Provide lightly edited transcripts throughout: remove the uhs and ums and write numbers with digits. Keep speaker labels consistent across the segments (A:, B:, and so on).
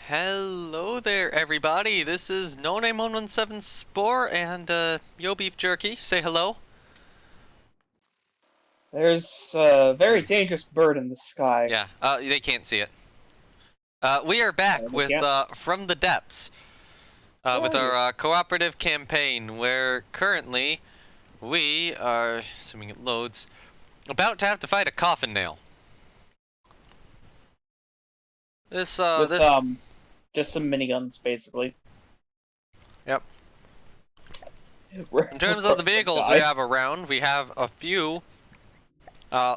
A: Hello there, everybody. This is No Name 117 Spore and Yo Beef Jerky. Say hello.
B: There's a very dangerous bird in the sky.
A: Yeah, they can't see it. We are back
B: They
A: with
B: can't.
A: From the Depths
B: Where
A: with
B: are you?
A: our cooperative campaign, where currently we are, assuming it loads, about to have to fight a coffin nail. This
B: With
A: this
B: just some miniguns, basically.
A: Yep.
B: We're
A: In terms of the
B: probably gonna
A: vehicles we
B: die.
A: have around, we have a few uh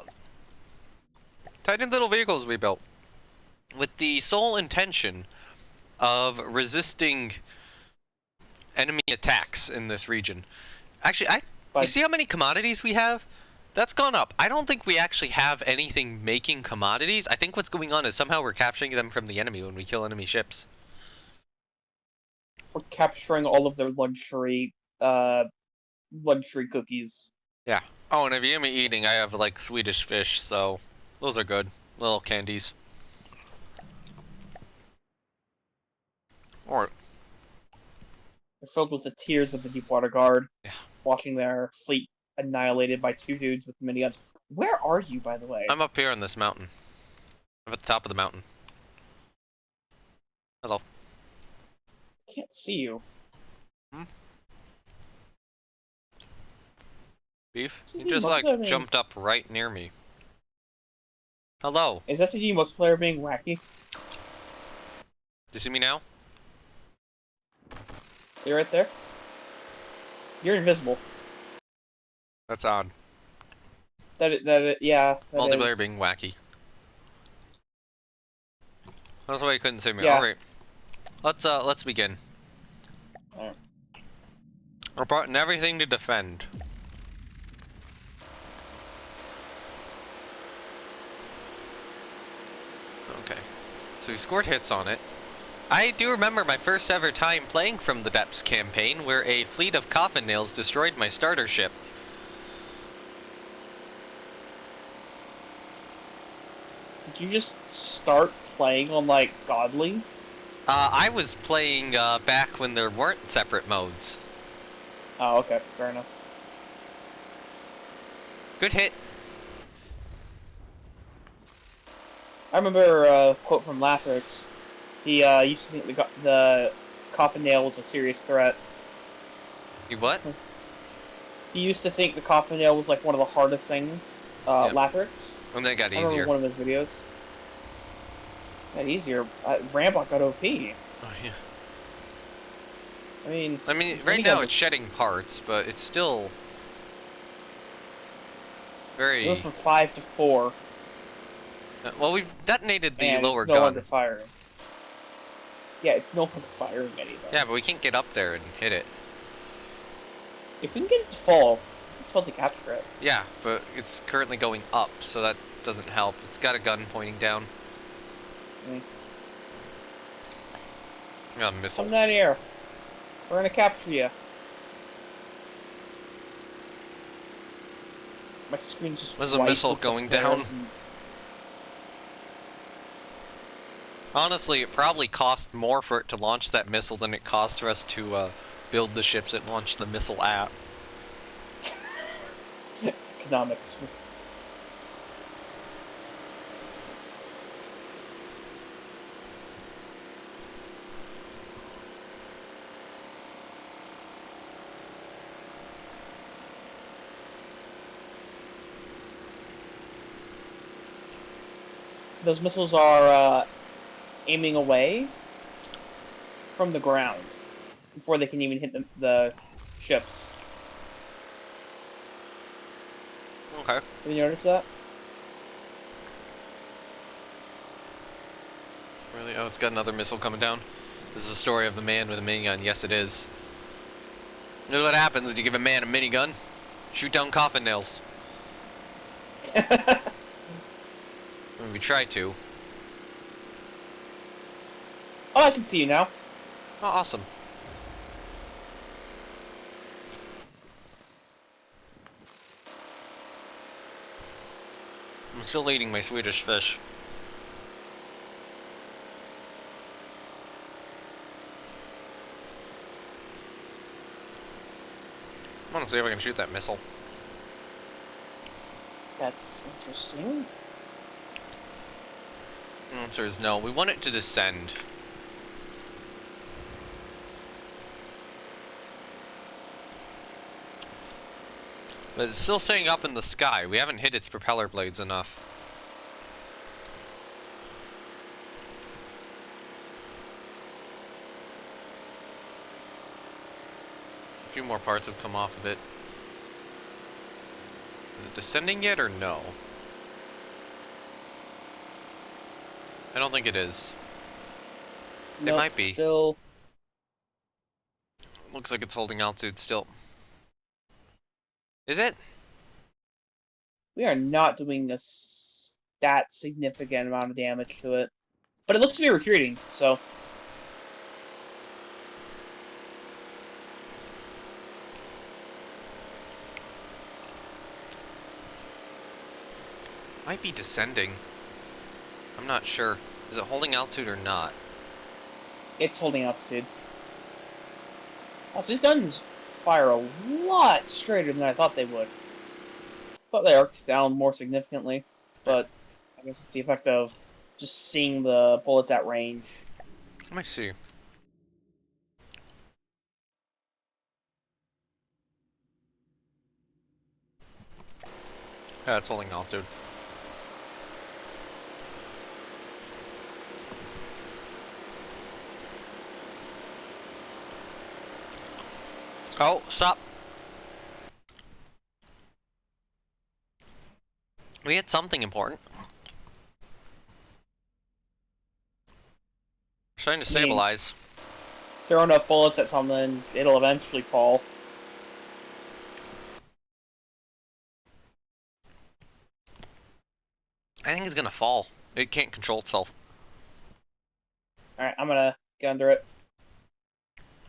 A: tiny little vehicles we built with the sole intention of resisting enemy attacks in this region. Actually, you
B: But
A: see how many commodities we have? That's gone up. I don't think we actually have anything making commodities. I think what's going on is somehow we're capturing them from the enemy when we kill enemy ships.
B: we're capturing all of their luxury cookies.
A: Yeah. Oh, and if you hear me eating, I have like Swedish fish, so those are good. Little candies. Or
B: They're filled with the tears of the Deepwater Guard,
A: yeah.
B: watching their fleet annihilated by two dudes with miniguns. Where are you, by the way?
A: I'm up here on this mountain. I'm at the top of the mountain. Hello.
B: I can't see you.
A: Hmm? Beef? You
B: The
A: just
B: multiplayer
A: like
B: being...
A: jumped up right near me. Hello.
B: Is that the multiplayer being wacky?
A: Do you see me now?
B: You right there? You're invisible.
A: That's odd.
B: Yeah, that
A: Multiplayer
B: is.
A: being wacky. That's why you couldn't see me.
B: Yeah.
A: Alright. Let's begin.
B: Alright.
A: We're brought in everything to defend. Okay. So we scored hits on it. I do remember my first ever time playing From the Depths campaign, where a fleet of coffin nails destroyed my starter ship.
B: Did you just start playing on, like, Godly?
A: I was playing back when there weren't separate modes.
B: Oh, okay, fair enough.
A: Good hit.
B: I remember a quote from Lathrix. He used to think the coffin nail was a serious threat.
A: You what?
B: He used to think the coffin nail was like one of the hardest things.
A: Yep.
B: Lathrix.
A: And then it got
B: I remember
A: easier.
B: one of his videos. Got easier. Rambot got OP.
A: Oh, yeah.
B: I mean,
A: right now it's shedding parts, but it's still very...
B: It went from 5 to 4.
A: well, we've detonated the
B: and
A: lower
B: it's no longer
A: gun.
B: firing. Yeah, it's no longer firing anything.
A: Yeah, but we can't get up there and hit it.
B: If we can get it to fall, we can totally capture it.
A: Yeah, but it's currently going up, so that doesn't help. It's got a gun pointing down. Got a missile.
B: Come down here. We're gonna capture you. My screen's just
A: There's a
B: white
A: missile
B: with the
A: going
B: flare.
A: down. Honestly, it probably cost more for it to launch that missile than it cost for us to build the ships it launched the missile at.
B: Economics. Those missiles are aiming away from the ground before they can even hit the ships.
A: Okay.
B: Have you noticed that?
A: Really? Oh, it's got another missile coming down. This is the story of the man with a minigun. Yes, it is. You know what happens when you give a man a minigun? Shoot down coffin nails. I mean, we try to.
B: Oh, I can see you now.
A: Oh, awesome. I'm still eating my Swedish fish. I want to see if I can shoot that missile.
B: That's interesting.
A: The answer is no. We want it to descend. But it's still staying up in the sky. We haven't hit its propeller blades enough. A few more parts have come off of it. Is it descending yet or no? I don't think it is.
B: Nope,
A: It might be.
B: still.
A: Looks like it's holding altitude still. Is it?
B: We are not doing that significant amount of damage to it. But it looks to be retreating, so.
A: Might be descending. I'm not sure. Is it holding altitude or not?
B: It's holding altitude. Also, these guns fire a lot straighter than I thought they would. But they arcs down more significantly. But I guess it's the effect of just seeing the bullets at range.
A: Let me see. Yeah, it's holding altitude. Oh, stop. We hit something important. Trying to
B: I mean,
A: stabilize.
B: throw enough bullets at something, it'll eventually fall.
A: I think it's gonna fall. It can't control itself.
B: Alright, I'm gonna get under it.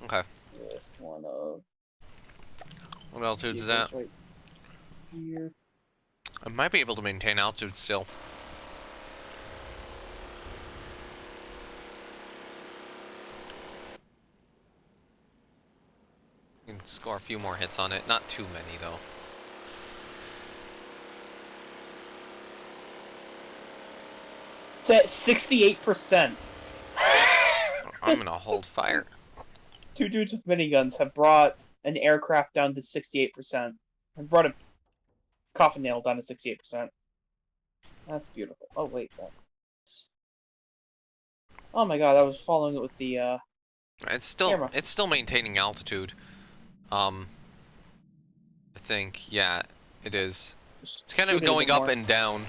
A: Okay.
B: With one of
A: What altitude is that?
B: right here.
A: I might be able to maintain altitude still. You can score a few more hits on it. Not too many, though.
B: It's at 68%.
A: I'm gonna hold fire.
B: Two dudes with miniguns have brought an aircraft down to 68%. And brought a coffin nail down to 68%. That's beautiful. Oh, wait. Oh my god, I was following it with the, camera.
A: It's still maintaining altitude. I think, yeah, it is.
B: Just
A: It's kind
B: shoot
A: of
B: it a bit
A: going up
B: more.
A: and down.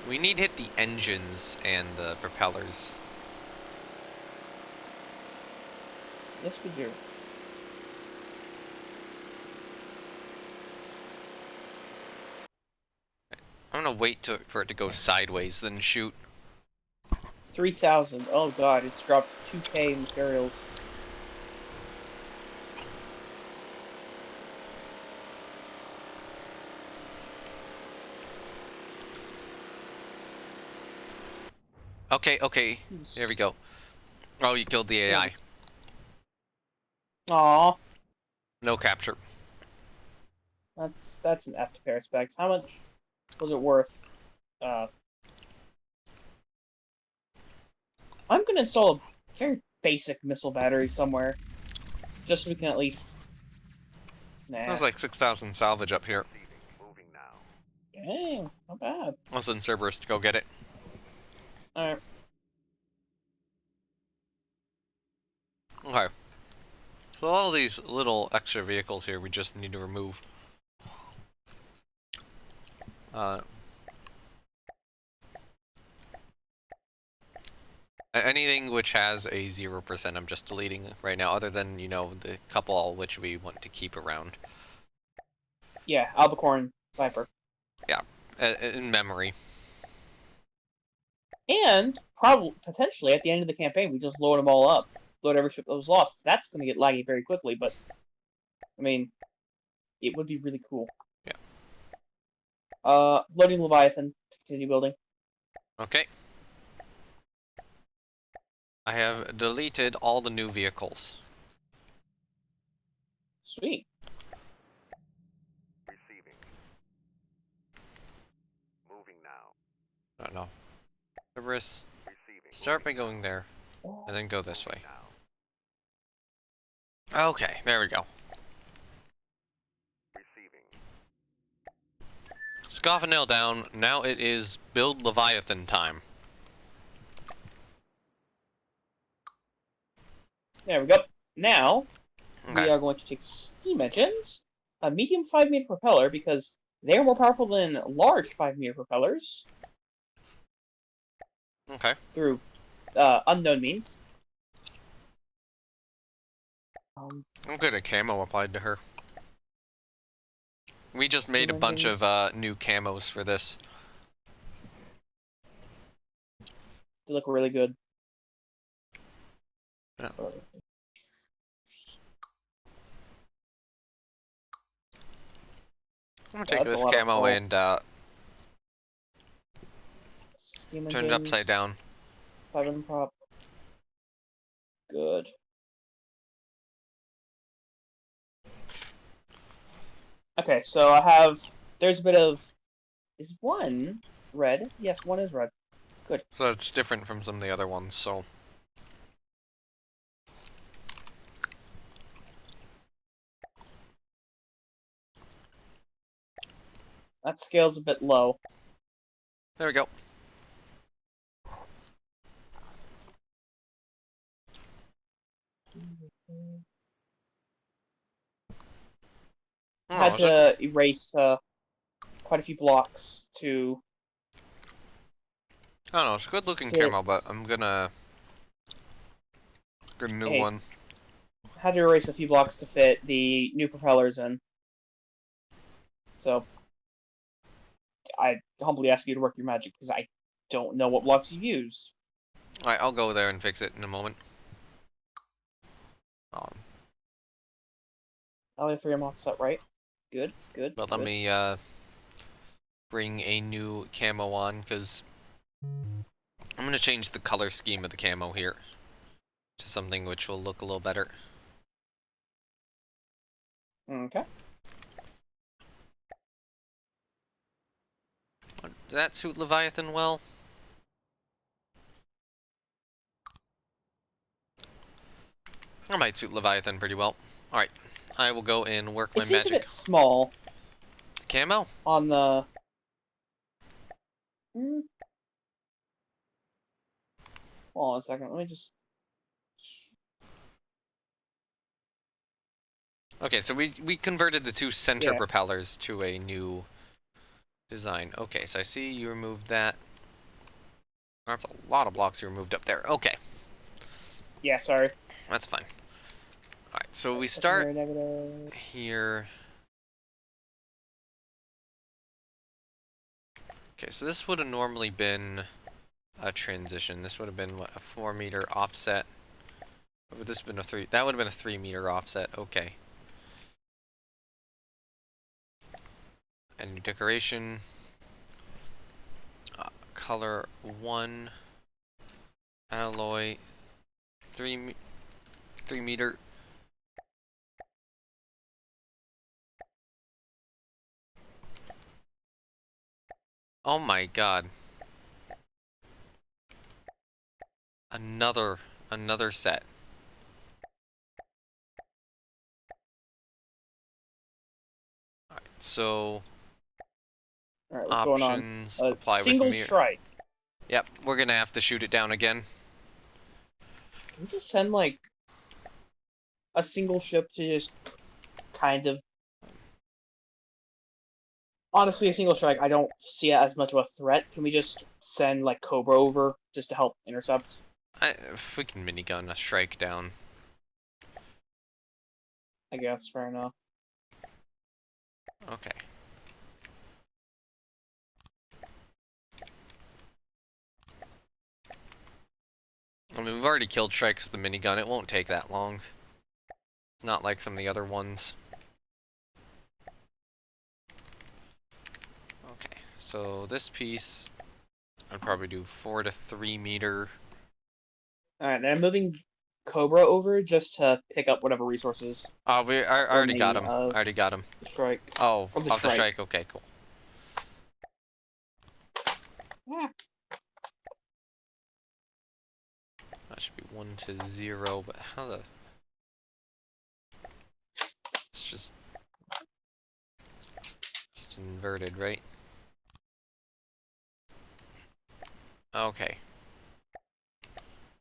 A: We need to hit the engines and the propellers.
B: Yes, we do.
A: I'm gonna wait for it to go sideways, then shoot.
B: 3,000. Oh god, it's dropped 2k materials.
A: Okay, okay. There we go. Oh, you killed the AI.
B: Aww.
A: No capture.
B: That's an F to pair specs. How much was it worth? I'm gonna install a very basic missile battery somewhere. Just so we can at least...
A: That
B: Nah.
A: was like 6,000 salvage up here.
B: Dang, not bad.
A: I'll send Cerberus to go get it.
B: Alright.
A: Okay. So all these little extra vehicles here we just need to remove. Anything which has a 0% I'm just deleting right now, other than, you know, the couple which we want to keep around.
B: Yeah, Albacorn Viper.
A: Yeah, in memory.
B: And, probably, potentially, at the end of the campaign, we just load them all up. Load every ship that was lost. That's gonna get laggy very quickly, but... I mean... It would be really cool.
A: Yeah.
B: Loading Leviathan. Continue building.
A: Okay. I have deleted all the new vehicles.
B: Sweet.
C: Receiving. Moving now.
A: I don't know. Cerberus,
C: Receiving.
A: start by
C: Moving
A: going there,
B: Oh,
A: and then go this way.
C: now.
A: Okay, there we go.
C: Receiving.
A: Scoffinel down. Now it is build Leviathan time.
B: there we go. Now, we
A: Okay.
B: are going to take steam engines, a medium 5-meter propeller, because they're more powerful than large 5-meter propellers,
A: Okay.
B: through unknown means.
A: I'm good at camo applied to her. We just
B: Steam
A: made a bunch of
B: engines.
A: new camos for this.
B: They look really good.
A: Yeah. I'm gonna take
B: That's a
A: this
B: lot of
A: camo
B: hull.
A: and
B: Steam
A: turn it upside
B: engines,
A: down.
B: 5 prop. Good. Okay, so I have. There's a bit of. Is one red? Yes, one is red. Good.
A: So it's different from some of the other ones, so.
B: That scale's a bit low.
A: There we go.
B: I
A: Oh,
B: had
A: is it?
B: to erase quite a few blocks to
A: I don't know, it's a good looking
B: fit.
A: camo, but I'm gonna get a new
B: Hey,
A: one.
B: had to erase a few blocks to fit the new propellers in. So I humbly ask you to work your magic because I don't know what blocks you used.
A: Alright, I'll go there and fix it in a moment.
B: All the 3 blocks up, right? Good, good,
A: But let
B: good.
A: me bring a new camo on, because I'm gonna change the color scheme of the camo here to something which will look a little better.
B: Okay.
A: Does that suit Leviathan well? That might suit Leviathan pretty well. Alright, I will go and work my
B: It seems a
A: magic.
B: bit small
A: Camo?
B: on the. Hmm. Hold on a second. Let me just.
A: Okay, so we converted the two center
B: Yeah.
A: propellers to a new design. Okay, so I see you removed that. That's a lot of blocks you removed up there. Okay,
B: Yeah, sorry.
A: that's fine. Alright, so we start
B: Secondary negative.
A: here. Okay, so this would have normally been a transition. This would have been, what, a 4-meter offset. Or would this have been a 3? That would have been a 3-meter offset. Okay. And new decoration. Color 1. Alloy. 3 meter. Oh my god. Another set. Alright, so
B: Alright, what's going on?
A: options
B: A
A: apply with
B: single
A: mirror.
B: strike.
A: Yep, we're gonna have to shoot it down again.
B: Can we just send, like, a single ship to just kind of. Honestly, a single strike, I don't see it as much of a threat. Can we just send, like, Cobra over just to help intercept?
A: If we can minigun a strike down.
B: I guess, fair enough.
A: Okay. I mean, we've already killed strikes with the minigun. It won't take that long. It's not like some of the other ones. Okay. so this piece, I'd probably do 4 to 3 meter.
B: Alright, then I'm moving Cobra over just to pick up whatever resources
A: I already got
B: remain
A: him. I
B: of
A: already got him.
B: the strike.
A: Oh,
B: Of the
A: off the
B: strike.
A: strike. Okay, cool.
B: Ah,
A: That should be 1 to 0, but how the... It's just inverted, right? Okay.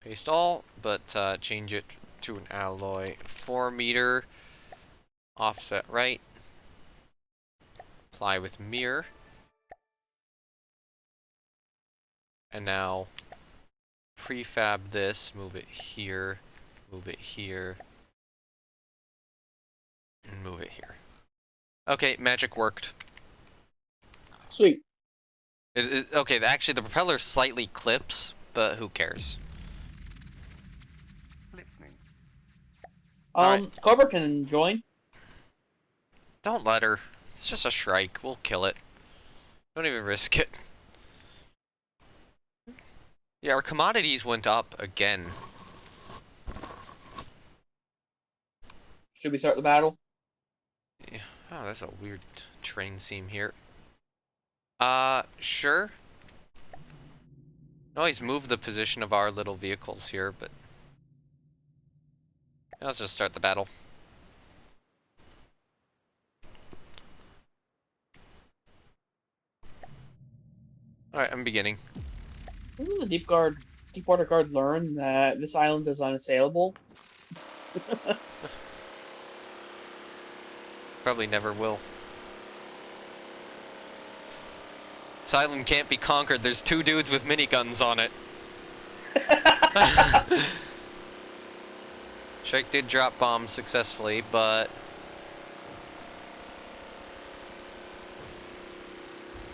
A: Paste all, but change it to an alloy. 4 meter, offset right. Apply with mirror. And now prefab this, move it here, and move it here. Okay, magic worked.
B: sweet.
A: Okay, actually the propeller slightly clips, but who cares? Alright.
B: Cobra can join.
A: Don't let her. It's just a Shrike. We'll kill it. Don't even risk it. Yeah, our commodities went up again.
B: Should we start the battle?
A: Yeah. Oh, that's a weird train seam here. Sure. Always move the position of our little vehicles here, but let's just start the battle. Alright, I'm beginning.
B: When will the Deepwater Guard learn that this island is unassailable?
A: Probably never will. This island can't be conquered. There's 2 dudes with miniguns on it. Shrike did drop bombs successfully, but...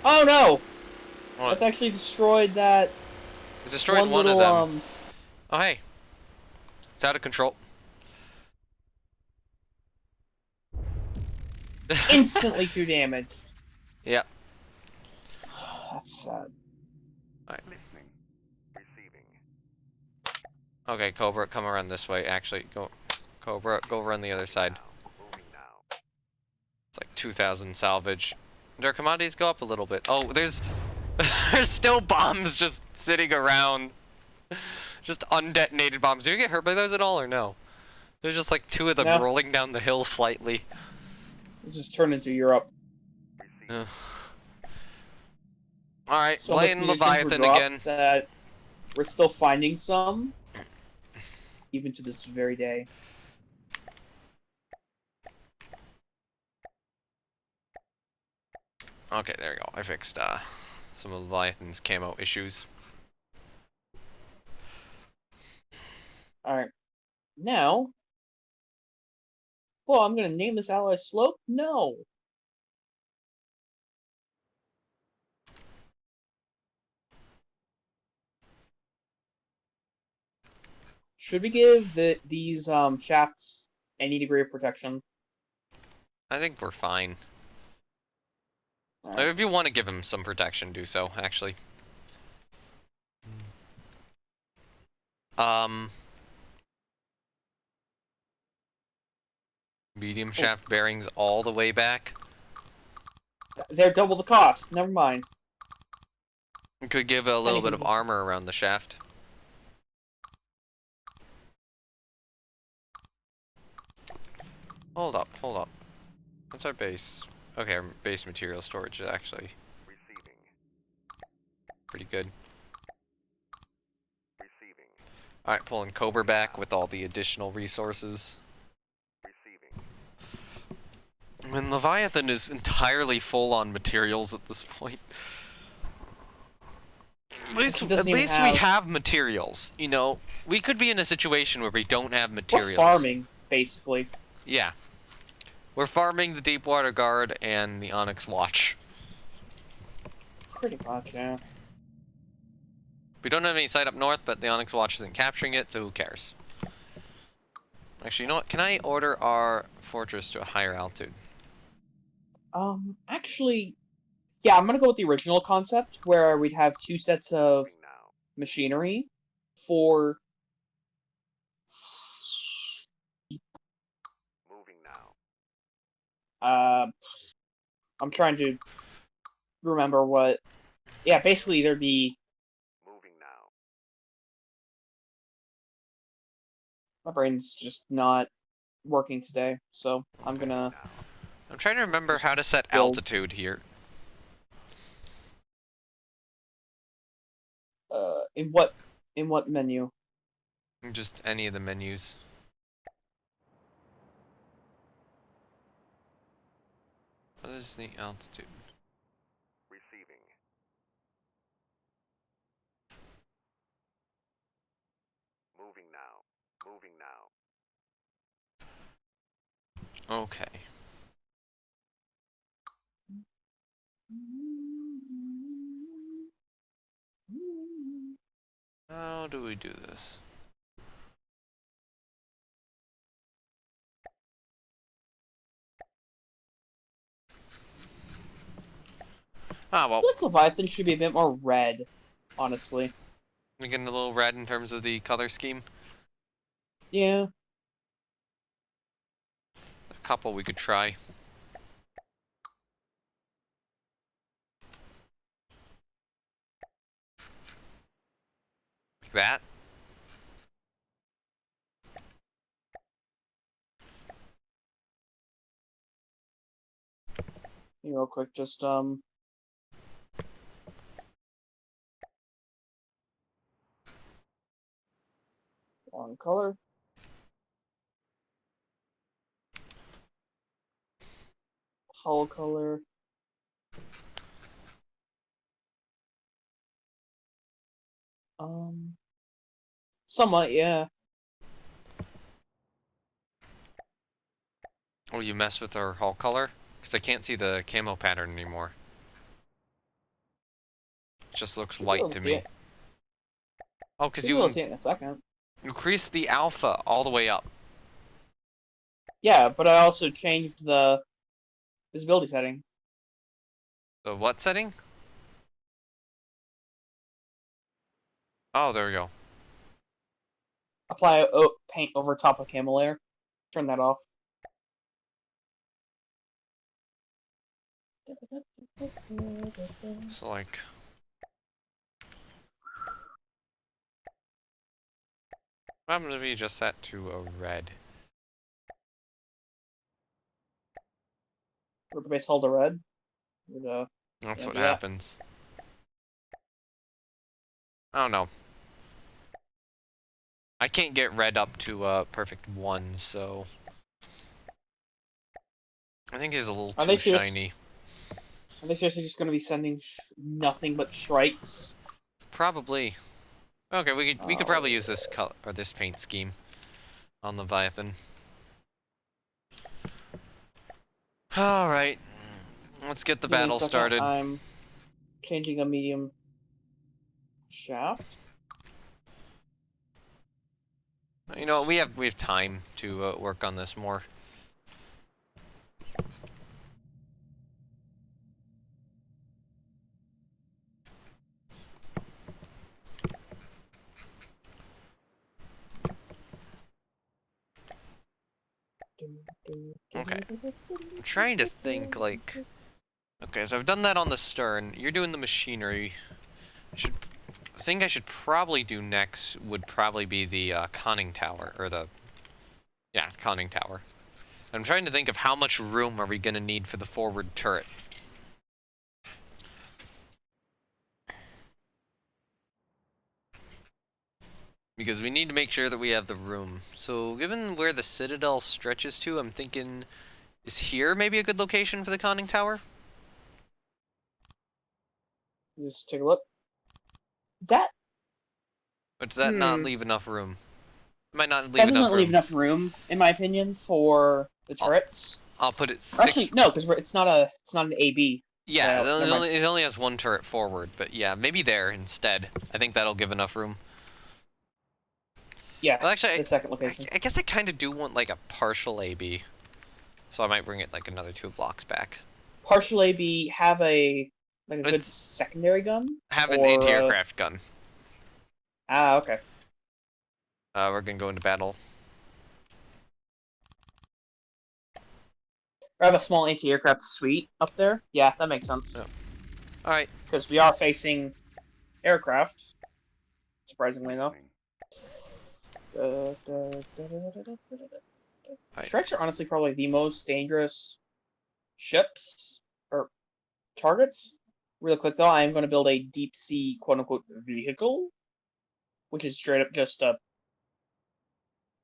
B: Oh no!
A: What?
B: That's actually destroyed that
A: It destroyed one
B: little,
A: of them. Oh, hey. It's out of control.
B: instantly 2 damaged.
A: Yep.
B: That's sad.
A: Right. Okay, Cobra, come around this way. Actually, go... Cobra, go run the other side. It's like 2,000 salvage. Did our commodities go up a little bit? Oh, there's still bombs just sitting around. Just undetonated bombs. Do you get hurt by those at all or no? There's just like 2 of them rolling down the hill slightly.
B: This has turned into Europe.
A: Alright,
B: So
A: playing
B: much munitions
A: Leviathan
B: were dropped
A: again.
B: that we're still finding some, even to this very day.
A: Okay, there we go. I fixed some of Leviathan's camo issues.
B: Alright. Now... Well, I'm gonna name this ally Slope? No! Should we give these shafts any degree of protection?
A: I think we're fine.
B: Right.
A: If you want to give him some protection, do so, actually. Medium shaft bearings all the way back.
B: They're double the cost. Never mind.
A: Could give a little bit of armor around the shaft. Hold up, hold up. What's our base? Okay, our base material storage is actually pretty good. Alright, pulling Cobra back with all the additional resources. When Leviathan is entirely full on materials at this point. At least we have materials, you know? We could be in a situation where we don't have materials.
B: We're farming, basically.
A: Yeah. We're farming the Deepwater Guard and the Onyx Watch.
B: Pretty much, yeah.
A: We don't have any sight up north, but the Onyx Watch isn't capturing it, so who cares? Actually, you know what? Can I order our fortress to a higher altitude?
B: Actually, Yeah, I'm gonna go with the original concept where we'd have 2 sets of machinery for. Uh, I'm trying to remember what. Yeah, basically there'd be. My brain's just not working today, so I'm gonna
A: I'm trying to remember
B: just
A: how to set
B: build.
A: altitude here.
B: In what menu?
A: Just any of the menus. What is the altitude? Okay. How do we do this? Ah,
B: I
A: well,
B: feel like Leviathan should be a bit more red, honestly.
A: we getting a little red in terms of the color scheme.
B: Yeah.
A: A couple we could try. Like that.
B: Real quick, just one color. Hull color. Somewhat, yeah.
A: Oh, you mess with our hull color? Because I can't see the camo pattern anymore. It just looks
B: Should be
A: white
B: able to
A: to
B: see
A: me.
B: it.
A: Oh, because
B: Should be able to see it in a second.
A: increased the alpha all the way up.
B: Yeah, but I also changed the visibility setting.
A: The what setting? Oh, there we go.
B: Apply paint over top of camo layer. Turn that off.
A: So, like... What happens if we just set to a red?
B: With the base hull to red.
A: That's
B: Yeah,
A: what
B: do that.
A: happens. Oh, no. I can't get red up to perfect 1, so... I think it's a little
B: Are
A: too
B: they serious?
A: shiny.
B: Are they seriously just going to be sending nothing but strikes?
A: Probably. Okay, we could probably use this
B: Yeah.
A: color or this paint scheme on Leviathan. All right, let's get the
B: Give me a
A: battle
B: second.
A: started.
B: I'm changing a medium shaft.
A: You know, we have time to work on this more. Okay, I'm trying to think like. Okay, so I've done that on the stern. You're doing the machinery. I think I should probably do next would probably be the conning tower or the conning tower. I'm trying to think of how much room are we gonna need for the forward turret. Because we need to make sure that we have the room. So, given where the citadel stretches to, I'm thinking, is here maybe a good location for the conning tower?
B: Just take a look. That
A: Or does that not leave enough room? It might not leave
B: that
A: enough
B: doesn't leave
A: room.
B: enough room, in my opinion, for the turrets.
A: I'll put it
B: Or actually,
A: 6...
B: no, because it's not an AB
A: Yeah,
B: layout. Never mind.
A: it only has one turret forward, but yeah, maybe there instead. I think that'll give enough room.
B: Yeah,
A: Well, actually,
B: the second location.
A: I guess I kind of do want like a partial AB. So I might bring it like another 2 blocks back.
B: Partial AB, have a Like a good
A: It's
B: secondary gun?
A: have an
B: Or,
A: anti-aircraft gun.
B: okay.
A: We're gonna go into battle.
B: I have a small anti-aircraft suite up there. Yeah, that makes sense.
A: Oh. All right.
B: Because we are facing aircraft. Surprisingly, though.
A: Right.
B: Strikes are honestly probably the most dangerous ships or targets. Real quick though, I am going to build a deep sea quote unquote vehicle, which is straight up just a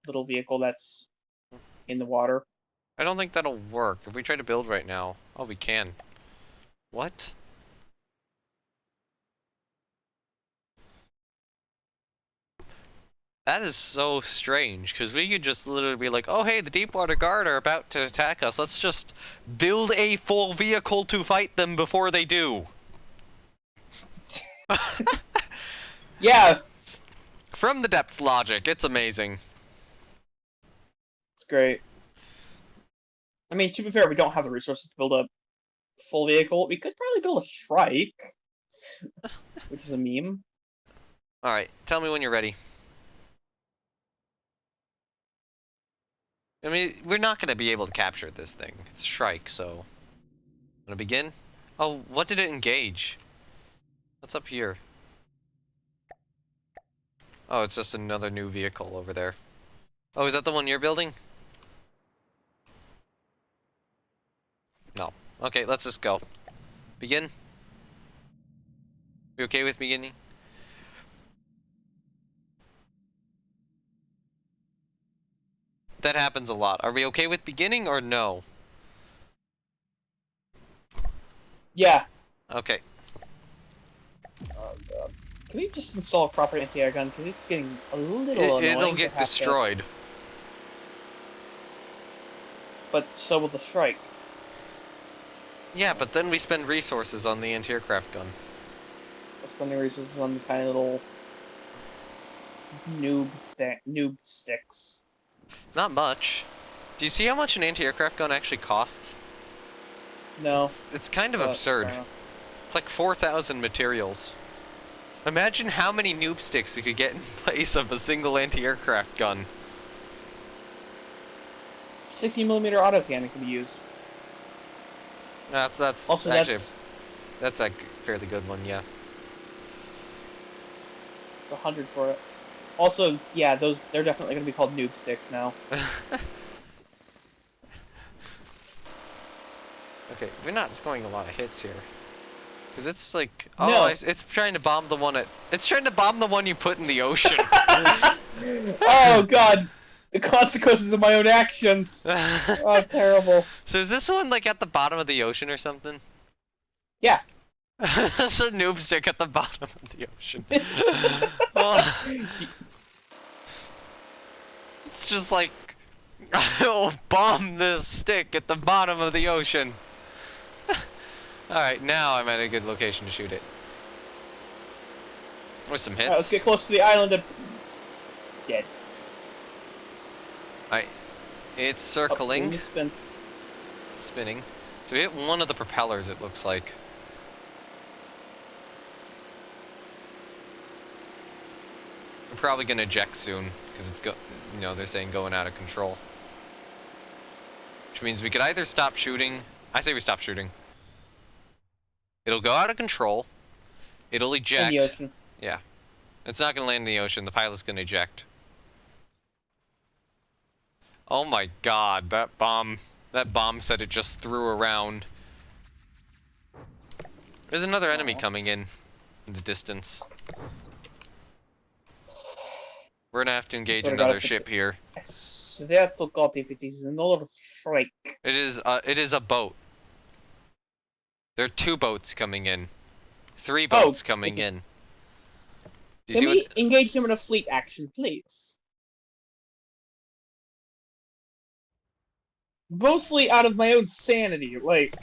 B: little vehicle that's in the water.
A: I don't think that'll work. If we try to build right now, oh, we can. What? That is so strange, because we could just literally be like, oh hey, the Deepwater Guard are about to attack us. Let's just build a full vehicle to fight them before they do.
B: Yeah,
A: From the depths logic, it's amazing.
B: it's great. I mean, to be fair, we don't have the resources to build a full vehicle. We could probably build a Shrike, which is a meme.
A: Alright, tell me when you're ready. I mean, we're not going to be able to capture this thing. It's a Shrike, so... Wanna begin? Oh, what did it engage? What's up here? Oh, it's just another new vehicle over there. Oh, is that the one you're building? No. Okay, let's just go. Begin? You okay with beginning? That happens a lot. Are we okay with beginning or no?
B: Yeah.
A: Okay.
B: Oh, God. Can we just install a proper anti-air gun? Because it's getting a little annoying.
A: It'll get destroyed.
B: But so will the Shrike.
A: Yeah, but then we spend resources on the anti-aircraft gun.
B: We're spending resources on the tiny little noob sticks.
A: Not much. Do you see how much an anti-aircraft gun actually costs?
B: No.
A: It's kind of absurd. It's like 4,000 materials. Imagine how many Noobsticks we could get in place of a single anti-aircraft gun.
B: 60mm autocannon can be used.
A: That's
B: Also,
A: actually that's a fairly good one, yeah.
B: it's 100 for it. Also, yeah, they're definitely going to be called noob sticks now.
A: Okay, we're not scoring a lot of hits here. Because it's like, oh,
B: No.
A: it's trying to bomb the one it's trying to bomb the one you put in the ocean.
B: Oh God, the consequences of my own actions. Oh, terrible.
A: So is this one like at the bottom of the ocean or something?
B: Yeah.
A: It's a noob stick at the bottom of the ocean. Oh. It's just like, I'll bomb this stick at the bottom of the ocean. Alright, now I'm at a good location to shoot it. With some hits.
B: Alright, let's get close to the island and... Dead.
A: Alright. It's circling.
B: Oh, spin.
A: Spinning. So we hit one of the propellers, it looks like. We're probably gonna eject soon, because it's they're saying going out of control. Which means we could either stop shooting. I say we stop shooting. It'll go out of control. It'll eject.
B: In the ocean.
A: Yeah. It's not gonna land in the ocean. The pilot's gonna eject. Oh my God, that bomb set it just threw around. There's another enemy coming in the distance. We're gonna have to engage another ship here.
B: I swear to God, if it is another Shrike.
A: It is a boat. There are 2 boats coming in. 3 boats coming in. Do you
B: Can
A: see
B: we engage them in a fleet action, please? Mostly out of my own sanity, like...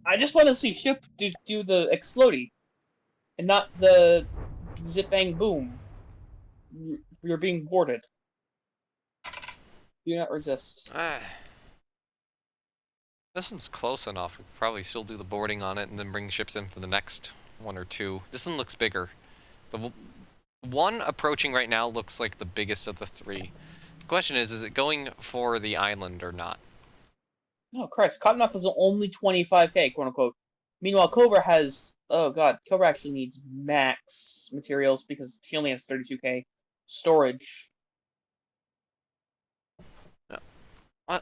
B: I just want to see ship do the explodey. And not the zip bang boom. You're being boarded. Do not resist.
A: This one's close enough. We could probably still do the boarding on it and then bring ships in for the next one or two. This one looks bigger. The one approaching right now looks like the biggest of the three. The question is it going for the island or not?
B: Oh, Christ. Cottonmouth is only 25k, quote unquote. Meanwhile, Cobra has. Oh, God. Cobra actually needs max materials because she only has 32k storage.
A: No.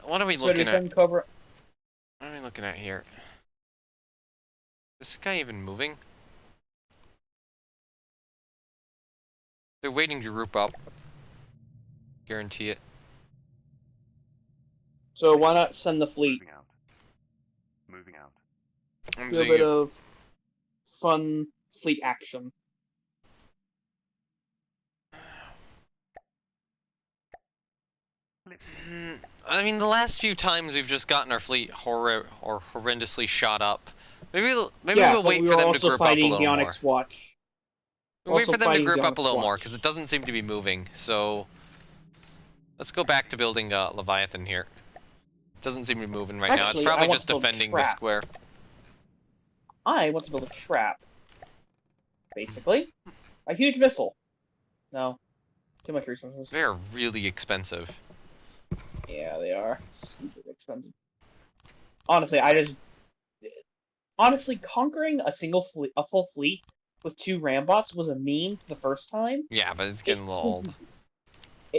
A: What are we
B: So do we
A: looking at?
B: send Cobra?
A: What are we looking at here? Is this guy even moving? They're waiting to group up. Guarantee it.
B: So why not send the fleet?
C: Moving out. Moving out.
A: I'm
B: Do a bit of fun fleet action.
A: I mean, the last few times we've just gotten our fleet horrendously shot up. Maybe we'll wait for them to group up a little more.
B: Onyx Watch.
A: We'll wait
B: Also
A: for them to
B: fighting
A: group
B: the
A: up a little
B: Onyx
A: more
B: Watch.
A: because it doesn't seem to be moving. So let's go back to building Leviathan here. It doesn't seem to be moving right now. It's
B: Actually,
A: probably
B: I want
A: just
B: to build a
A: defending the
B: trap.
A: square.
B: I want to build a trap. Basically. A huge missile. No. Too much resources.
A: They're really expensive.
B: Yeah, they are. Stupid expensive. Honestly, Honestly, conquering a full fleet with 2 rambots was a meme the first time.
A: Yeah, but it's getting a little old.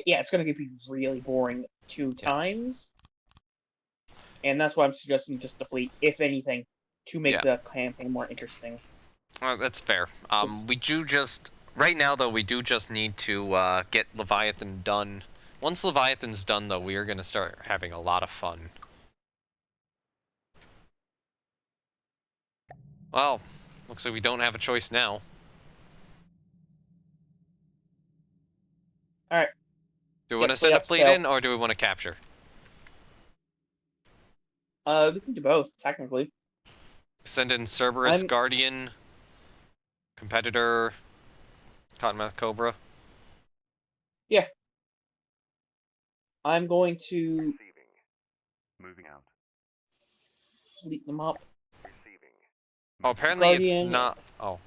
B: Yeah, it's gonna be really boring 2 times. And that's why I'm suggesting just the fleet, if anything, to make the campaign more interesting.
A: That's fair. We do just... Right now, though, we do just need to get Leviathan done. Once Leviathan's done, though, we are going to start having a lot of fun. Well, looks like we don't have a choice now.
B: Alright.
A: Do we want to send a fleet
B: sail.
A: in, or do we want to capture?
B: We can do both, technically.
A: Send in Cerberus, Guardian, Competitor, Cottonmouth Cobra.
B: Yeah. I'm going to
C: Receiving. Moving out.
B: fleet them up.
C: Receiving.
A: Oh, apparently
B: Guardian.
A: it's not... Oh.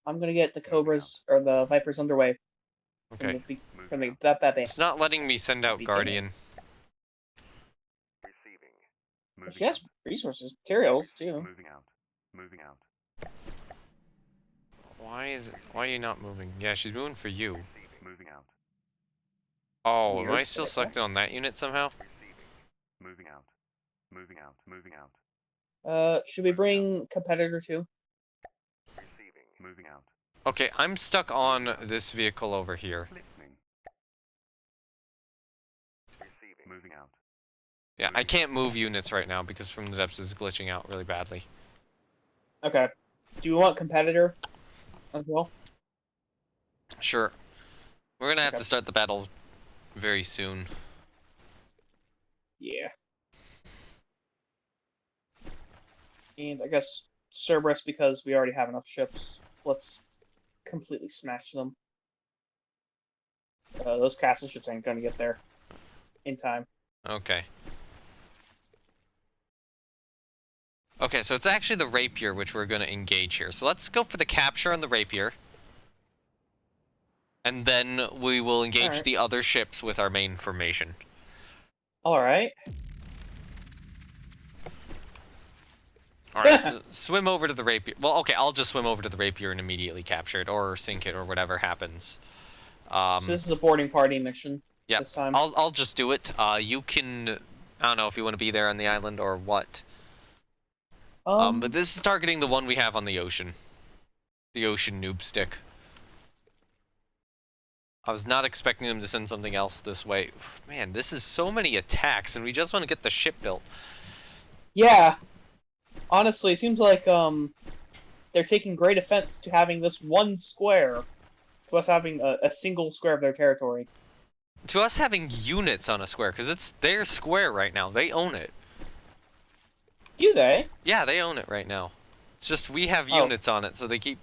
B: I'm gonna get the Cobras, or the Vipers underway.
A: Okay.
B: From that
A: It's not letting me send out Guardian.
C: Receiving. Moving
B: She has resources, materials, too.
C: Moving out. Moving out.
A: Why are you not moving? Yeah, she's moving for you.
C: Moving out.
A: Oh, am
B: Weird.
A: I still selected on that unit somehow?
C: Receiving. Moving out. Moving out. Moving out.
B: Should we bring Competitor, too?
C: Receiving. Moving out.
A: Okay, I'm stuck on this vehicle over here.
C: Listening. Receiving. Moving out.
A: Yeah, I can't move units right now because From the Depths is glitching out really badly.
B: Okay. Do you want Competitor as well?
A: Sure. We're gonna have
B: Okay.
A: to start the battle very soon.
B: Yeah. And I guess Cerberus, because we already have enough ships. Let's completely smash them. Those castle ships ain't gonna get there in time.
A: Okay. Okay, so it's actually the Rapier which we're gonna engage here. So let's go for the capture on the Rapier. And then we will engage the other ships with our main formation.
B: Alright.
A: Alright, so swim over to the Rapier. Well, okay, I'll just swim over to the Rapier and immediately capture it, or sink it, or whatever happens.
B: So this is a boarding party mission this time.
A: I'll just do it. You can... I don't know if you want to be there on the island or what. But this is targeting the one we have on the ocean. The ocean Noobstick. I was not expecting them to send something else this way. Man, this is so many attacks, and we just want to get the ship built.
B: Yeah. Honestly, it seems like they're taking great offense to having this one square, to us having a single square of their territory.
A: To us having units on a square, because it's their square right now. They own it.
B: Do they?
A: Yeah, they own it right now. It's just we have units on it, so they keep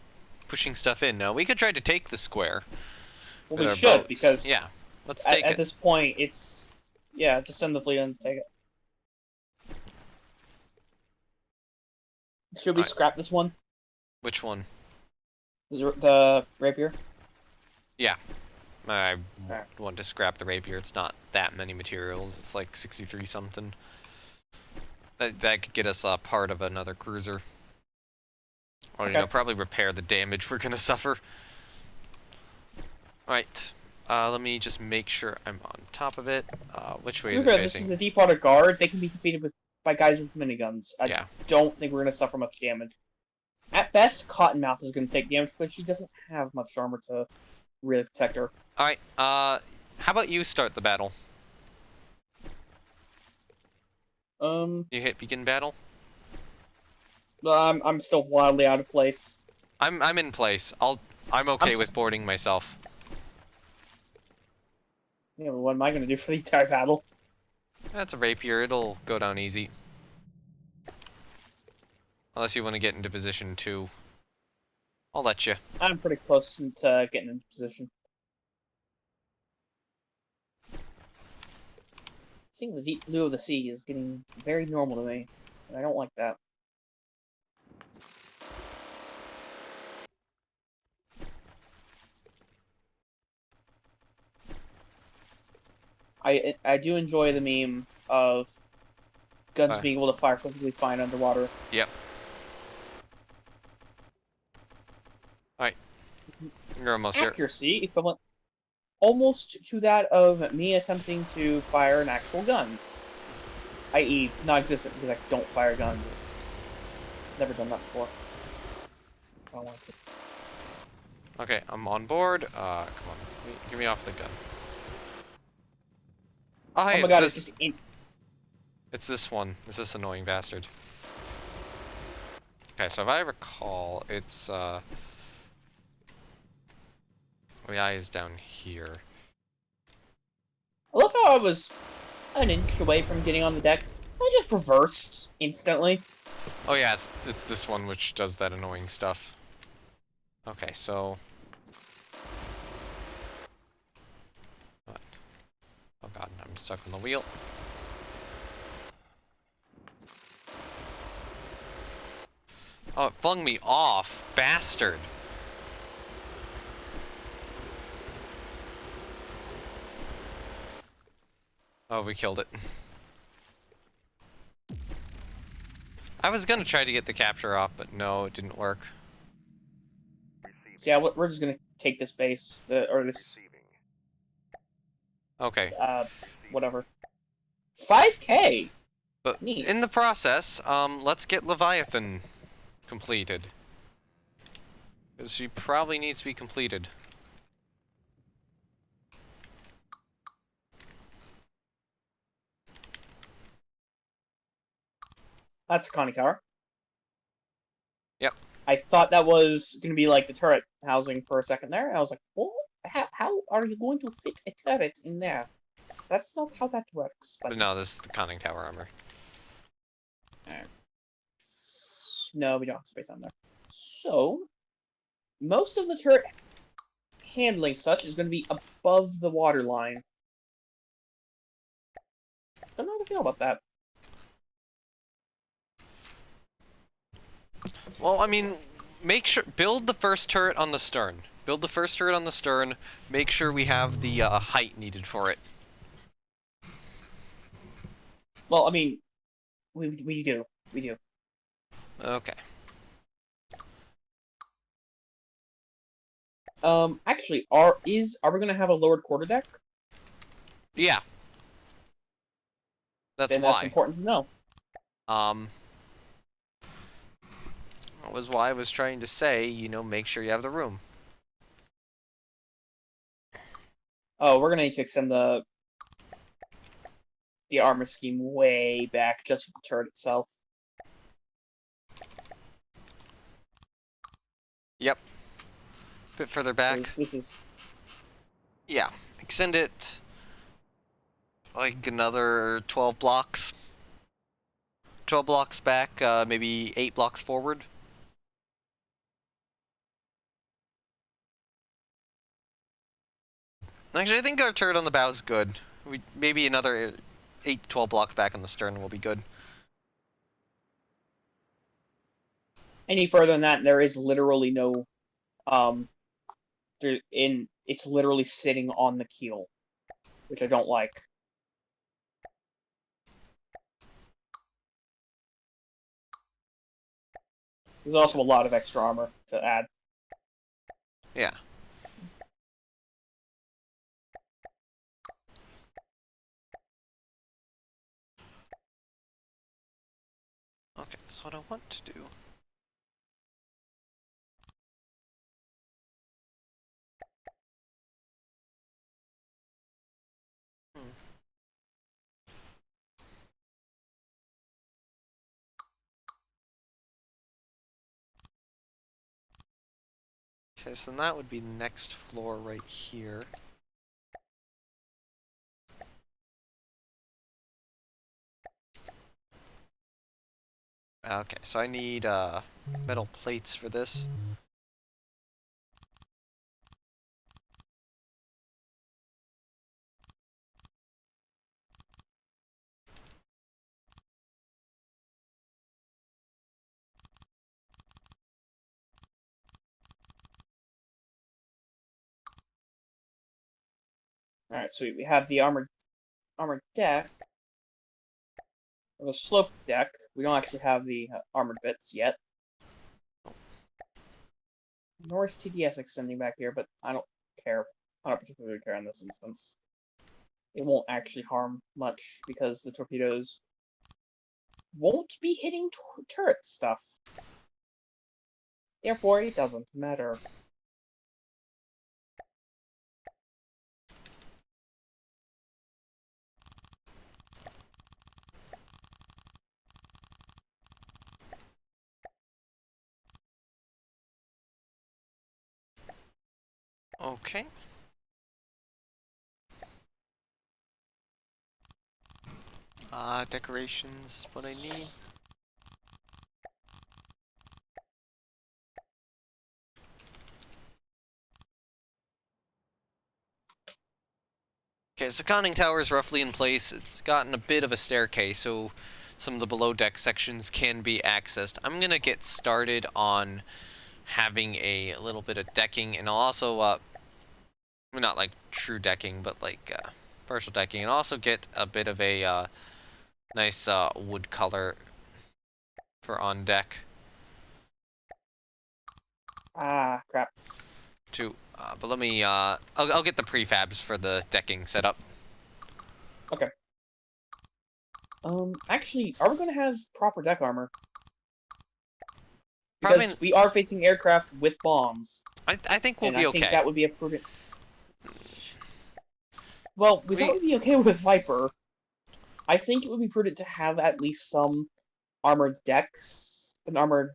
A: pushing stuff in. Now, we could try to take the square.
B: Well, we should,
A: boats.
B: because
A: yeah, let's take it.
B: At this point, it's Yeah, just send the fleet and take it. Should we
A: Alright.
B: scrap this one?
A: Which one?
B: The rapier?
A: Yeah. I
B: Alright.
A: want to scrap the rapier. It's not that many materials. It's like 63 something. That could get us part of another cruiser. Or,
B: Okay.
A: probably repair the damage we're gonna suffer. Alright. Let me just make sure I'm on top of it. Which way is it
B: This is
A: facing?
B: the Deepwater Guard. They can be defeated by guys with miniguns. I
A: Yeah.
B: don't think we're going to suffer much damage. At best, Cottonmouth is going to take damage, but she doesn't have much armor to really protect her.
A: Alright, how about you start the battle? You hit begin battle?
B: I'm still wildly out of place.
A: I'm in place. I'm okay with boarding myself.
B: Yeah, but what am I going to do for the entire battle?
A: That's a rapier. It'll go down easy. Unless you want to get into position 2. I'll let you.
B: I'm pretty close to getting into position. Seeing the deep blue of the sea is getting very normal to me, and I don't like that. I do enjoy the meme of guns being able to fire perfectly fine underwater.
A: Yep. Alright. You're almost here.
B: Accuracy equivalent almost to that of me attempting to fire an actual gun. I.e., non-existent because I don't fire guns. Never done that before. I want to.
A: Okay, I'm on board. Come on. Get me off the gun. Oh, hey,
B: Oh my god, it's just...
A: It's this one. It's this annoying bastard. Okay, so if I recall, it's, the eye is down here.
B: I love how I was an inch away from getting on the deck. I just reversed instantly.
A: Oh yeah, it's this one which does that annoying stuff. Okay, so... What? Oh god, I'm stuck on the wheel. Oh, it flung me off, bastard! Oh, we killed it. I was gonna try to get the capture off, but no, it didn't work.
B: So yeah, we're just gonna take this base, or this,
A: Okay.
B: whatever. 5K!
A: But
B: Neat.
A: in the process, let's get Leviathan completed. Because she probably needs to be completed.
B: That's Connie Tower.
A: Yep.
B: I thought that was going to be like the turret housing for a second there. I was like, what? How are you going to fit a turret in there? That's not how that works.
A: But no, this is the conning tower armor.
B: Alright. No, we don't have space on there. So, most of the turret handling such is going to be above the water line. Don't know how to feel about that.
A: Well, I mean, build the first turret on the stern. Build the first turret on the stern. Make sure we have the height needed for it.
B: Well, I mean, we do. We do.
A: Okay.
B: Actually, are we gonna have a lowered quarterdeck?
A: Yeah. That's
B: Then
A: why.
B: that's important to know.
A: That was why I was trying to say, make sure you have the room.
B: Oh, we're gonna need to extend the armor scheme way back just for the turret itself.
A: Yep. A bit further back.
B: This is...
A: Yeah. Extend it like another 12 blocks. 12 blocks back, maybe 8 blocks forward. Actually, I think our turret on the bow is good. Maybe another 8 to 12 blocks back on the stern will be good.
B: Any further than that, there is literally no, it's literally sitting on the keel, which I don't like. There's also a lot of extra armor to add.
A: Yeah. Okay, so what I want to do... Okay, so that would be the next floor right here. Okay, so I need metal plates for this.
B: Alright, sweet. We have the armored deck. Or the sloped deck. We don't actually have the armored bits yet. Nor is TDS extending back here, but I don't care. I don't particularly care in this instance. It won't actually harm much because the torpedoes won't be hitting turret stuff. Therefore, it doesn't matter.
A: Okay. Decorations, what I need. Okay, so conning tower is roughly in place. It's gotten a bit of a staircase, so some of the below deck sections can be accessed. I'm gonna get started on having a little bit of decking, and I'll also, not like true decking, but like partial decking, and also get a bit of a nice wood color for on deck.
B: Ah, crap.
A: Too, but let me, I'll get the prefabs for the decking set up.
B: Okay. Actually, are we going to have proper deck armor?
A: Probably,
B: Because we are facing aircraft with bombs.
A: I think we'll
B: and
A: be
B: I
A: okay.
B: think that would be a prudent... Well, we thought we'd be okay with Viper. I think it would be prudent to have at least some armored decks, an armored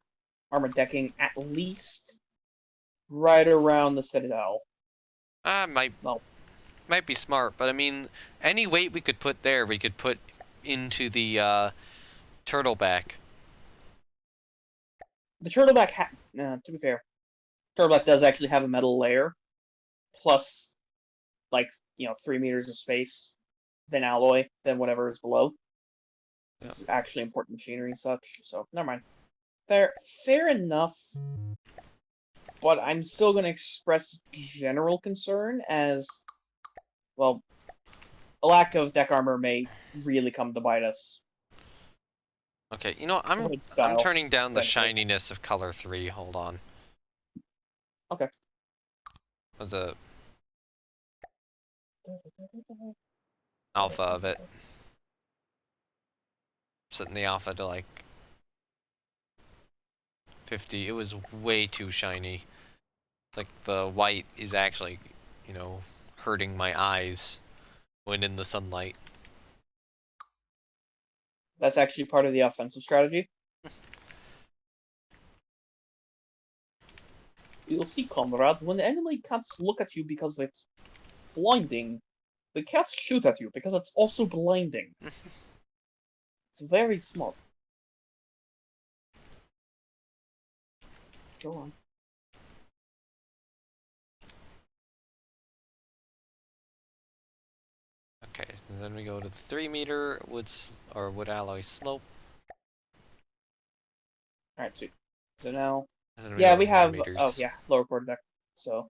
B: decking at least right around the Citadel.
A: Might be smart, but I mean, any weight we could put there, we could put into the turtleback.
B: The turtleback, to be fair, turtleback does actually have a metal layer, plus, like, 3 meters of space, then alloy, then whatever is below.
A: Yep.
B: This is actually important machinery and such, so never mind. Fair enough. But I'm still going to express general concern as, well, a lack of deck armor may really come to bite us.
A: Okay, you know, I'm
B: Style,
A: turning down the shininess of color 3. Hold on.
B: Okay.
A: The alpha of it. Setting the alpha to like 50. It was way too shiny. It's like the white is actually, you know, hurting my eyes when in the sunlight.
B: That's actually part of the offensive strategy. You'll see, comrade, when the enemy can't look at you because it's blinding, the cats shoot at you because it's also blinding. It's very smart. Go on.
A: Okay, And then we go to the 3-meter wood alloy slope.
B: Alright, sweet. So now,
A: And then
B: yeah,
A: go
B: we
A: to more
B: have,
A: meters.
B: oh yeah, lower quarter deck. So,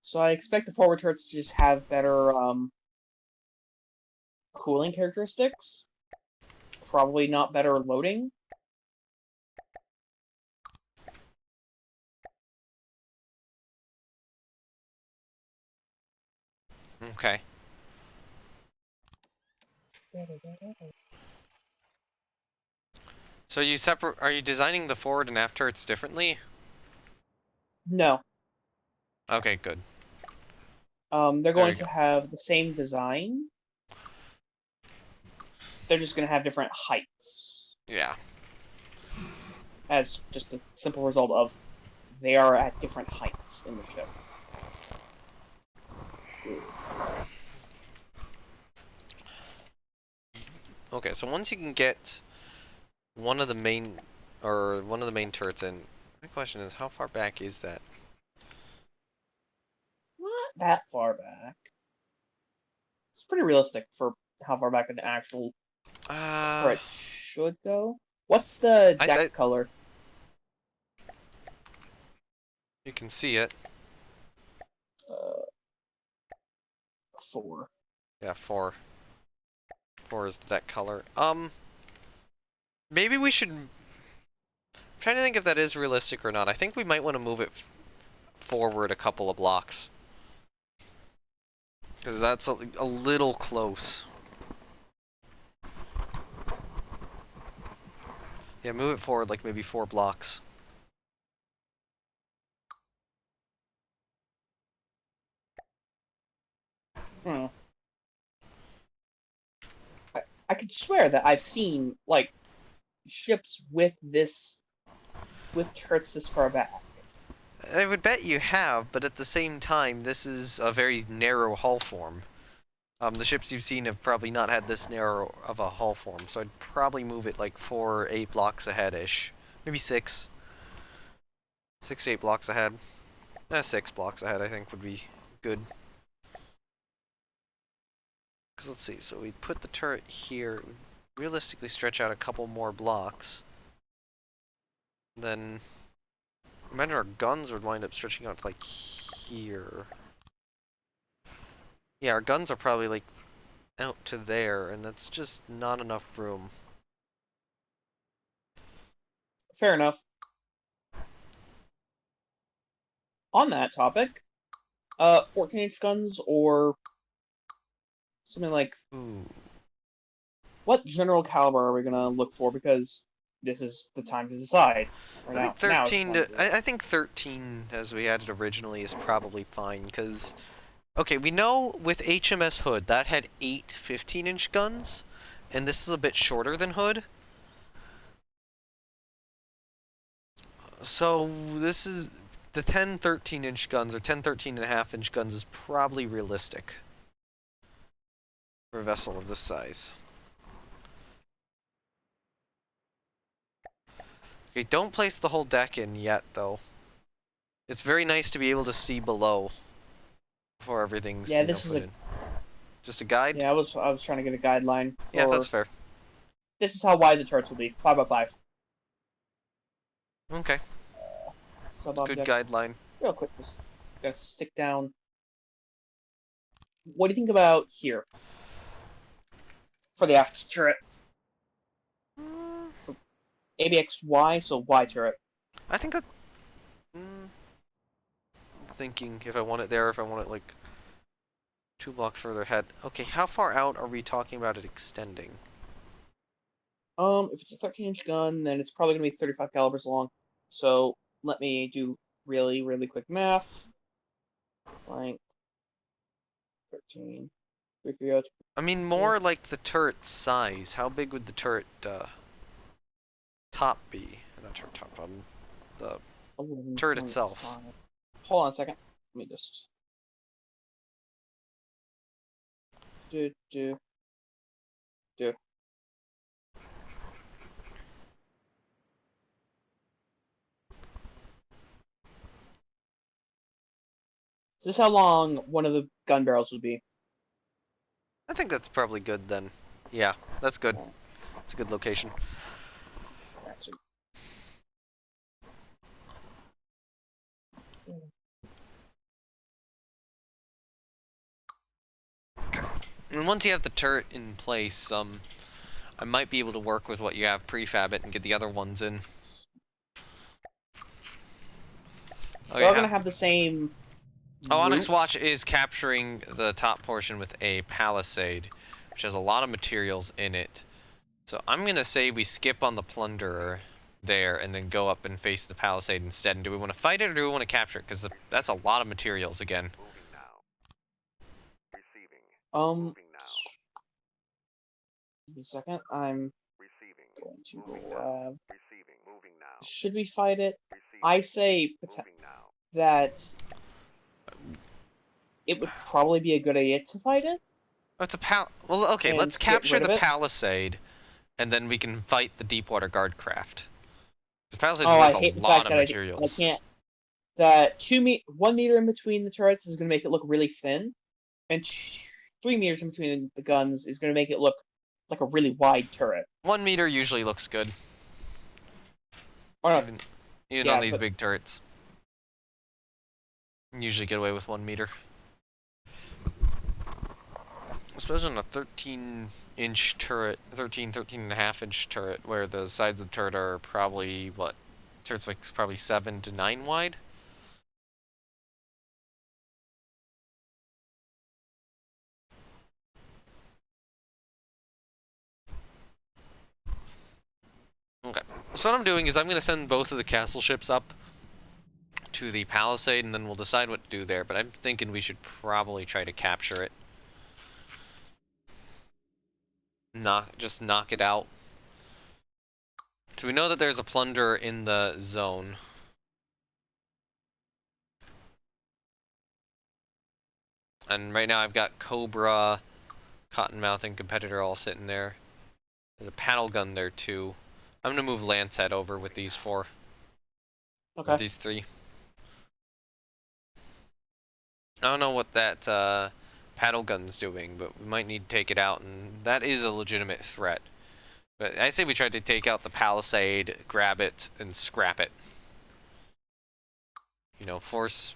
B: so I expect the forward turrets to just have better cooling characteristics. Probably not better loading.
A: Okay. So are you designing the forward and aft turrets differently?
B: No.
A: Okay, good.
B: They're
A: There
B: going
A: we
B: to
A: go.
B: have the same design. They're just going to have different heights.
A: Yeah.
B: As just a simple result of they are at different heights in the ship.
A: Okay, so once you can get one of the main turrets in, the question is how far back is that?
B: Not that far back. It's pretty realistic for how far back an actual turret should go. What's the deck color?
A: You can see it.
B: 4.
A: Yeah, 4. 4 is the deck color. Maybe we should... I'm trying to think if that is realistic or not. I think we might want to move it forward a couple of blocks. Because that's a little close. Yeah, move it forward like maybe 4 blocks.
B: Hmm. I could swear that I've seen, like, ships with turrets this far back.
A: I would bet you have, but at the same time, this is a very narrow hull form. The ships you've seen have probably not had this narrow of a hull form, so I'd probably move it like 4 or 8 blocks ahead-ish. Maybe 6. 6 to 8 blocks ahead. 6 blocks ahead, I think, would be good. Because let's see, so we put the turret here, realistically stretch out a couple more blocks. Then, imagine our guns would wind up stretching out to like here. Yeah, our guns are probably like out to there, and that's just not enough room.
B: Fair enough. On that topic, 14-inch guns or something like...
A: Ooh.
B: What general caliber are we gonna look for? Because this is the time to decide. Or
A: I think
B: now is the
A: 13
B: time
A: to, I think 13 as we had it originally is probably fine, because okay, we know with HMS Hood that had 8 15-inch guns, and this is a bit shorter than Hood. So this is the 10 13-inch guns or 10 13.5-inch guns is probably realistic for a vessel of this size. Okay, don't place the whole deck in yet though. It's very nice to be able to see below before everything's
B: this
A: put in. Just a guide?
B: Yeah, I was trying to get a guideline for...
A: Yeah, that's fair.
B: This is how wide the turrets will be. 5x5.
A: Okay. Good
B: Sub-objects.
A: guideline.
B: Real quick, just gonna stick down. What do you think about here? For the aft turret. ABXY, so Y turret.
A: I think that... thinking if I want it there, if I want it like 2 blocks further ahead. Okay, how far out are we talking about it extending?
B: If it's a 13-inch gun, then it's probably gonna be 35 calibers long. So let me do really, really quick math. Blank. 13.
A: I mean, more like the turret size. How big would the turret top be? Not turret top, the turret itself.
B: Hold on a second. Let me just... Do. Is this how long one of the gun barrels would be?
A: I think that's probably good then. Yeah, that's good. It's a good location.
B: Alright, so
A: And once you have the turret in place, I might be able to work with what you have, prefab it, and get the other ones in.
B: they're all gonna have the same
A: Oh, Onyx Watch
B: routes.
A: is capturing the top portion with a palisade, which has a lot of materials in it. So I'm gonna say we skip on the plunderer there and then go up and face the palisade instead. And do we want to fight it or do we want to capture it? Because that's a lot of materials again.
C: Moving now. Receiving.
B: Um,
C: Moving now.
B: give me a second. I'm
C: Receiving.
B: going to
C: Moving
B: go.
C: now. Receiving. Moving now.
B: Should we fight it?
C: Receiving.
B: I say
C: Moving now.
B: that it would probably be a good idea to fight it.
A: Oh, it's a well, okay,
B: And
A: let's
B: get
A: capture
B: rid of
A: the
B: it?
A: palisade, and then we can fight the Deepwater Guard craft. The palisade
B: Oh,
A: is
B: I
A: worth
B: hate
A: a
B: the
A: lot
B: fact
A: of
B: that I
A: materials.
B: can't. That 1 meter in between the turrets is gonna make it look really thin, and 3 meters in between the guns is gonna make it look like a really wide turret.
A: 1 meter usually looks good,
B: Or no,
A: even on
B: yeah,
A: these
B: but
A: big turrets. You usually get away with 1 meter. Especially on a 13-inch turret, 13.5-inch turret, where the sides of the turret are probably, what? Turret's like probably 7 to 9 wide? Okay. So what I'm doing is I'm going to send both of the castle ships up to the palisade, and then we'll decide what to do there, but I'm thinking we should probably try to capture it. Just knock it out. So we know that there's a plunderer in the zone. And right now I've got Cobra, Cottonmouth, and Competitor all sitting there. There's a paddle gun there too. I'm gonna move Lancehead over with these 4.
B: okay.
A: With these 3. I don't know what that paddle gun's doing, but we might need to take it out, and that is a legitimate threat. But I say we try to take out the palisade, grab it, and scrap it. You know, force...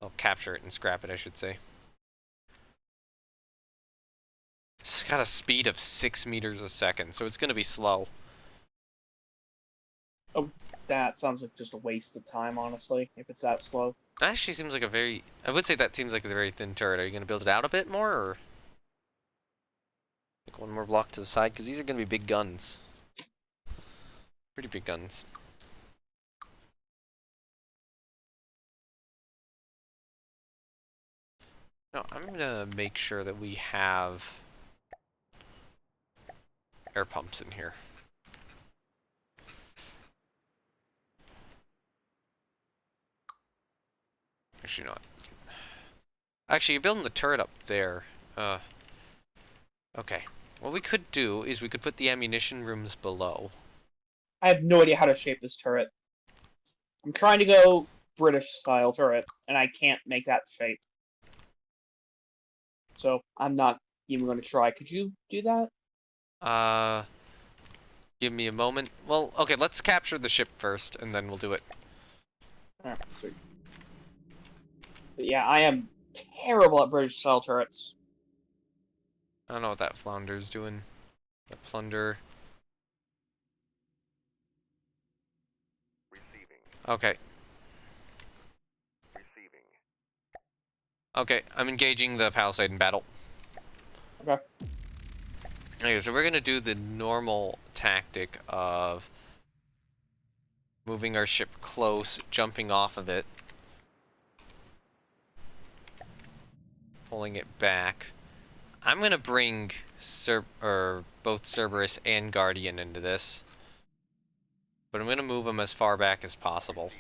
A: Well, capture it and scrap it, I should say. It's got a speed of 6 meters a second, so it's gonna be slow.
B: Oh, that sounds like just a waste of time, honestly, if it's that slow.
A: That actually seems like a very... I would say that seems like a very thin turret. Are you gonna build it out a bit more, or... Like 1 more block to the side? Because these are gonna be big guns. Pretty big guns. No, I'm gonna make sure that we have air pumps in here. Actually, not. Actually, you're building the turret up there. Okay. What we could do is we could put the ammunition rooms below.
B: I have no idea how to shape this turret. I'm trying to go British-style turret, and I can't make that shape. So, I'm not even going to try. Could you do that?
A: Give me a moment. Well, okay, let's capture the ship first, and then we'll do it.
B: Alright, sweet. But yeah, I am terrible at British-style turrets.
A: I don't know what that flounder's doing. The plunder.
C: Receiving.
A: Okay.
C: Receiving.
A: Okay, I'm engaging the palisade in battle.
B: Okay.
A: Okay, so we're gonna do the normal tactic of moving our ship close, jumping off of it, pulling it back. I'm gonna bring both Cerberus and Guardian into this, but I'm gonna move them as far back as possible.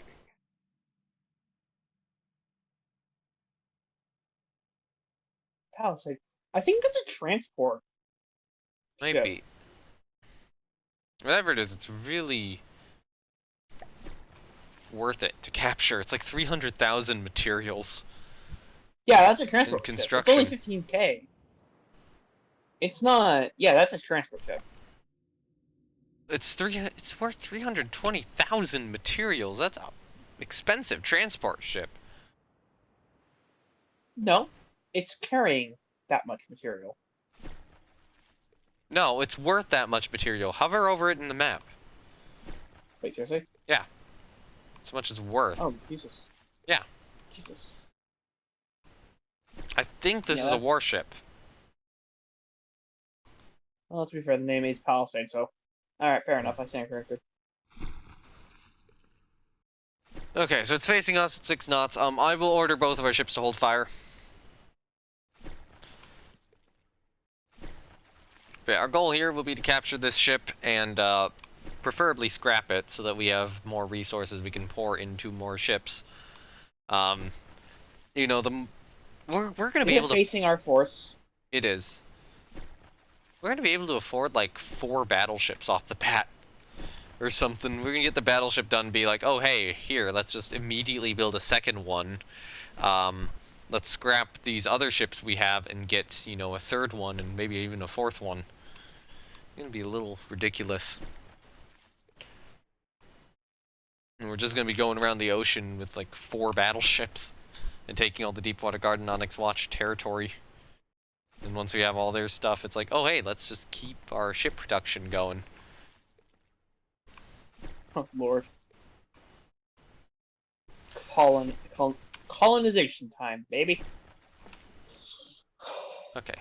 B: Palisade. I think that's a transport
A: Might
B: ship.
A: be. Whatever it is, it's really worth it to capture. It's like 300,000 materials.
B: Yeah, that's a transport ship. It's only
A: construction.
B: 15K. It's not... Yeah, that's a transport ship.
A: It's worth 320,000 materials. That's a expensive transport ship.
B: No, it's carrying that much material.
A: No, it's worth that much material. Hover over it in the map.
B: Wait, seriously?
A: Yeah. As much as worth.
B: Oh, Jesus.
A: Yeah.
B: Jesus.
A: I think this
B: Yeah,
A: is a
B: that's...
A: warship.
B: Well, to be fair, the name is Palisade, so... Alright, fair enough, I stand corrected.
A: Okay, so it's facing us at 6 knots. I will order both of our ships to hold fire. Okay, our goal here will be to capture this ship and preferably scrap it so that we have more resources we can pour into more ships. You know, we're gonna be able to...
B: facing our force.
A: It is. We're gonna be able to afford like 4 battleships off the bat. Or something. We're gonna get the battleship done and be like, oh hey, here, let's just immediately build a second one. Let's scrap these other ships we have and get, you know, a third one and maybe even a fourth one. It's gonna be a little ridiculous. And we're just gonna be going around the ocean with like 4 battleships and taking all the Deepwater Garden Onyx Watch territory. And once we have all their stuff, it's like, oh hey, let's just keep our ship production going.
B: Oh, Lord. Colonization time, baby.
A: Okay.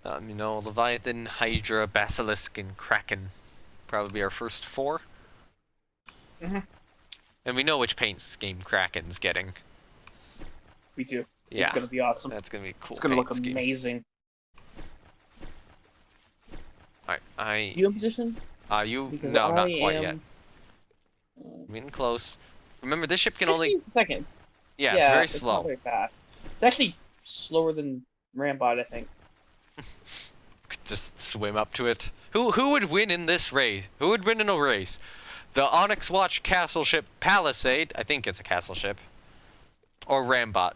A: You know, Leviathan, Hydra, Basilisk, and Kraken. Probably be our first 4.
B: Mm-hmm.
A: And we know which paint scheme Kraken's getting.
B: We do.
A: Yeah.
B: It's gonna be awesome.
A: That's gonna be a cool.
B: It's gonna look
A: scheme.
B: amazing.
A: Alright,
B: You in position?
A: you...
B: Because
A: no, not
B: I
A: quite
B: am...
A: yet. I'm getting close. Remember, this ship can
B: 60
A: only...
B: seconds.
A: Yeah, it's very
B: It's
A: slow.
B: not very fast. It's actually slower than Rambot, I think.
A: Just swim up to it. Who would win in this race? Who would win in a race? The Onyx Watch castle ship Palisade, I think it's a castle ship, or Rambot.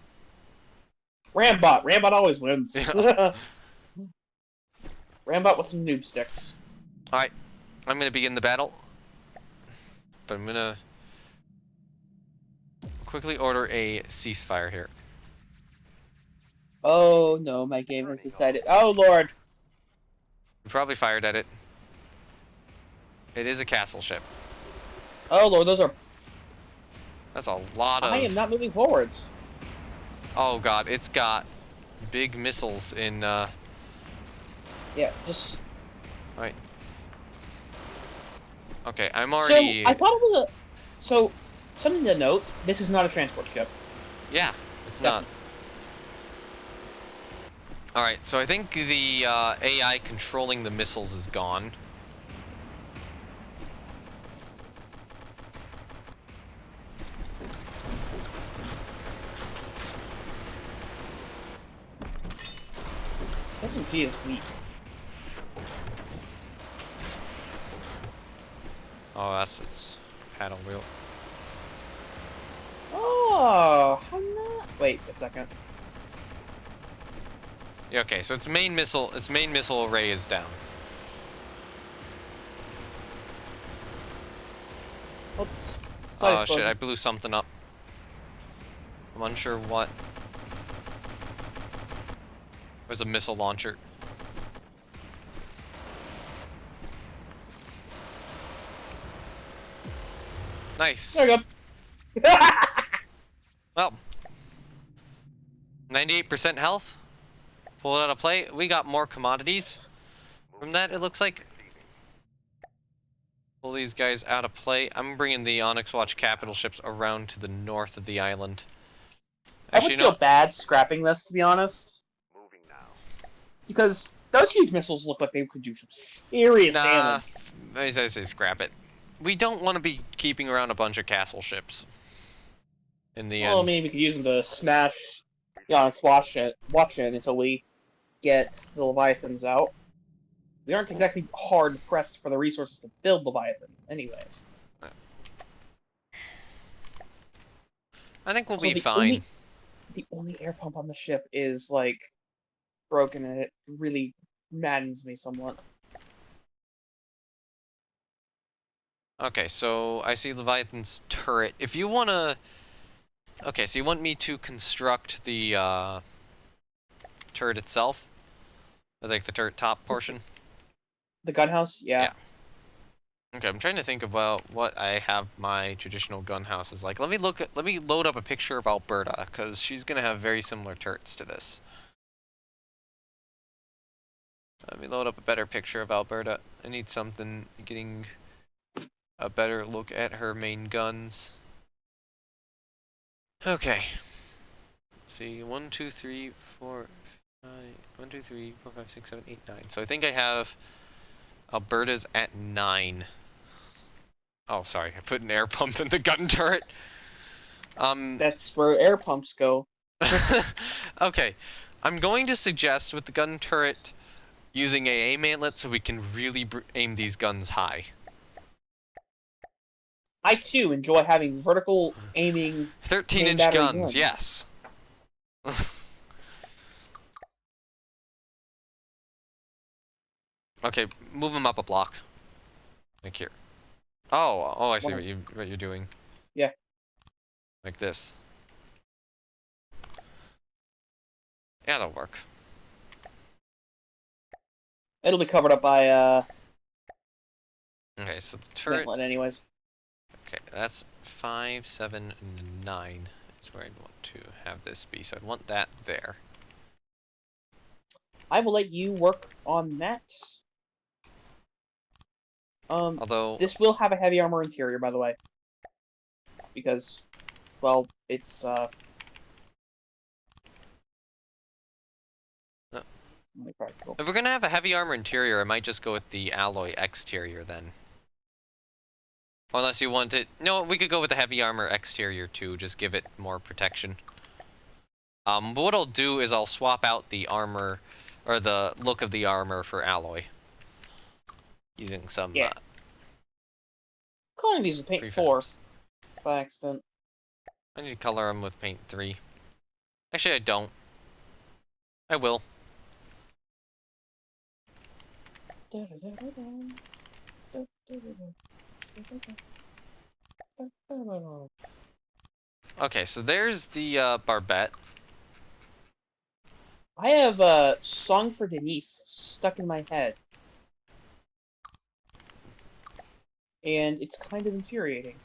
B: Rambot. Rambot always wins.
A: Yeah.
B: Rambot with some noob sticks.
A: Alright, I'm gonna begin the battle. But I'm gonna quickly order a ceasefire here.
B: Oh no, my game has decided. Oh Lord.
A: We probably fired at it. It is a castle ship.
B: Oh Lord, those are...
A: That's a lot of...
B: I am not moving forwards.
A: Oh god, it's got big missiles in,
B: Yeah, just...
A: Alright. Okay, I'm already...
B: So, I thought it was a... So, something to note, this is not a transport ship.
A: Yeah, it's not. Alright, so I think the AI controlling the missiles is gone.
B: SMG is weak.
A: Oh, that's its paddle wheel.
B: Oh, I'm not... Wait a second.
A: Yeah, okay, so its main missile array is down.
B: Oops.
A: Oh shit, I blew something up. I'm unsure what. There's a missile launcher. Nice.
B: There we go.
A: Well, 98% health. Pull it out of play. We got more commodities from that, it looks like. Pull these guys out of play. I'm bringing the Onyx Watch capital ships around to the north of the island.
B: Actually, I would feel bad scrapping this, to be honest.
C: Moving now.
B: Because those huge missiles look like they could do some serious damage.
A: I say scrap it. We don't want to be keeping around a bunch of castle ships. In the end.
B: Well, I mean, we could use them to smash the Onyx Watch it until we get the Leviathans out. We aren't exactly hard pressed for the resources to build Leviathan, anyways.
A: I think we'll
B: So
A: be fine.
B: the only air pump on the ship is like broken, and it really maddens me somewhat.
A: Okay, so I see Leviathan's turret. If you wanna... Okay, so you want me to construct the, turret itself? Or, like, the turret top portion?
B: The gun house, yeah.
A: Yeah. Okay, I'm trying to think about what I have my traditional gun houses like. Let me load up a picture of Alberta, because she's gonna have very similar turrets to this. Let me load up a better picture of Alberta. I need something getting a better look at her main guns. Okay. Let's see. 1, 2, 3, 4, 5. 1, 2, 3, 4, 5, 6, 7, 8, 9. So I think I have Alberta's at 9. Oh, sorry. I put an air pump in the gun turret.
B: That's where air pumps go.
A: Okay. I'm going to suggest with the gun turret using a aim antlet so we can really aim these guns high.
B: I too enjoy having vertical aiming
A: 13-inch
B: main battery
A: guns, yes. Okay, move them up a block. Like here. Oh, I see what you're doing.
B: Yeah.
A: Like this. Yeah, that'll work.
B: It'll be covered up by
A: Okay, so the turret.
B: anyways.
A: Okay, that's 5, 7, 9 is where I'd want to have this be. So I'd want that there.
B: I will let you work on that.
A: Although
B: this will have a heavy armor interior, by the way, because, well, it's practical.
A: if we're gonna have a heavy armor interior, I might just go with the alloy exterior then. Unless you want it. No, we could go with the heavy armor exterior too. Just give it more protection. But what I'll do is I'll swap out the armor, or the look of the armor for alloy. Using some,
B: Yeah. Calling these with paint 4 by accident.
A: I need to color them with paint 3. Actually, I don't. I will. Okay, so there's the barbette.
B: I have a Song for Denise stuck in my head. And it's kind of infuriating.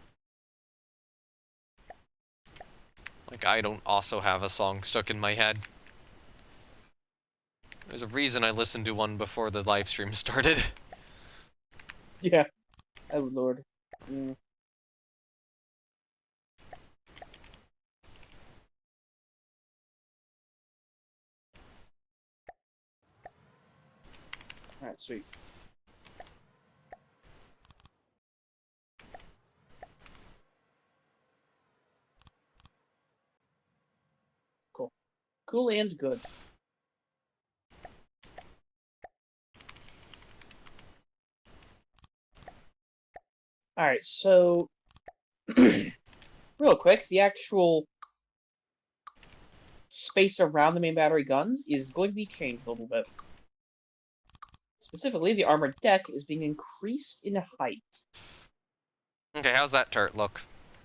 A: Like, I don't also have a song stuck in my head. There's a reason I listened to one before the live stream started.
B: Yeah. Oh, Lord. Mm. Alright, sweet. Cool. Cool and good. Alright, so... real quick, the actual space around the main battery guns is going to be changed a little bit. Specifically, the armored deck is being increased in height.
A: Okay, how's that turret look?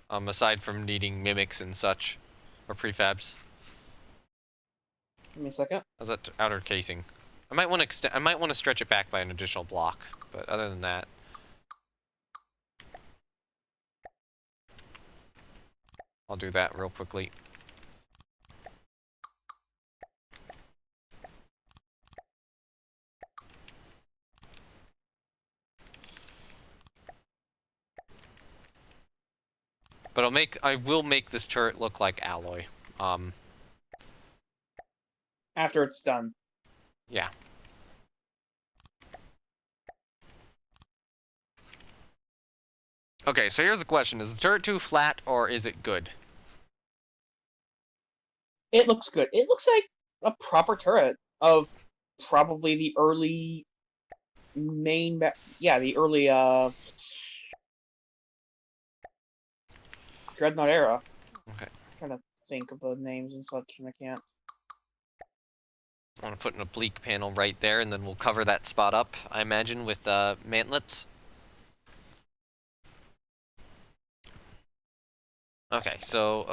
A: Aside from needing mimics and such. Or prefabs.
B: Give me a second.
A: How's that outer casing? I might want to stretch it back by an additional block, but other than that... I'll do that real quickly. But I will make this turret look like alloy.
B: After it's done.
A: Yeah. Okay, so here's the question. Is the turret too flat, or is it good?
B: It looks good. It looks like a proper turret of probably the early the early Dreadnought era.
A: Okay.
B: trying to think of the names and such, and I can't.
A: I want to put an oblique panel right there, and then we'll cover that spot up, I imagine, with mantlets. Okay, so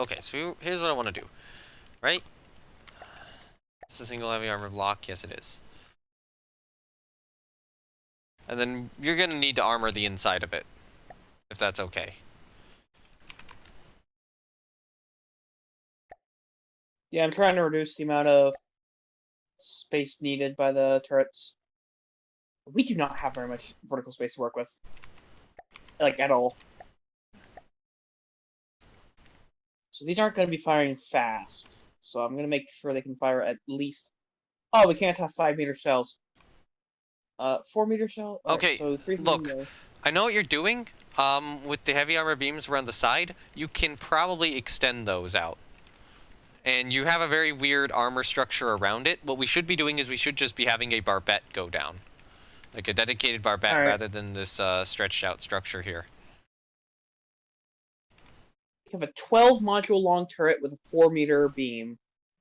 A: here's what I want to do. Right? It's a single heavy armor block. Yes, it is. And then you're going to need to armor the inside of it, if that's okay.
B: Yeah, I'm trying to reduce the amount of space needed by the turrets. We do not have very much vertical space to work with. Like, at all. So these aren't going to be firing fast. So I'm going to make sure they can fire at least... Oh, we can't have 5-meter shells. 4-meter shell? All
A: Okay,
B: right, so 3
A: look. I know what you're doing. With the heavy armor beams around the side, you can probably extend those out. And you have a very weird armor structure around it. What we should be doing is we should just be having a barbette go down. Like a dedicated barbette rather than this stretched out structure here.
B: You have a 12-module long turret with a 4-meter beam.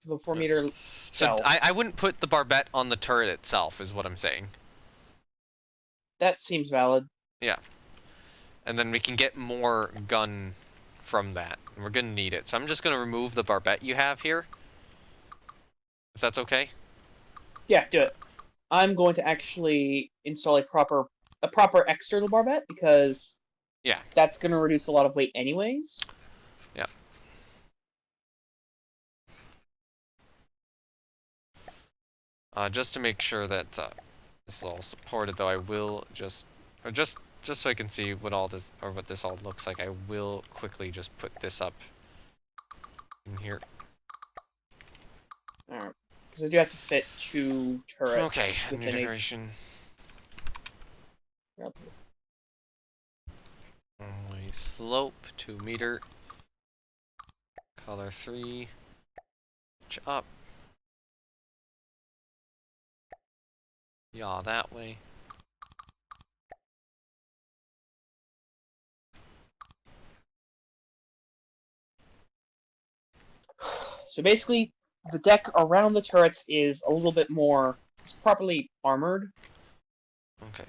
B: With a 4-meter shell.
A: So I wouldn't put the barbette on the turret itself, is what I'm saying.
B: That seems valid.
A: Yeah. And then we can get more gun from that. And we're going to need it. So I'm just going to remove the barbette you have here. If that's okay?
B: Yeah, do it. I'm going to actually install a proper external barbette because that's going to reduce a lot of weight anyways.
A: Yeah. Just to make sure that this is all supported, though, I will just so I can see what all this or what this all looks like, I will quickly just put this up in here.
B: All right, because I do have to fit 2 turrets.
A: Okay, new decoration. Only slope 2 meter. Color 3. Up. Yaw that way.
B: So basically, the deck around the turrets is a little bit more... It's properly armored.
A: Okay.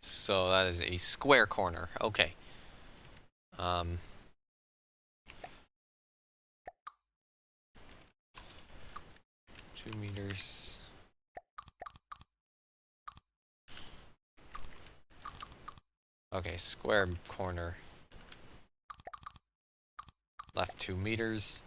A: So that is a square corner. Okay. 2 meters. Okay, square corner. Left 2 meters.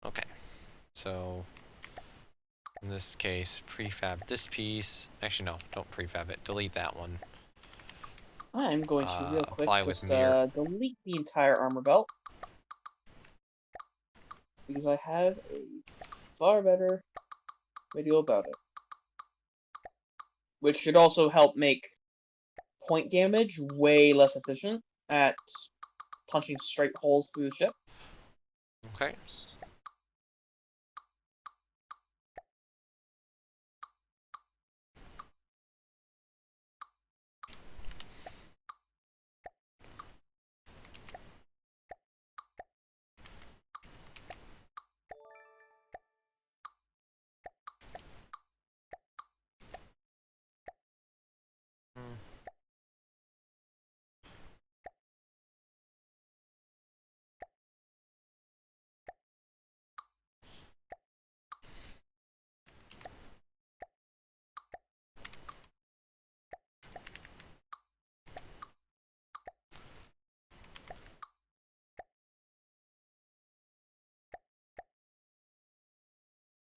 A: Okay. So in this case, prefab this piece. Actually, no, don't prefab it. Delete that one.
B: I'm going to real quick just
A: mirror.
B: delete the entire armor belt. Because I have a far better video about it. Which should also help make point damage way less efficient at punching straight holes through the ship.
A: Okay.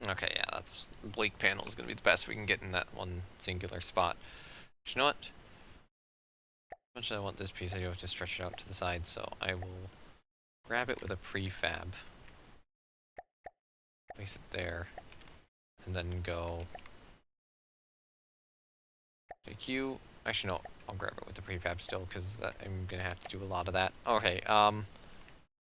A: Okay, yeah, that's Blake panel is going to be the best we can get in that one singular spot. But you know what? How much do I want this piece? I do have to stretch it out to the side, so I will grab it with a prefab. Place it there. And then go... Take you... Actually, no. I'll grab it with the prefab still, because I'm going to have to do a lot of that. Okay,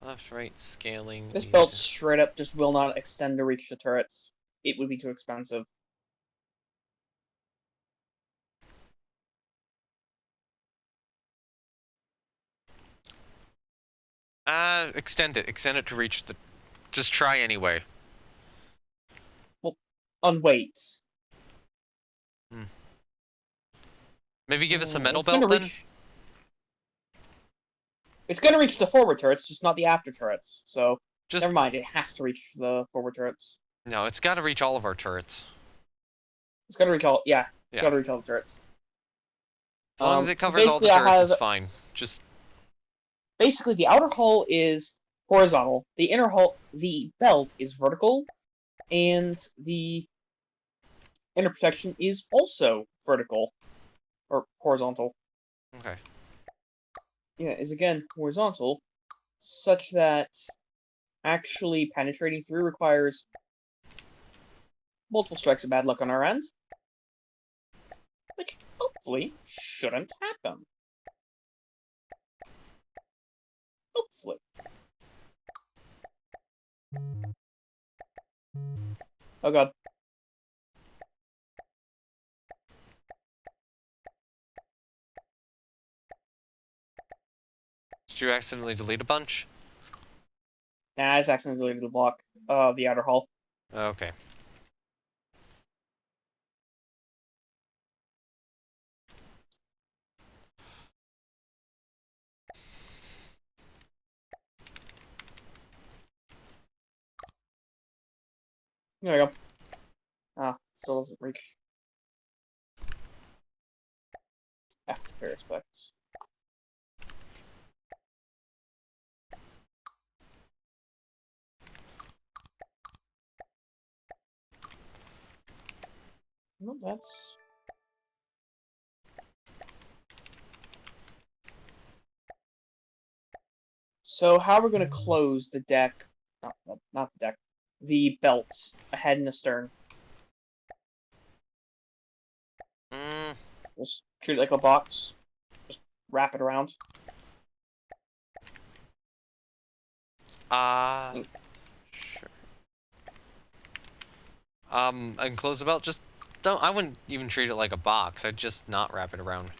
A: Left, right, scaling.
B: This
A: easy.
B: belt straight up just will not extend to reach the turrets. It would be too expensive.
A: Extend it. Extend it to reach the... Just try anyway.
B: Well, wait.
A: Maybe give us a metal
B: It's gonna
A: belt then?
B: reach. It's gonna reach the forward turrets, just not the after turrets. So
A: Just...
B: never mind. It has to reach the forward turrets.
A: No, it's gotta reach all of our turrets.
B: It's gonna reach all. Yeah, it's
A: Yeah.
B: gotta reach all the turrets.
A: As long as it covers all the
B: basically, I
A: turrets,
B: have
A: it's fine. Just...
B: basically the outer hull is horizontal. The inner hull, the belt is vertical, and the inner protection is also vertical or horizontal.
A: Okay.
B: Yeah, is again horizontal, such that actually penetrating through requires multiple strikes of bad luck on our end, which hopefully shouldn't happen. Hopefully. Oh god.
A: Did you accidentally delete a bunch?
B: Nah, I just accidentally deleted the block of the outer hull.
A: Okay.
B: There we go. Ah, still doesn't reach. After fair specs. No, that's... So how we're gonna close the deck... not the deck. The belt ahead and astern.
A: Mm,
B: Just treat it like a box. Just wrap it around.
A: sure. And close the belt, just don't... I wouldn't even treat it like a box. I'd just not wrap it around.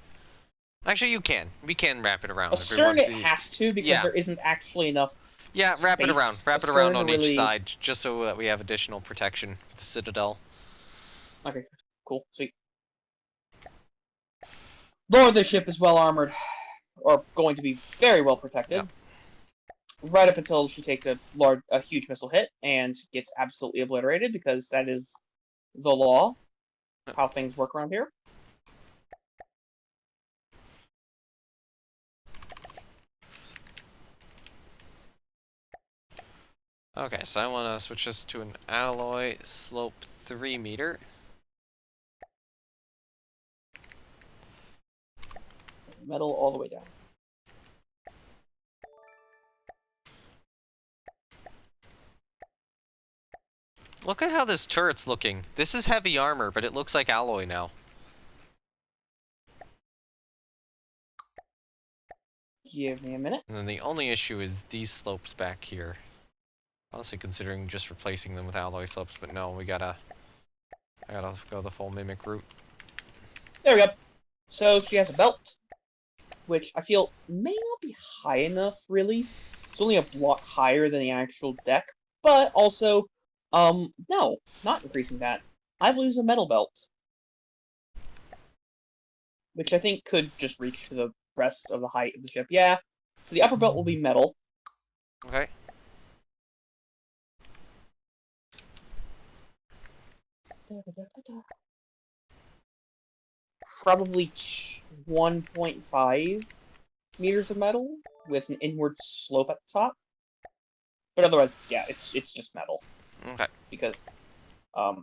A: Actually, you can. We can wrap it around.
B: Astern it has to, because
A: Yeah.
B: there isn't actually enough
A: Yeah, wrap it around.
B: space
A: Wrap it around
B: astern
A: on
B: to
A: each
B: really...
A: side, just so that we have additional protection for the Citadel.
B: Okay, cool, sweet. Lord, the ship is well armored, or going to be very well protected.
A: Yep.
B: Right up until she takes a huge missile hit and gets absolutely obliterated, because that is the law, how things work around here.
A: Okay, so I want to switch this to an alloy slope 3 meter.
B: Metal all the way down.
A: Look at how this turret's looking. This is heavy armor, but it looks like alloy now.
B: Give me a minute.
A: And then the only issue is these slopes back here. Honestly, considering just replacing them with alloy slopes, but no, I gotta go the full mimic route.
B: There we go. So she has a belt, which I feel may not be high enough, really. It's only a block higher than the actual deck, but also, no, not increasing that. I will use a metal belt, which I think could just reach to the rest of the height of the ship. Yeah, so the upper belt will be metal.
A: Okay.
B: Probably 1.5 meters of metal with an inward slope at the top. But otherwise, yeah, it's just metal.
A: Okay.
B: Because, at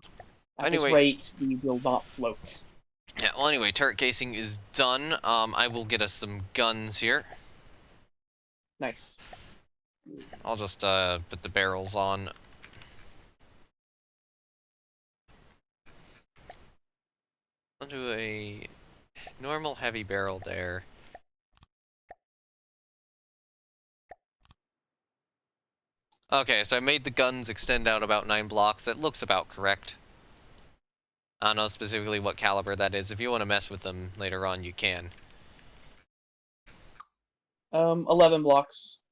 B: this
A: Anyway.
B: rate, we will not float.
A: Yeah, well anyway, turret casing is done. I will get us some guns here.
B: Nice.
A: I'll just put the barrels on. I'll do a normal heavy barrel there. Okay, so I made the guns extend out about 9 blocks. That looks about correct. I don't know specifically what caliber that is. If you want to mess with them later on, you can.
B: 11 blocks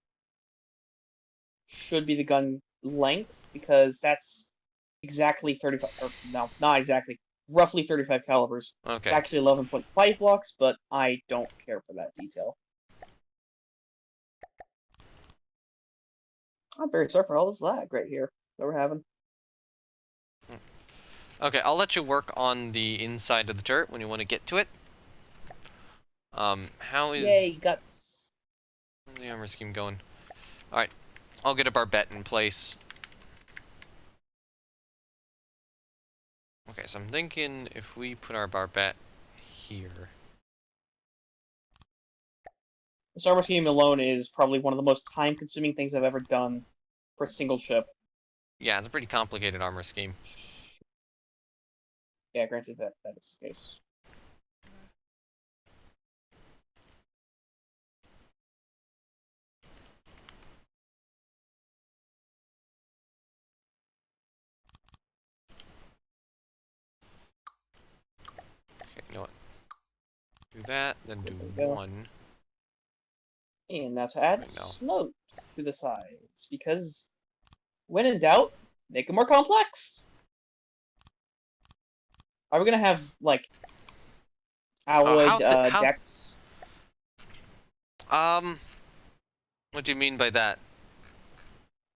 B: should be the gun length, because that's exactly 35, or no, not exactly, roughly 35 calibers. It's
A: Okay.
B: actually 11.5 blocks, but I don't care for that detail. I'm very sorry for all this lag right here that we're having.
A: Okay, I'll let you work on the inside of the turret when you want to get to it. How is
B: Yay, guts.
A: the armor scheme going? Alright, I'll get a barbette in place. Okay, so I'm thinking if we put our barbette here.
B: The armor scheme alone is probably one of the most time-consuming things I've ever done for a single ship.
A: Yeah, it's a pretty complicated armor scheme.
B: Yeah, granted that is the case.
A: Okay, you know what? Do that, then do
B: There we go.
A: one.
B: And now to add
A: Wait, no.
B: slopes to the sides, because when in doubt, make it more complex. Are we gonna have, like, alloyed decks?
A: What do you mean by that?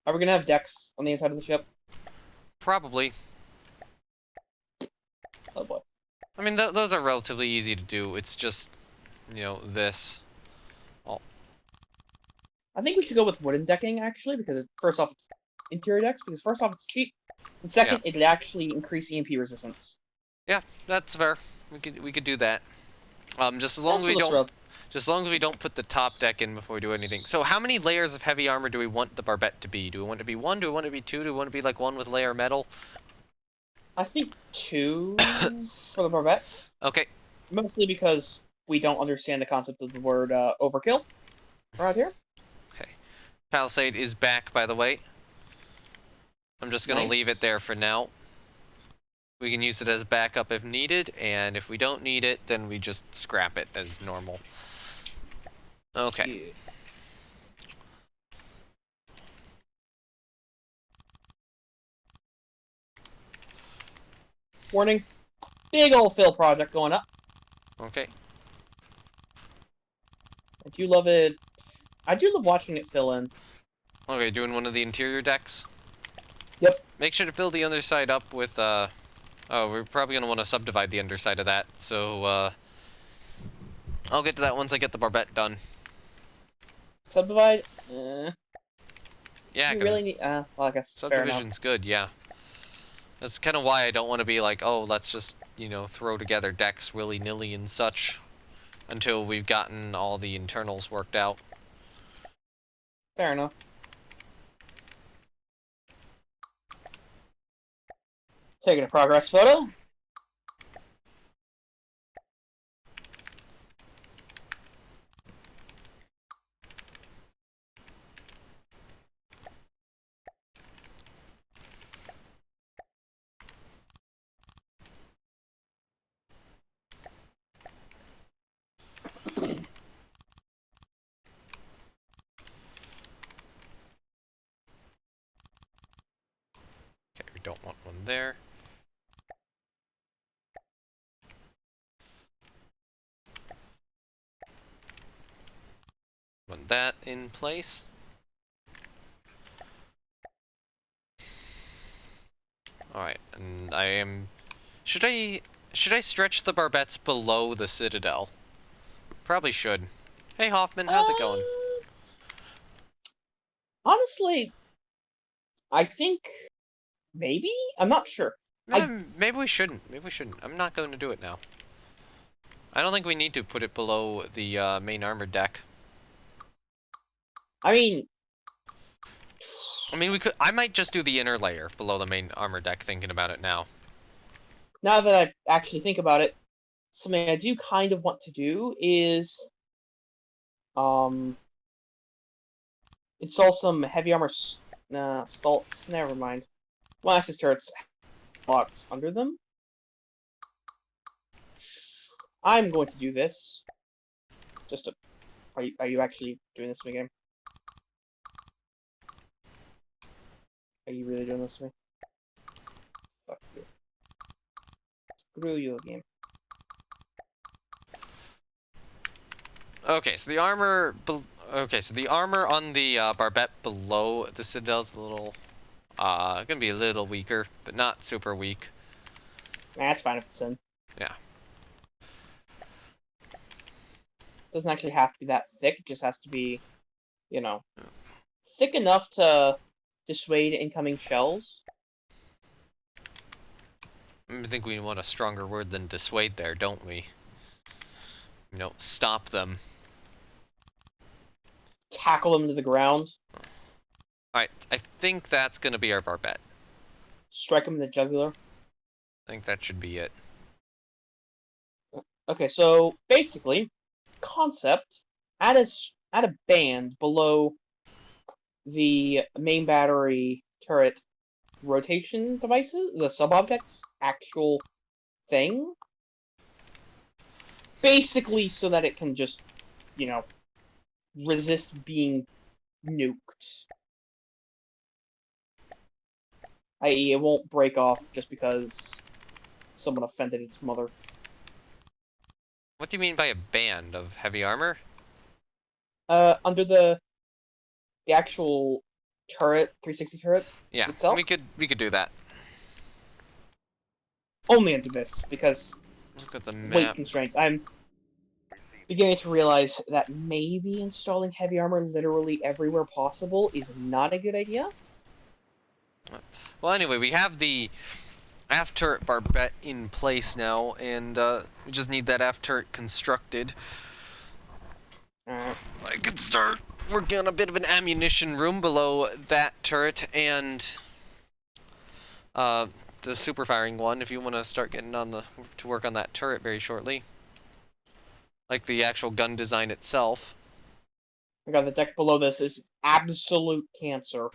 B: Are we gonna have decks on the inside of the ship?
A: Probably.
B: Oh boy.
A: I mean, those are relatively easy to do. It's just, you know, this.
B: I think we should go with wooden decking, actually, because first off, it's interior decks, because first off, it's cheap, and second, it'd actually increase EMP resistance.
A: Yeah, that's fair. We could do that. Just as long as
B: Also
A: we
B: looks
A: don't, just as long as we don't put the top deck in before we do anything. So how many layers of heavy armor do we want the barbette to be? Do we want it to be 1? Do we want it to be 2? Do we want it to be like 1 with layer metal?
B: I think 2 for the barbettes.
A: Okay.
B: Mostly because we don't understand the concept of the word overkill around here.
A: Okay. Palisade is back, by the way. I'm just gonna leave it there for now. We can use it as backup if needed, and if we don't need it, then we just scrap it as normal. Okay.
B: Yeah. Warning. Big old fill project going up.
A: Okay.
B: I do love it. I do love watching it fill in.
A: Okay, doing one of the interior decks?
B: Yep.
A: Make sure to fill the underside up with, oh, we're probably gonna want to subdivide the underside of that, so, I'll get to that once I get the barbette done.
B: Subdivide?
A: Yeah,
B: you really need... well, I guess fair enough.
A: subdivision's good, yeah. That's kind of why I don't want to be like, oh, let's just, you know, throw together decks willy-nilly and such until we've gotten all the internals worked out.
B: Fair enough. Taking a progress photo.
A: Okay, we don't want one there. Want that in place. Alright, and I am... Should I stretch the barbettes below the citadel? Probably should. Hey Hoffman, how's it going?
B: Honestly, I think... maybe? I'm not sure.
A: Maybe we shouldn't. Maybe we shouldn't. I'm not going to do it now. I don't think we need to put it below the main armor deck.
B: I mean,
A: we could. I might just do the inner layer below the main armor deck, thinking about it now.
B: now that I actually think about it, something I do kind of want to do is... install some heavy armor Nah, stalks. Never mind. One axis turrets blocks under them. I'm going to do this. Just to... Are you actually doing this to me, game? Are you really doing this to me? Fuck you. Screw you, game.
A: Okay, so the armor. Okay, so the armor on the barbette below the citadel's a little, gonna be a little weaker, but not super weak.
B: Nah, it's fine if it's in.
A: Yeah.
B: Doesn't actually have to be that thick. It just has to be, you know, thick enough to dissuade incoming shells.
A: I think we want a stronger word than dissuade there, don't we? You know, stop them.
B: Tackle them to the ground.
A: Alright, I think that's gonna be our barbette.
B: Strike them in the jugular.
A: I think that should be it.
B: Okay, so basically, concept, add a band below the main battery turret rotation devices, the sub-objects, actual thing. Basically so that it can just, you know, resist being nuked. I.e., it won't break off just because someone offended its mother.
A: What do you mean by a band of heavy armor?
B: Under the actual turret, 360 turret
A: Yeah,
B: itself.
A: we could do that.
B: Only under this, because
A: Look at the
B: weight
A: map.
B: constraints. I'm beginning to realize that maybe installing heavy armor literally everywhere possible is not a good idea.
A: Well, anyway, we have the aft turret barbette in place now, and we just need that aft turret constructed.
B: Alright.
A: I could start working on a bit of an ammunition room below that turret and the super firing one. If you want to start getting on to work on that turret very shortly, like the actual gun design itself.
B: I got the deck below this is absolute cancer.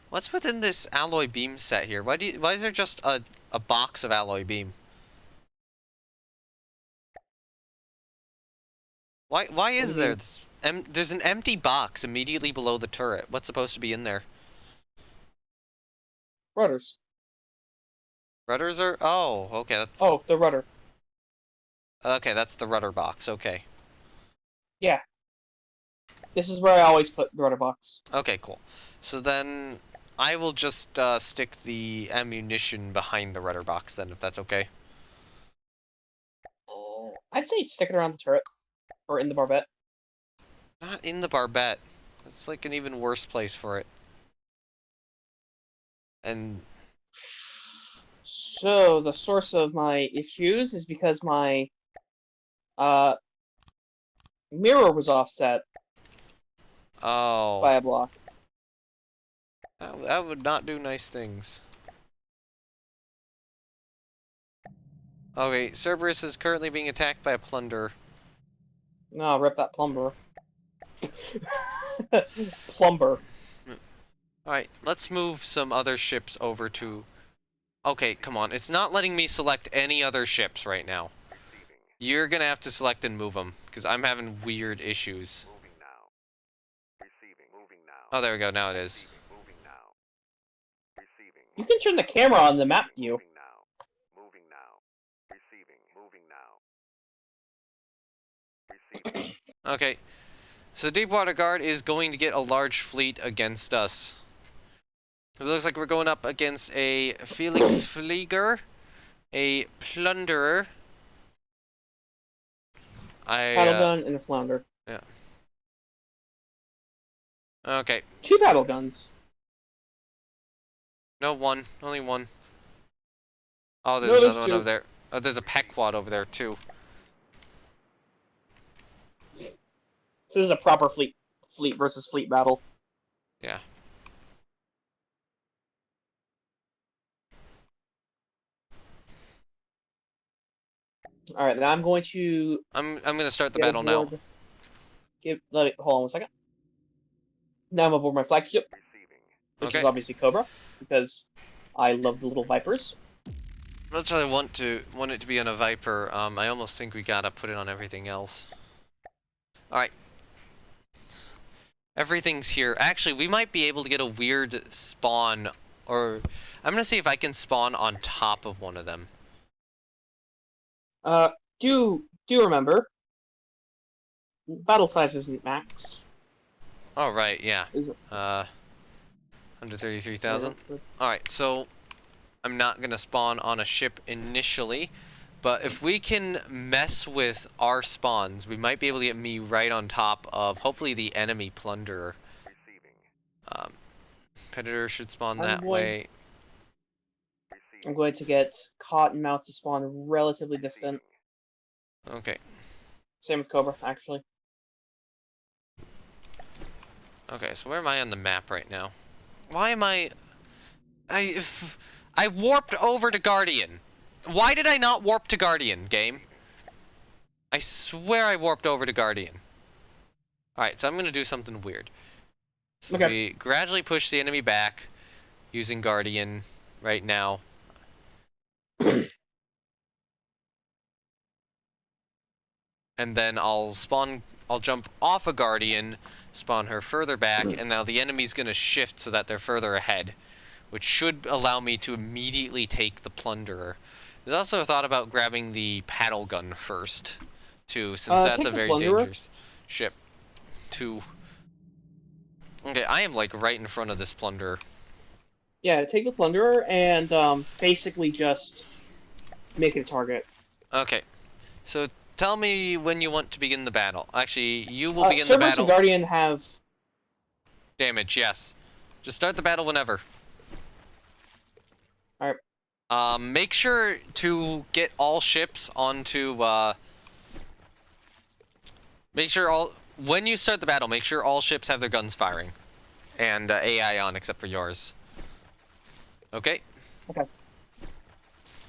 A: What's within this alloy beam set here? Why is there just a box of alloy beam? Why is there this? There's an empty box immediately below the turret. What's supposed to be in there?
B: Rudders.
A: Rudders are... Oh, okay. That's,
B: Oh, the rudder.
A: okay, that's the rudder box. Okay.
B: Yeah. This is where I always put the rudder box.
A: Okay, cool. So then I will just stick the ammunition behind the rudder box then, if that's okay.
B: I'd say stick it around the turret. Or in the barbette.
A: Not in the barbette. That's like an even worse place for it. And...
B: So, the source of my issues is because my mirror was offset
A: Oh.
B: by a block.
A: That would not do nice things. Okay, Cerberus is currently being attacked by a plunder.
B: No, rip that plumber. Plumber.
A: Alright, let's move some other ships over to... Okay, come on. It's not letting me select any other ships right now. You're gonna have to select and move them, because I'm having weird issues.
C: Moving now. Receiving. Moving now.
A: Oh, there we go. Now it is.
C: Moving now. Receiving.
B: You can turn the camera on the map view.
C: Moving now. Moving now. Receiving. Moving now. Receiving.
A: Okay. So Deepwater Guard is going to get a large fleet against us. It looks like we're going up against a Felix Flieger, a Plunderer.
B: Paddle gun and a flounder.
A: Yeah. Okay.
B: 2 paddle guns.
A: No, one. Only one. Oh, there's
B: No, there's
A: another one
B: 2.
A: over there. Oh, there's a Pequod over there, too.
B: So this is a proper fleet versus fleet battle.
A: Yeah.
B: Alright, then I'm going to
A: I'm gonna start the
B: get
A: battle now.
B: aboard. Hold on 1 second. Now I'm aboard my flagship,
C: Receiving.
B: which
A: Okay.
B: is obviously Cobra, because I love the little Vipers.
A: That's what I want it to be on a Viper. I almost think we gotta put it on everything else. Alright. Everything's here. Actually, we might be able to get a weird spawn, or I'm gonna see if I can spawn on top of one of them.
B: Do remember, battle size isn't maxed.
A: Oh, right, yeah.
B: Is it?
A: 133,000. Alright, so I'm not gonna spawn on a ship initially, but if we can mess with our spawns, we might be able to get me right on top of, hopefully, the enemy plunderer.
C: Receiving.
A: Predator should spawn
B: I'm
A: that
B: going-
A: way.
B: I'm going to get Cottonmouth to spawn relatively distant.
A: Okay.
B: Same with Cobra, actually.
A: Okay, so where am I on the map right now? Why am I warped over to Guardian. Why did I not warp to Guardian, game? I swear I warped over to Guardian. Alright, so I'm gonna do something weird. So
B: Okay.
A: we gradually push the enemy back using Guardian right now. And then I'll jump off a Guardian, spawn her further back, and now the enemy's gonna shift so that they're further ahead, which should allow me to immediately take the Plunderer. There's also a thought about grabbing the paddle gun first, too, since that's
B: take
A: a
B: the
A: very
B: Plunderer.
A: dangerous ship. Okay, I am like right in front of this Plunderer.
B: Yeah, take the Plunderer and basically just make it a target.
A: Okay, so tell me when you want to begin the battle. Actually, you will begin the
B: Cerberus
A: battle.
B: and Guardian have...
A: Damage, yes. Just start the battle whenever.
B: Alright.
A: Make sure to get all ships onto, when you start the battle, make sure all ships have their guns firing. And, AI on, except for yours. Okay?
B: Okay.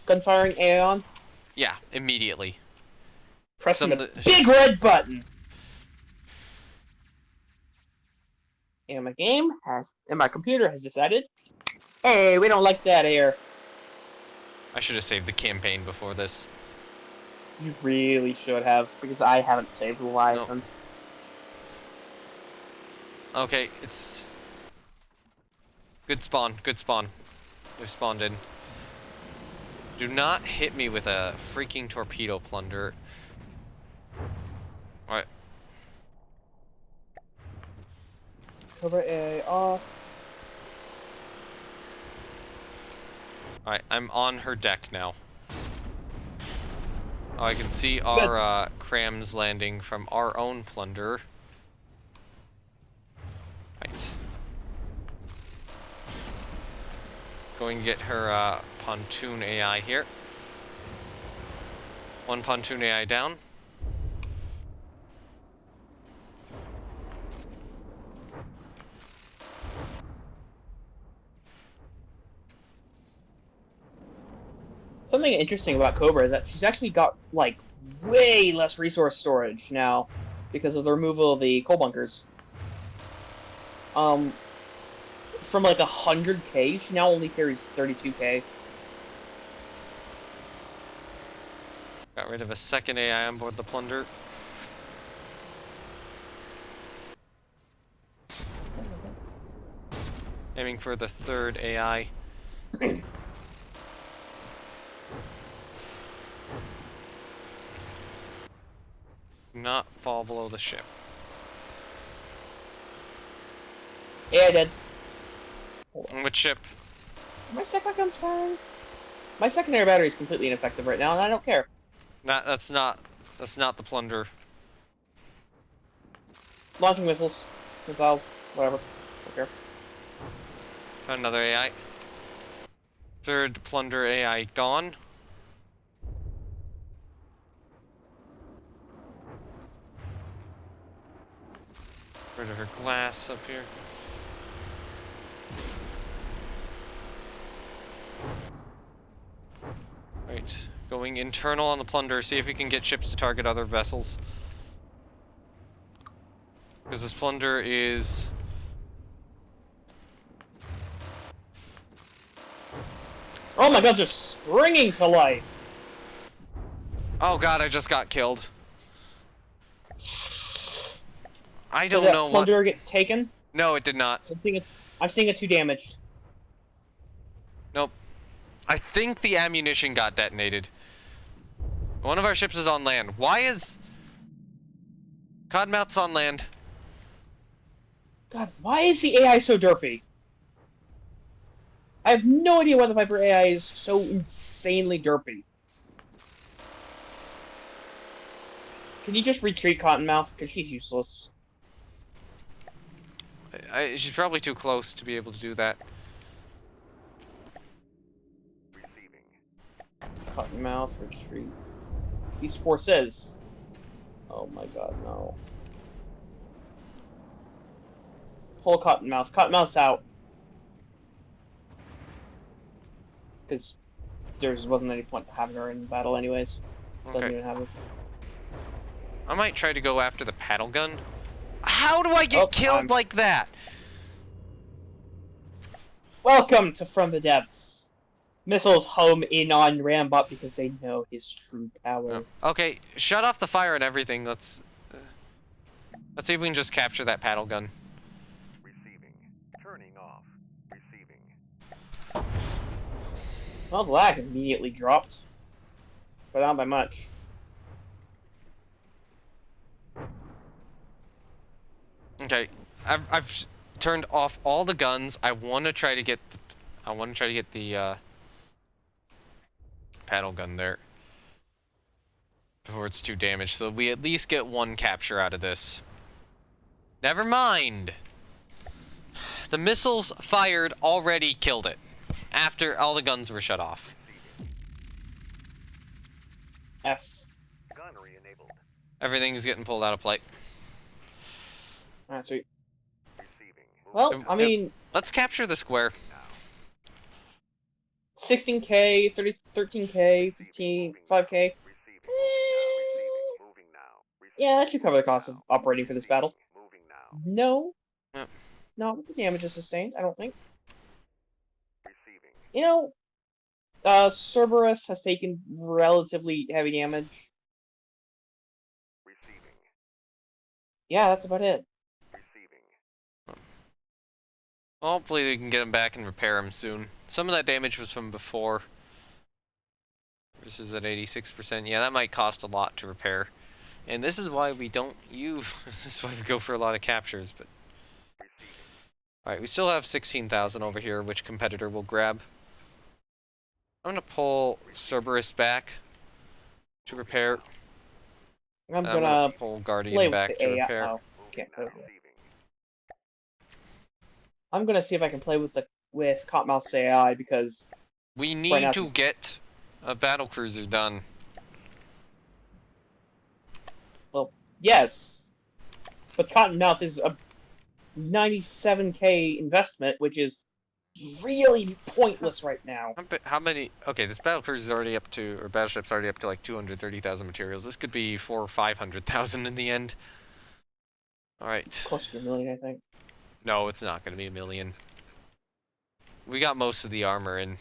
B: Gunfiring AI on.
A: Yeah, immediately.
B: Pressing the big red button! And my computer has decided, hey, we don't like that air.
A: I should have saved the campaign before this.
B: You really should have, because I haven't saved Leviathan.
A: No. Okay, it's... Good spawn, good spawn. We've spawned in. Do not hit me with a freaking torpedo plunder. Alright.
B: Cobra AI off.
A: Alright, I'm on her deck now. Oh, I can see our crams landing from our own plunder. Right. Going to get her pontoon AI here. One pontoon AI down.
B: Something interesting about Cobra is that she's actually got, like, way less resource storage now because of the removal of the coal bunkers. From like 100k, she now only carries 32k.
A: Got rid of a second AI on board the plunder. Aiming for the third AI. Not fall below the ship.
B: Yeah, I did.
A: Which ship?
B: My second gun's firing. My secondary battery is completely ineffective right now, and I don't care.
A: That's not the plunder.
B: Launching missiles, missiles, whatever. Don't care.
A: Got another AI. Third plunder AI gone. Rid of her glass up here. Right, going internal on the plunder, see if we can get ships to target other vessels. Because this plunder is
B: Oh my god, they're springing to life!
A: Oh god, I just got killed. I
B: Did
A: don't
B: that
A: know what.
B: plunder get taken?
A: No, it did not.
B: I'm seeing it 2 damaged.
A: Nope. I think the ammunition got detonated. One of our ships is on land. Why is Cottonmouth's on land?
B: God, why is the AI so derpy? I have no idea why the Viper AI is so insanely derpy. Can you just retreat Cottonmouth? Because she's useless.
A: She's probably too close to be able to do that.
B: Cottonmouth, retreat. These forces. Oh my god, no. Pull Cottonmouth. Cottonmouth's out. Because there wasn't any point having her in battle anyways. Doesn't
A: Okay.
B: even have her.
A: I might try to go after the paddle gun. How do I get killed like that?
B: Welcome to From the Depths. Missiles home in on Rambot because they know his true power.
A: Oh. Okay, shut off the fire and everything. Let's see if we can just capture that paddle gun.
C: Receiving. Turning off. Receiving.
B: Well, the lag immediately dropped. But not by much.
A: Okay, I've turned off all the guns. I want to try to get the paddle gun there before it's too damaged, so we at least get one capture out of this. Never mind. The missiles fired already killed it after all the guns were shut off.
B: F.
C: Gunnery enabled.
A: Everything's getting pulled out of play.
B: Alright, sweet.
C: Receiving.
B: Well, I mean,
A: Let's capture the square.
B: 16k, 13k, 15, 5k.
C: Moving now.
B: Yeah, that should cover the cost of operating for this battle.
C: Moving now.
B: No.
A: Yep.
B: Not with the damages sustained, I don't think.
C: Receiving.
B: You know, Cerberus has taken relatively heavy damage.
C: Receiving.
B: Yeah, that's about it.
C: Receiving.
A: Hopefully we can get him back and repair him soon. Some of that damage was from before. This is at 86%. Yeah, that might cost a lot to repair. And this is why we don't use... this is why we go for a lot of captures, but... Alright, we still have 16,000 over here, which competitor will grab. I'm gonna pull Cerberus back to repair.
B: I'm
A: gonna pull Guardian back to repair.
B: Oh, can't play with it. I'm gonna see if I can play with Cottonmouth's AI because
A: We
B: right
A: need
B: now
A: to get a battlecruiser done.
B: well, yes, but Cottonmouth is a 97k investment, which is really pointless right now.
A: How many? Okay, this battlecruiser is already up to, or battleship's already up to like 230,000 materials. This could be 400,000 or 500,000 in the end. All right.
B: Close to a million, I think.
A: No, it's not going to be 1 million. We got most of the armor in.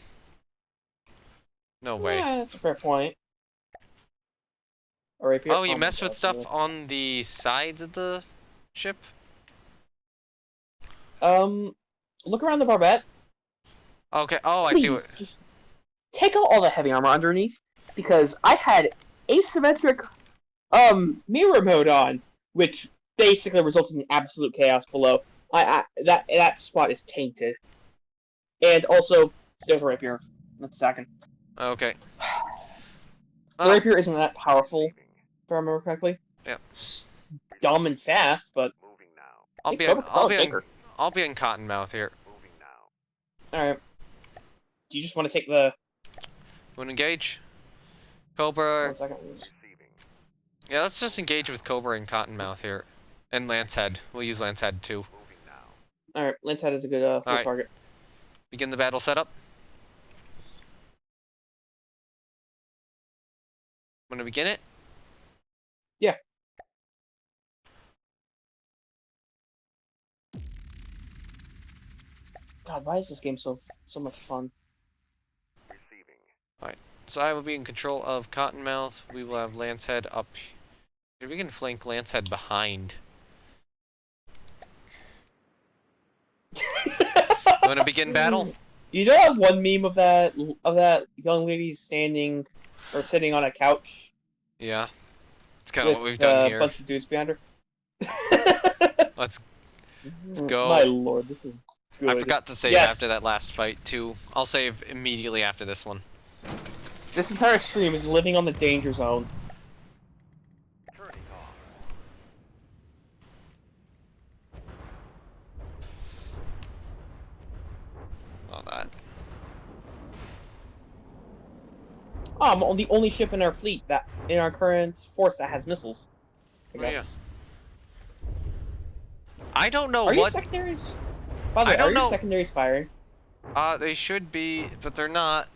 A: No way.
B: Yeah, that's a fair point. A rapier?
A: Oh, you
B: my
A: messed with
B: God,
A: stuff
B: really.
A: on the sides of the ship?
B: Look around the barbette.
A: Okay. Oh, I
B: Please,
A: see what.
B: just take out all the heavy armor underneath, because I had asymmetric, mirror mode on, which basically resulted in absolute chaos below. That spot is tainted. And also, there's a rapier. Let's second.
A: Okay.
B: The rapier isn't that powerful, if I remember correctly.
A: Yeah.
B: It's dumb and fast, but
C: Moving now.
A: I'll be in Cottonmouth here.
C: Moving now.
B: alright. Do you just want to take the...
A: Want to engage? Cobra.
B: 1 second.
C: Receiving.
A: Yeah, let's just engage with Cobra and Cottonmouth here. And Lancehead. We'll use Lancehead too.
C: Moving now.
B: Alright, Lancehead is a good full
A: Alright.
B: target.
A: Begin the battle setup. Want to begin it?
B: Yeah. God, why is this game so much fun?
A: So I will be in control of Cottonmouth. We will have Lancehead up. We can flank Lancehead behind. You want to begin battle?
B: You don't have one meme of that young lady standing or sitting on a couch
A: Yeah. It's kind of what
B: with
A: we've done
B: a
A: here.
B: bunch of dudes behind her.
A: Let's go.
B: My lord, this is good.
A: I forgot to save after that last fight, too. I'll save immediately after this one.
B: This entire stream is living on the danger zone.
C: Turning off.
A: All that.
B: I'm on the only ship in our fleet that in our current force that has missiles. I guess.
A: I don't know
B: Are your
A: what.
B: secondaries? By the way,
A: I don't
B: are your
A: know.
B: secondaries firing?
A: They should be, but they're not.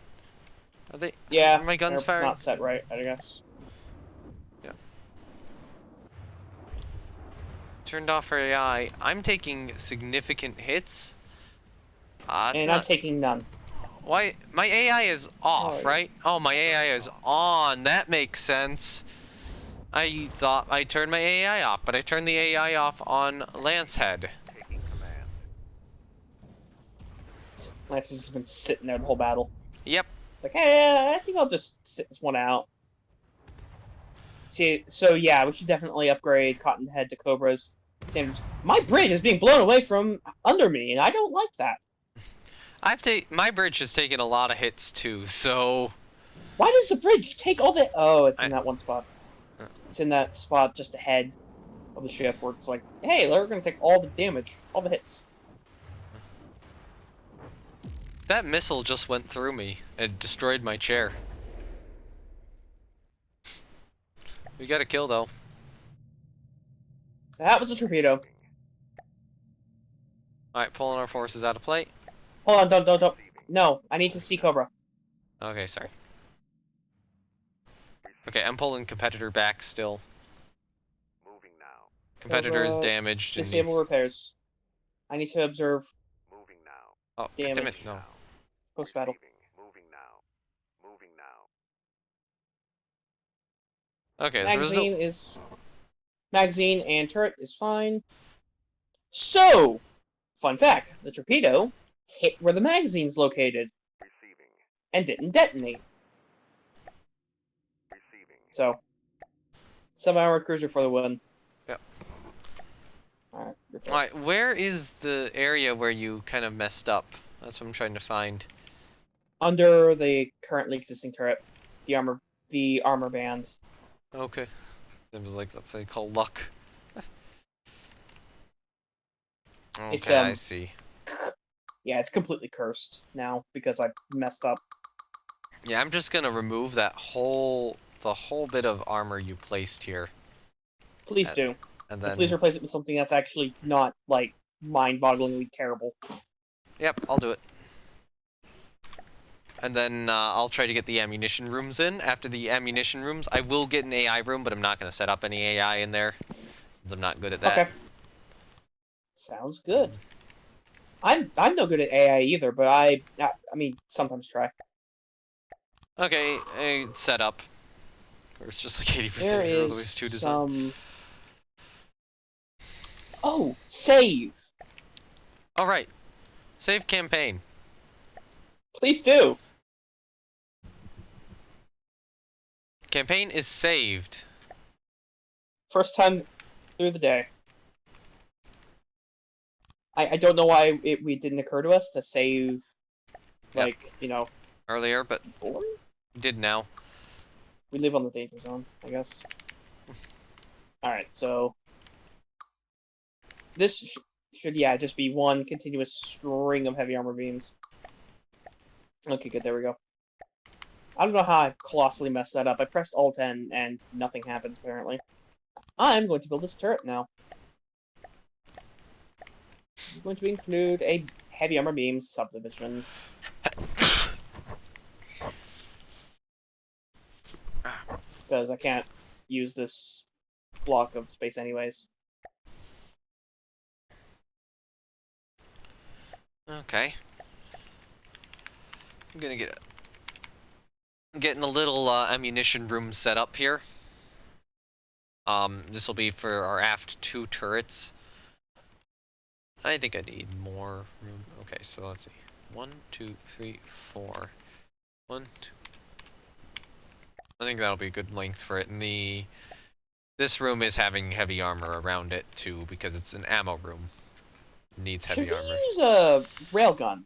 A: Are they?
B: Yeah,
A: Are my guns
B: they're
A: firing?
B: not set right, I guess.
A: Yeah. Turned off for AI. I'm taking significant hits.
B: And I'm taking none.
A: Why? My AI is off,
B: Oh,
A: right? Oh, my AI is on. That makes sense. I thought I turned my AI off, but I turned the AI off on Lancehead.
C: Taking command.
B: Lance has been sitting there the whole battle.
A: Yep.
B: It's like, hey, I think I'll just sit this one out. See, so yeah, we should definitely upgrade Cottonhead to Cobras standards. My bridge is being blown away from under me, and I don't like that.
A: My bridge has taken a lot of hits too, so.
B: Why does the bridge take all the? Oh, it's in that one spot. It's in that spot just ahead of the ship where it's like, hey, we're gonna take all the damage, all the hits.
A: That missile just went through me and destroyed my chair. We got a kill though.
B: That was a torpedo.
A: Alright, pulling our forces out of play.
B: Hold on, don't. No, I need to see Cobra.
A: Okay, sorry. Okay, I'm pulling competitor back still.
C: Moving now.
A: Competitor is
B: Cobra,
A: damaged and
B: disable
A: needs...
B: repairs. I need to observe
C: Moving now.
A: Oh,
B: damage.
A: no.
B: Post battle.
C: Moving now. Moving now.
A: Okay, so there's no...
B: Magazine and turret is fine. So, fun fact: the torpedo hit where the magazine's located
C: Receiving.
B: and didn't detonate.
C: Receiving.
B: So, 7-hour cruiser for the win.
A: Yep.
B: Alright,
A: where is the area where you kind of messed up? That's what I'm trying to find.
B: under the currently existing turret, the armor band.
A: Okay. It was like, that's what you call luck. Okay,
B: It's,
A: I see.
B: Yeah, it's completely cursed now because I messed up.
A: Yeah, I'm just gonna remove the whole bit of armor you placed here.
B: Please do.
A: And
B: And
A: then...
B: please replace it with something that's actually not, like, mind-bogglingly terrible.
A: Yep, I'll do it. And then I'll try to get the ammunition rooms in. After the ammunition rooms, I will get an AI room, but I'm not going to set up any AI in there, since I'm not good at that.
B: Okay. Sounds good. I'm no good at AI either, but I mean, sometimes try.
A: Okay, it's set up. Of course, just like 80%
B: There
A: of
B: is
A: Earth 2 design.
B: some... Oh, save!
A: Alright. Save campaign.
B: Please do!
A: Campaign is saved.
B: First time through the day. I don't know why it didn't occur to us to save, like, you know...
A: Earlier, but
B: before?
A: did now.
B: We live on the danger zone, I guess. Alright, so... This should, yeah, just be one continuous string of heavy armor beams. Okay, good, there we go. I don't know how I colossally messed that up. I pressed Alt-N and nothing happened, apparently. I'm going to build this turret now. It's going to include a heavy armor beam subdivision. Because I can't use this block of space anyways.
A: Okay. I'm gonna get getting a little ammunition room set up here. This will be for our aft 2 turrets. I think I need more room. Okay, so let's see. 1, 2, 3, 4. 1, 2. I think that'll be a good length for it. And this room is having heavy armor around it too because it's an ammo room. It needs heavy
B: Should we
A: armor.
B: use a railgun?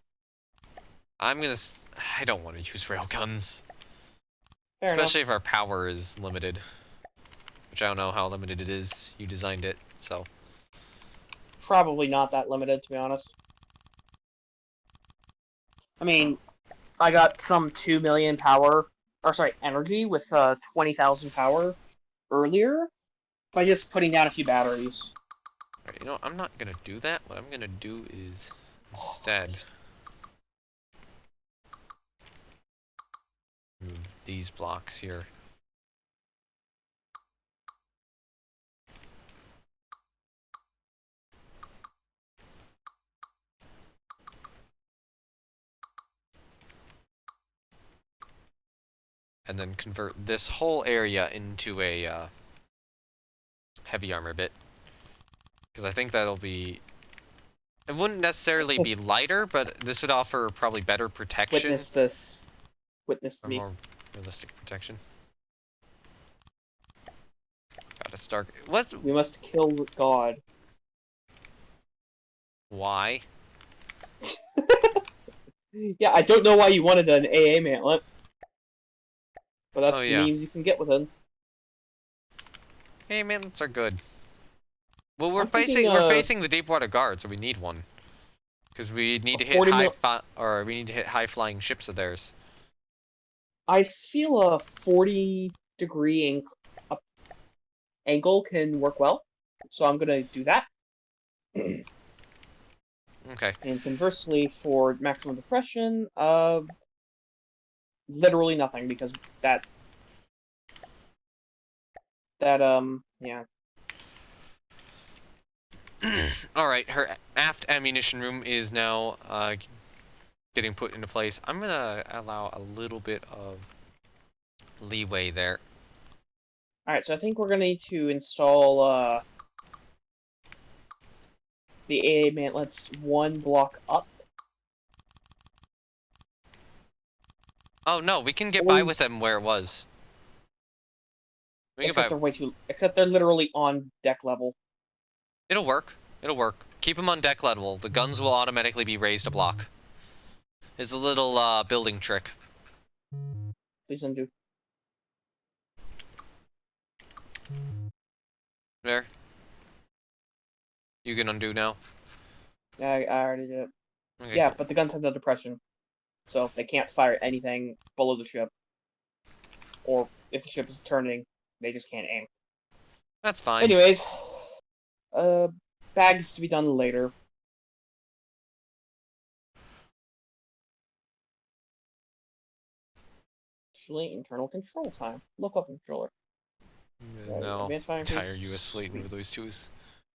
A: I don't want to use railguns.
B: Fair
A: Especially
B: enough.
A: if our power is limited. Which I don't know how limited it is. You designed it, so.
B: Probably not that limited, to be honest. I mean, I got some 2 million power, or sorry, energy with 20,000 power earlier by just putting down a few batteries.
A: Alright, you know, I'm not gonna do that. What I'm gonna do is instead move these blocks here. And then convert this whole area into a heavy armor bit. Because I think that'll be... It wouldn't necessarily be lighter, but this would offer probably better protection.
B: Witness this. Witness
A: Or
B: me.
A: more realistic protection. Gotta start... What?
B: We must kill God.
A: Why?
B: Yeah, I don't know why you wanted an AA mantlet. But that's
A: Oh,
B: the
A: yeah.
B: memes you can get with it.
A: Hey, mantlets are good. Well, we're
B: I'm thinking,
A: facing the Deepwater Guard, so we need one. Because we need to hit we need to hit high flying ships of theirs.
B: I feel a 40-degree angle can work well, so I'm gonna do that.
A: Okay.
B: And conversely, for maximum depression, literally nothing because yeah.
A: Alright, her aft ammunition room is now getting put into place. I'm gonna allow a little bit of leeway there.
B: Alright, so I think we're gonna need to install the AA mantlets one block up.
A: Oh no, we can get by with them where it was.
B: Except they're literally on deck level.
A: It'll work. It'll work. Keep them on deck level. The guns will automatically be raised a block. It's a little building trick.
B: Please undo.
A: There. You can undo now.
B: Yeah, I already did it.
A: Okay,
B: Yeah,
A: cool.
B: but the guns have no depression. So they can't fire anything below the ship. Or if the ship is turning, they just can't aim.
A: That's fine.
B: Anyways, bags to be done later. Actually, internal control time. Local controller.
A: No.
B: Advanced firing
A: Entire
B: pace.
A: US fleet
B: Sweet.
A: with those two is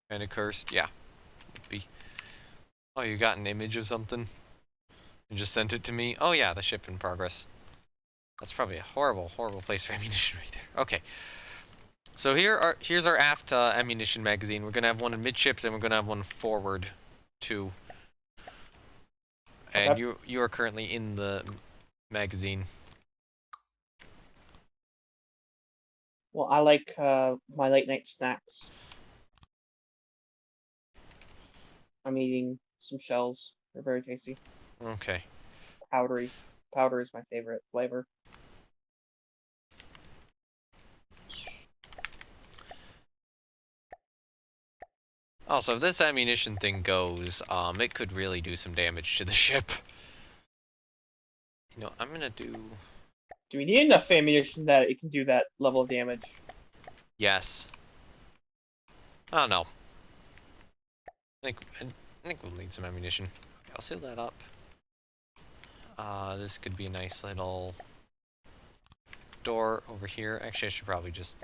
A: kind of cursed. Yeah. Would be. Oh, you got an image of something? And just sent it to me? Oh yeah, the ship in progress. That's probably a horrible, horrible place for ammunition right there. Okay. So here's our aft ammunition magazine. We're gonna have one in midships and we're gonna have one forward too. And
B: Okay.
A: you are currently in the magazine.
B: Well, I like my late night snacks. I'm eating some shells. They're very tasty.
A: Okay.
B: Powdery. Powder is my favorite flavor.
A: Also, if this ammunition thing goes, it could really do some damage to the ship. You know, I'm gonna do...
B: Do we need enough ammunition that it can do that level of damage?
A: Yes. I don't know. I think we'll need some ammunition. I'll seal that up. This could be a nice little door over here. Actually, I should probably just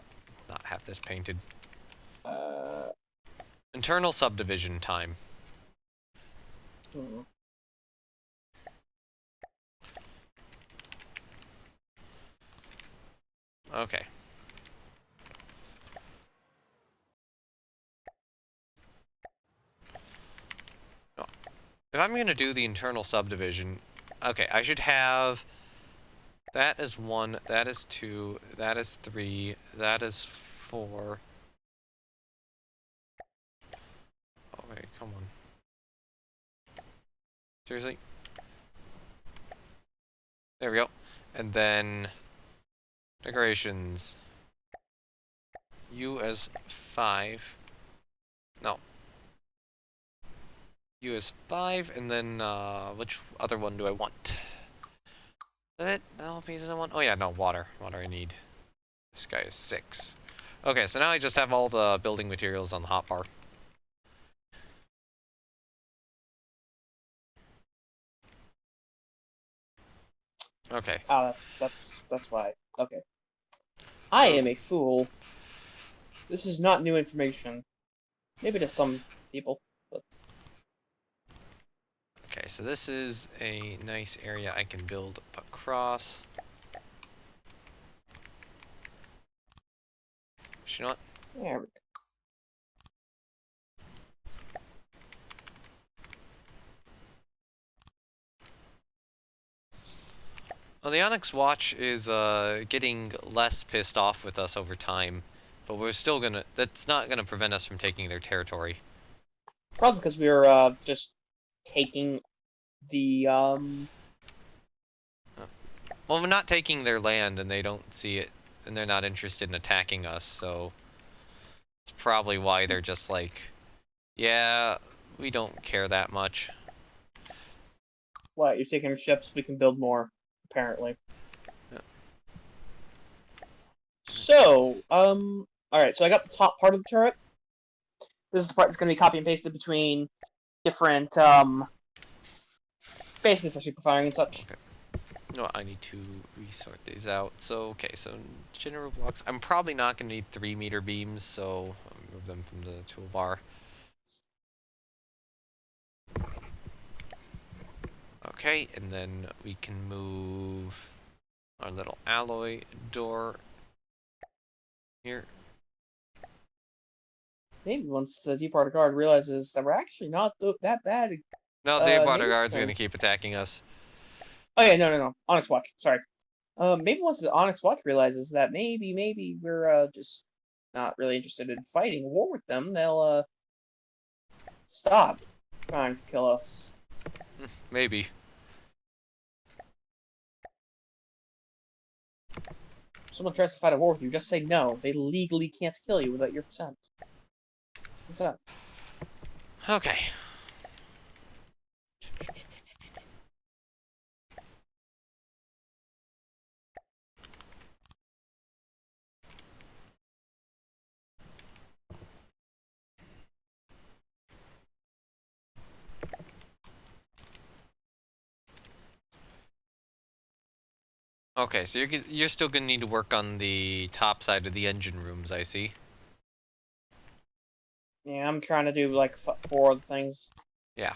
A: not have this painted. Internal subdivision time.
B: Hmm.
A: Okay. Oh, if I'm gonna do the internal subdivision, okay, I should have... That is 1, that is 2, that is 3, that is 4. Oh, wait, come on. Seriously? There we go. And then... Decorations. U as 5. No. U is 5, and then, which other one do I want? Is that it? No, pieces I want? Oh yeah, no, water. Water I need. This guy is 6. Okay, so now I just have all the building materials on the hotbar. Okay.
B: Oh, that's why. Okay. I
A: So,
B: am a fool. This is not new information. Maybe to some people, but
A: okay, so this is a nice area I can build across. You know what?
B: there we go.
A: Well, the Onyx Watch is getting less pissed off with us over time, but we're still gonna... That's not gonna prevent us from taking their territory.
B: Probably because we were just taking the
A: Well, we're not taking their land, and they don't see it, and they're not interested in attacking us, so... It's probably why they're just like, yeah, we don't care that much.
B: what, you're taking our ships, we can build more, apparently.
A: Yeah.
B: So, alright, so I got the top part of the turret. This is the part that's gonna be copy and pasted between different, basically for super firing and such.
A: Okay. No, I need to resort these out. So, okay, so general blocks. I'm probably not going to need 3-meter beams, so I'll remove them from the toolbar. Okay, and then we can move our little alloy door here.
B: Maybe once the Deep Water Guard realizes that we're actually not that bad.
A: No, the water
B: maybe
A: guard's going to keep attacking us.
B: Oh yeah, no. Onyx Watch. Sorry. Maybe once the Onyx Watch realizes that maybe we're just not really interested in fighting a war with them, they'll stop trying to kill us.
A: Maybe.
B: If someone tries to fight a war with you, just say no. They legally can't kill you without your consent. What's up?
A: Okay. Okay, so you're still gonna need to work on the top side of the engine rooms, I see.
B: Yeah, I'm trying to do like 4 other things.
A: Yeah.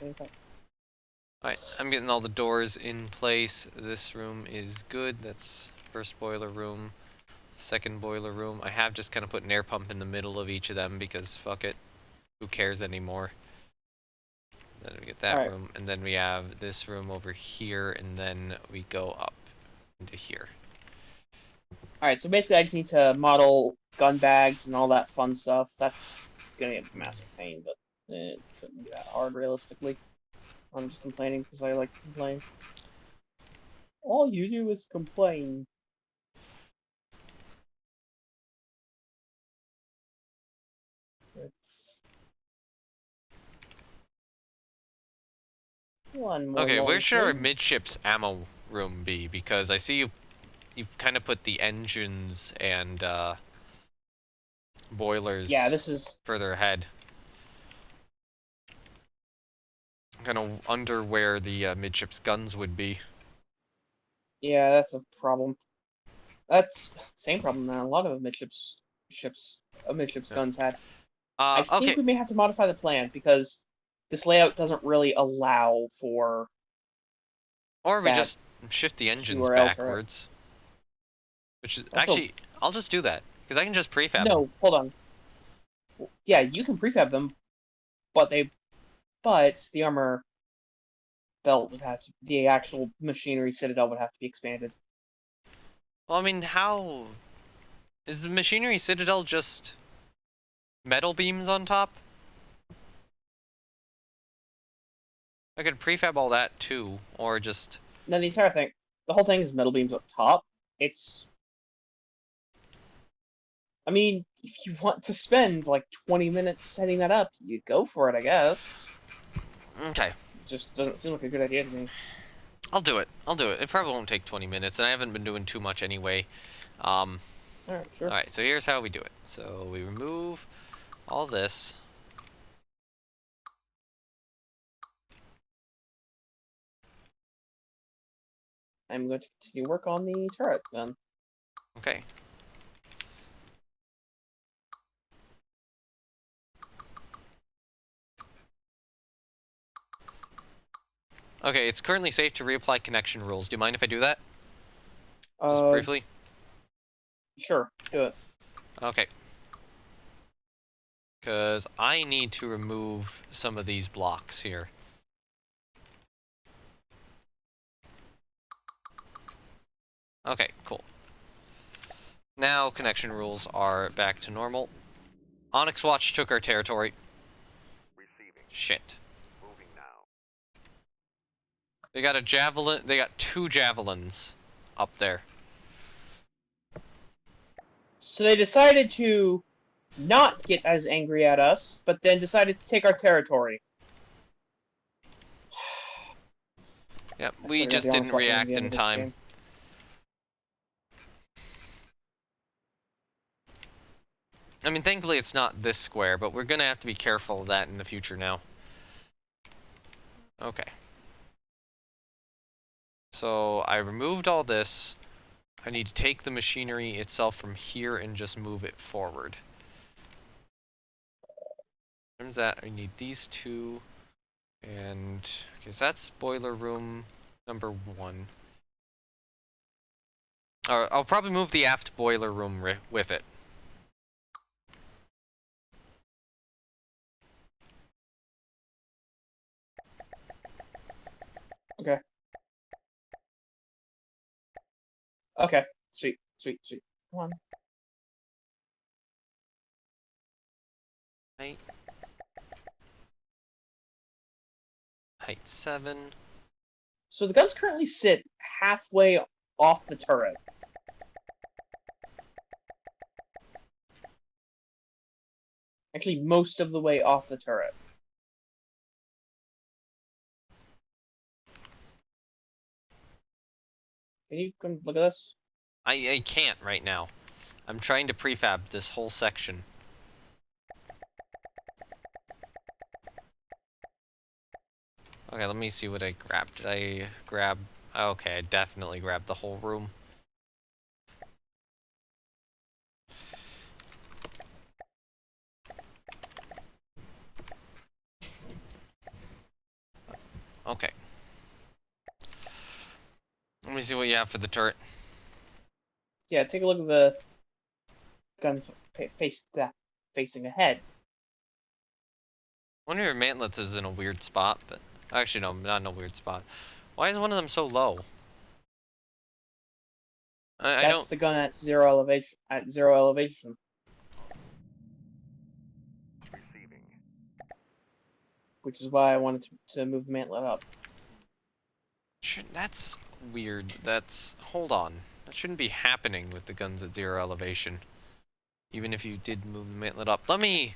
A: Alright, I'm getting all the doors in place. This room is good. That's first boiler room, second boiler room. I have just kind of put an air pump in the middle of each of them because fuck it. Who cares anymore? Then we get that room, and then we have this room over here, and then we go up into here.
B: Alright, so basically I just need to model gun bags and all that fun stuff. That's gonna be a massive pain, but it shouldn't be that hard realistically. I'm just complaining because I like to complain. All you do is complain. It's... One more
A: Okay, where should our
B: please.
A: midships ammo room be? Because I see you've kind of put the engines and boilers
B: this is
A: further ahead. Kind of under where the midships guns would be.
B: yeah, that's a problem. That's same problem that a lot of midships guns had. I think
A: Okay.
B: we may have to modify the plan because this layout doesn't really allow for.
A: Or we just shift the engines
B: URL
A: backwards. Which is
B: Also,
A: actually, I'll just do that because I can just prefab them.
B: No, hold on. Yeah, you can prefab them, but the armor belt would have to. The actual machinery citadel would have to be expanded.
A: Well, I mean, how is the machinery citadel just metal beams on top? I could prefab all that too, or just.
B: No, the whole thing is metal beams up top. It's. I mean, if you want to spend like 20 minutes setting that up, you go for it, I guess.
A: Okay.
B: It just doesn't seem like a good idea to me.
A: I'll do it. I'll do it. It probably won't take 20 minutes, and I haven't been doing too much anyway.
B: Alright, sure.
A: Alright, so here's how we do it. So we remove all this.
B: I'm going to continue work on the turret then.
A: Okay. Okay, it's currently safe to reapply connection rules. Do you mind if I do that? Just briefly?
B: Sure, do it.
A: Okay. Because I need to remove some of these blocks here. Okay, cool. Now connection rules are back to normal. Onyx Watch took our territory.
C: Receiving.
A: Shit.
C: Moving now.
A: They got a javelin. They got 2 javelins up there.
B: So they decided to not get as angry at us, but then decided to take our territory.
A: Yep, we just didn't react in time. I mean, thankfully it's not this square, but we're gonna have to be careful of that in the future now. Okay. So I removed all this. I need to take the machinery itself from here and just move it forward. Turns that I need these 2, and because that's boiler room number 1. Or I'll probably move the aft boiler room with it.
B: Okay. Okay. Sweet. Come on.
A: Height 7.
B: So the guns currently sit halfway off the turret. Actually, most of the way off the turret. Can you come look at this?
A: I can't right now. I'm trying to prefab this whole section. Okay, let me see what I grabbed. Did I grab... Okay, I definitely grabbed the whole room. Okay. Let me see what you have for the turret.
B: Yeah, take a look at the guns facing ahead.
A: One of your mantlets is in a weird spot, but... Actually, no, not in a weird spot. Why is one of them so low? I
B: That's
A: don't...
B: the gun at zero elevation.
C: Receiving.
B: Which is why I wanted to move the mantlet up.
A: That's weird. That's... Hold on. That shouldn't be happening with the guns at 0 elevation. Even if you did move the mantlet up. Let me...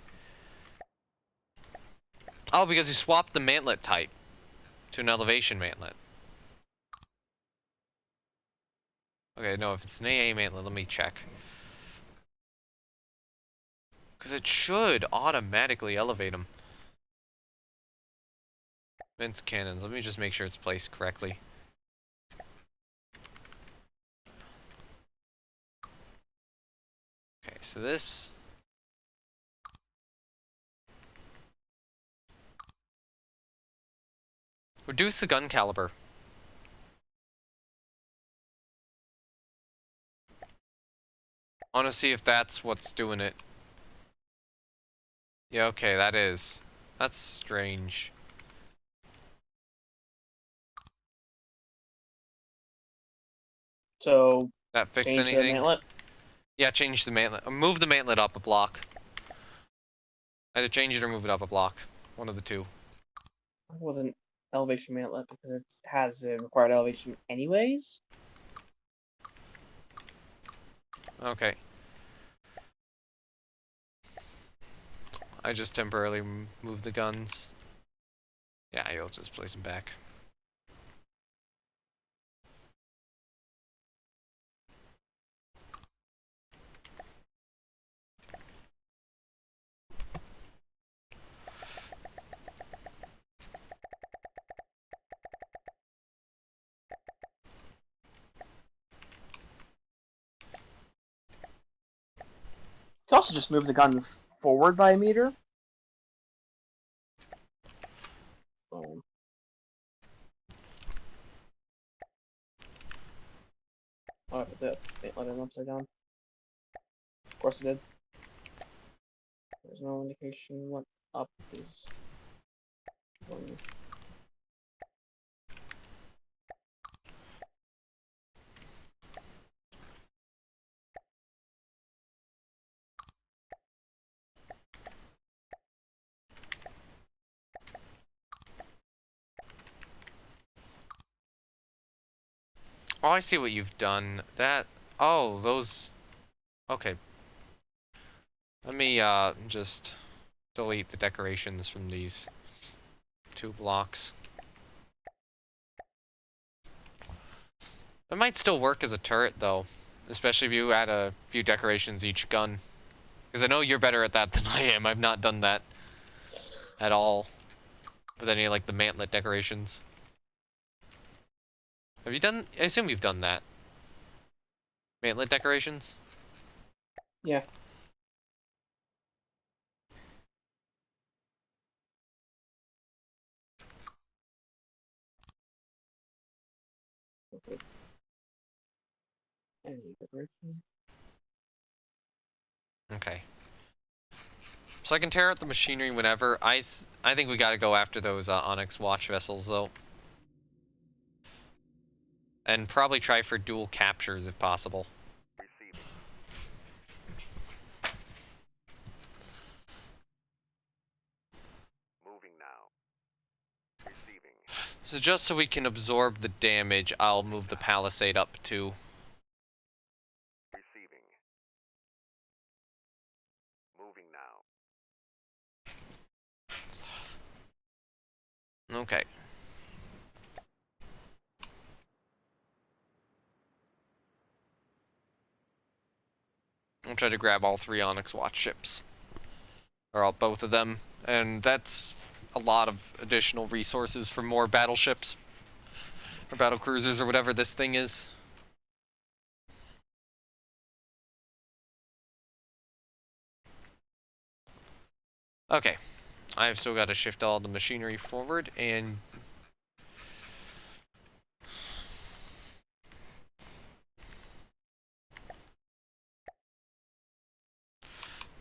A: Oh, because you swapped the mantlet type to an elevation mantlet. Okay, no, if it's an AA mantlet, let me check. Because it should automatically elevate them. Vents cannons. Let me just make sure it's placed correctly. Okay, so this... Reduce the gun caliber. I want to see if that's what's doing it. Yeah, okay, that is. That's strange.
B: So
A: That fix
B: change the
A: anything?
B: mantlet.
A: Yeah, change the mantlet. Move the mantlet up a block. Either change it or move it up a block. One of the two.
B: With an elevation mantlet because it has a required elevation anyways.
A: Okay. I just temporarily moved the guns. Yeah, you'll just place them back.
B: You can also just move the guns forward by a meter. Boom. Oh, I put the mantlet in upside down. Of course it did. There's no indication what up is. One.
A: Oh, I see what you've done. That... Oh, those... Okay. Let me, just delete the decorations from these 2 blocks. It might still work as a turret, though. Especially if you add a few decorations each gun. Because I know you're better at that than I am. I've not done that at all. With any, like, the mantlet decorations. Have you done... I assume you've done that. Mantlet decorations?
B: Yeah. Okay. Any decoration.
A: Okay. So I can tear out the machinery whenever. I think we gotta go after those Onyx watch vessels, though. And probably try for dual captures if possible.
C: Receiving. Moving now. Receiving.
A: So just so we can absorb the damage, I'll move the palisade up too.
C: Receiving. Moving now.
A: Okay. I'll try to grab all 3 Onyx watch ships. Or both of them. And that's a lot of additional resources for more battleships. Or battle cruisers or whatever this thing is. Okay. I've still got to shift all the machinery forward and...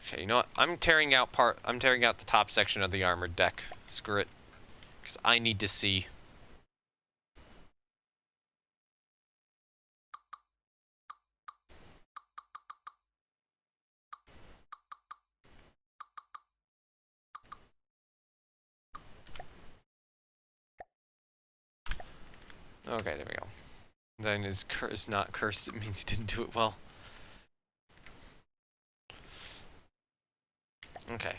A: Okay, you know what? I'm tearing out the top section of the armored deck. Screw it. Because I need to see. Okay, there we go. Then is not cursed, it means he didn't do it well. Okay.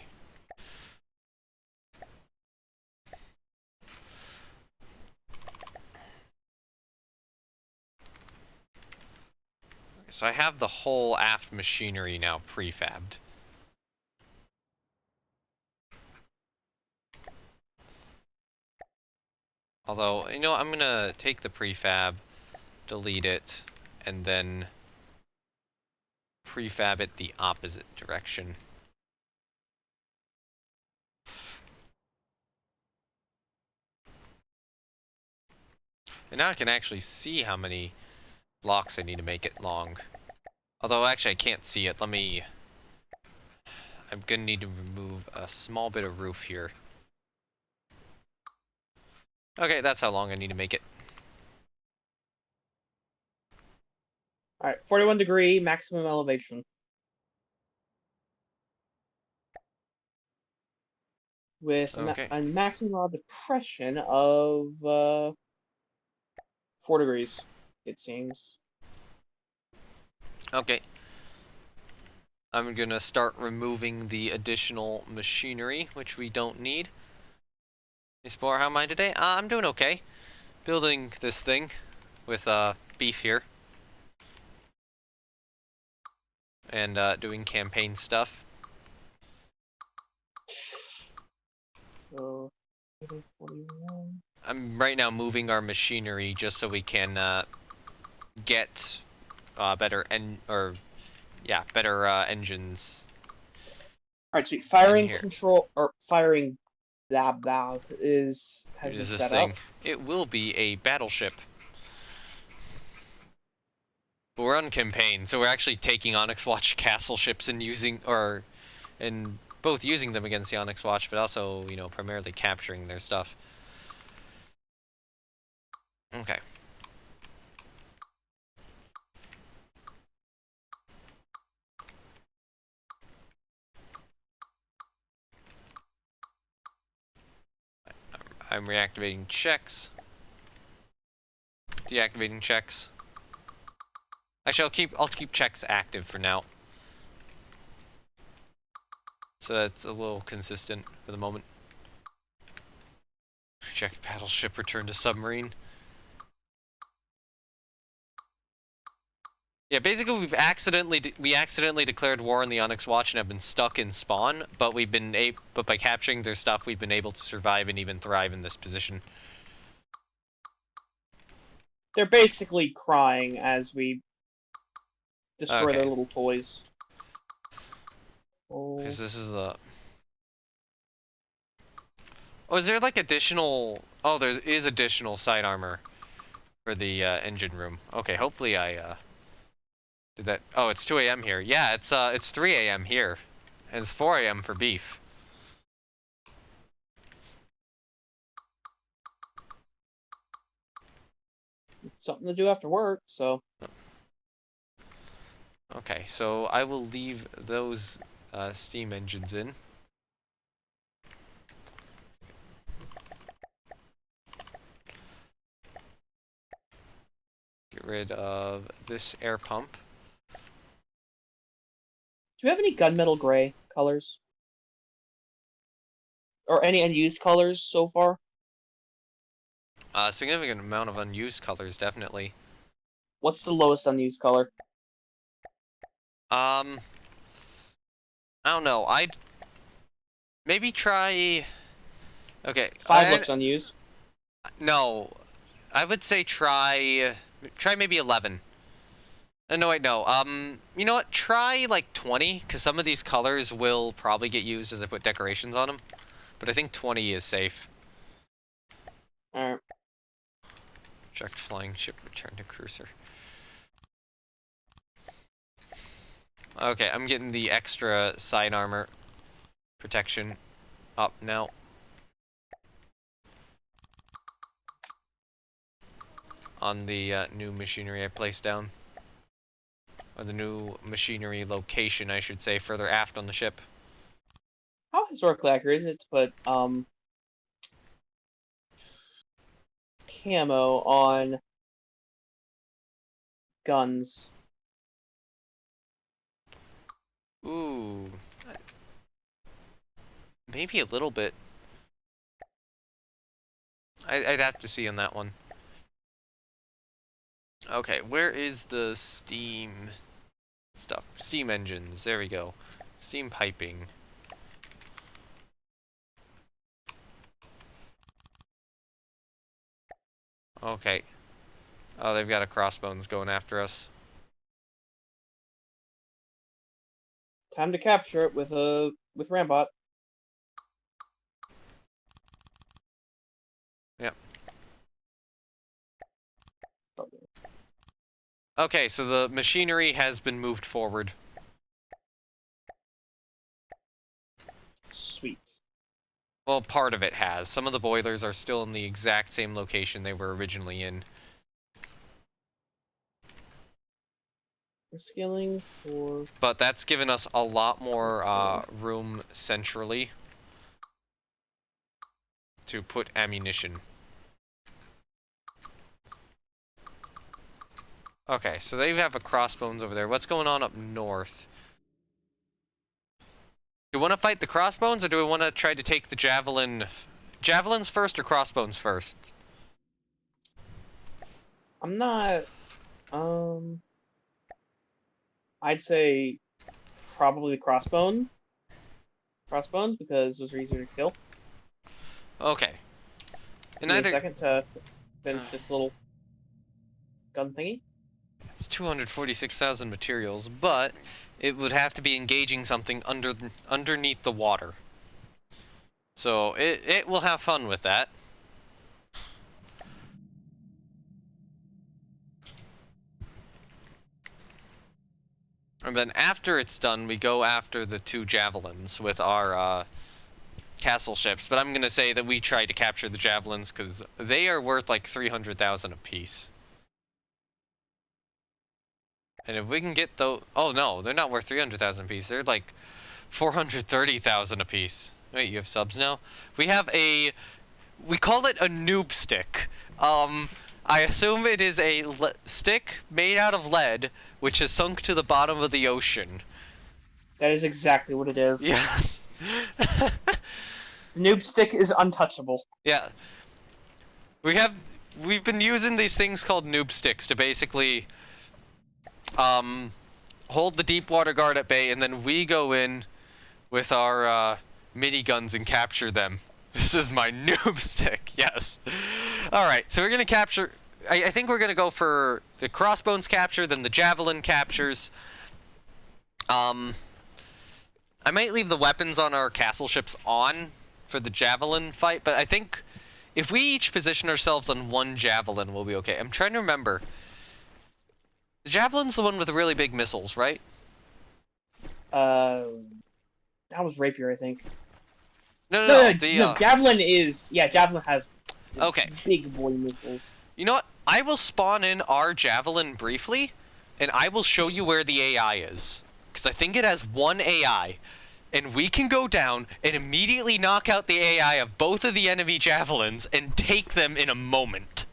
A: So I have the whole aft machinery now prefabbed. Although, you know, I'm gonna take the prefab, delete it, and then prefab it the opposite direction. And now I can actually see how many blocks I need to make it long. Although, actually, I can't see it. Let me... I'm gonna need to remove a small bit of roof here. Okay, that's how long I need to make it.
B: Alright, 41-degree maximum elevation. With
A: Okay.
B: a maximum depression of 4 degrees, it seems.
A: Okay. I'm gonna start removing the additional machinery, which we don't need. Explore, how am I today? I'm doing okay. Building this thing with beef here. And doing campaign stuff.
B: So, 41.
A: I'm right now moving our machinery just so we can get better better engines
B: Alright, sweet.
A: in
B: Firing
A: here.
B: control, or firing has
A: It
B: been
A: is this
B: set
A: thing.
B: up.
A: It will be a battleship. But we're on campaign, so we're actually taking Onyx Watch castle ships and and both using them against the Onyx Watch, but also, you know, primarily capturing their stuff. Okay. I'm reactivating checks. Deactivating checks. Actually, I'll keep checks active for now. So that's a little consistent for the moment. Check battleship, return to submarine. Yeah, basically we accidentally declared war on the Onyx Watch and have been stuck in spawn, but but by capturing their stuff, we've been able to survive and even thrive in this position.
B: They're basically crying as we destroy
A: Okay,
B: their little toys. Oh.
A: because this is the. Oh, is there like additional? Oh, there is additional side armor for the engine room. Okay, hopefully I did that. Oh, it's 2 a.m. here. Yeah, it's 3 a.m. here, and it's 4 a.m. for beef.
B: It's something to do after work, so.
A: Okay, so I will leave those steam engines in. Get rid of this air pump.
B: Do we have any gunmetal gray colors? Or any unused colors so far?
A: A significant amount of unused colors, definitely.
B: What's the lowest unused color?
A: I don't know. I'd maybe try. Okay,
B: 5 looks unused.
A: no, I would say try maybe 11. No, wait, no. You know what? Try like 20, because some of these colors will probably get used as I put decorations on them. But I think 20 is safe.
B: Alright.
A: Checked flying ship, return to cruiser. Okay, I'm getting the extra side armor protection up now. On the new machinery I placed down. Or the new machinery location, I should say, further aft on the ship.
B: How historically accurate is it to put camo on guns?
A: Ooh. Maybe a little bit. I'd have to see on that one. Okay, where is the steam stuff? Steam engines, there we go. Steam piping. Okay. Oh, they've got a crossbones going after us.
B: Time to capture it with Rambot.
A: Yep. Okay, so the machinery has been moved forward.
B: Sweet.
A: Well, part of it has. Some of the boilers are still in the exact same location they were originally in.
B: We're scaling for...
A: But that's given us a lot more room centrally to put ammunition. Okay, so they have a crossbones over there. What's going on up north? Do we want to fight the crossbones, or do we want to try to take the javelin? Javelins first or crossbones first?
B: I'm not... I'd say probably the crossbones, because those are easier to kill.
A: Okay.
B: Give me a second to finish this little gun thingy.
A: It's 246,000 materials, but it would have to be engaging something underneath the water. So it will have fun with that. And then after it's done, we go after the 2 javelins with our castle ships. But I'm gonna say that we try to capture the javelins because they are worth like 300,000 apiece. And if we can get those... Oh no, they're not worth 300,000 apiece. They're like 430,000 apiece. Wait, you have subs now? We have a... We call it a Noobstick. I assume it is a stick made out of lead, which has sunk to the bottom of the ocean.
B: That is exactly what it is.
A: Yes.
B: The Noobstick is untouchable.
A: Yeah. We've been using these things called Noobsticks to basically hold the deep water guard at bay, and then we go in with our miniguns and capture them. This is my Noobstick, yes. Alright, so we're gonna capture... I think we're gonna go for the crossbones capture, then the javelin captures. I might leave the weapons on our castle ships on for the javelin fight, but I think if we each position ourselves on one javelin, we'll be okay. I'm trying to remember. The javelin's the one with the really big missiles, right?
B: That was rapier, I think.
A: No,
B: javelin is... Yeah, javelin has
A: okay.
B: Big boy missiles.
A: You know what? I will spawn in our javelin briefly, and I will show you where the AI is. Because I think it has one AI. And we can go down and immediately knock out the AI of both of the enemy javelins and take them in a moment.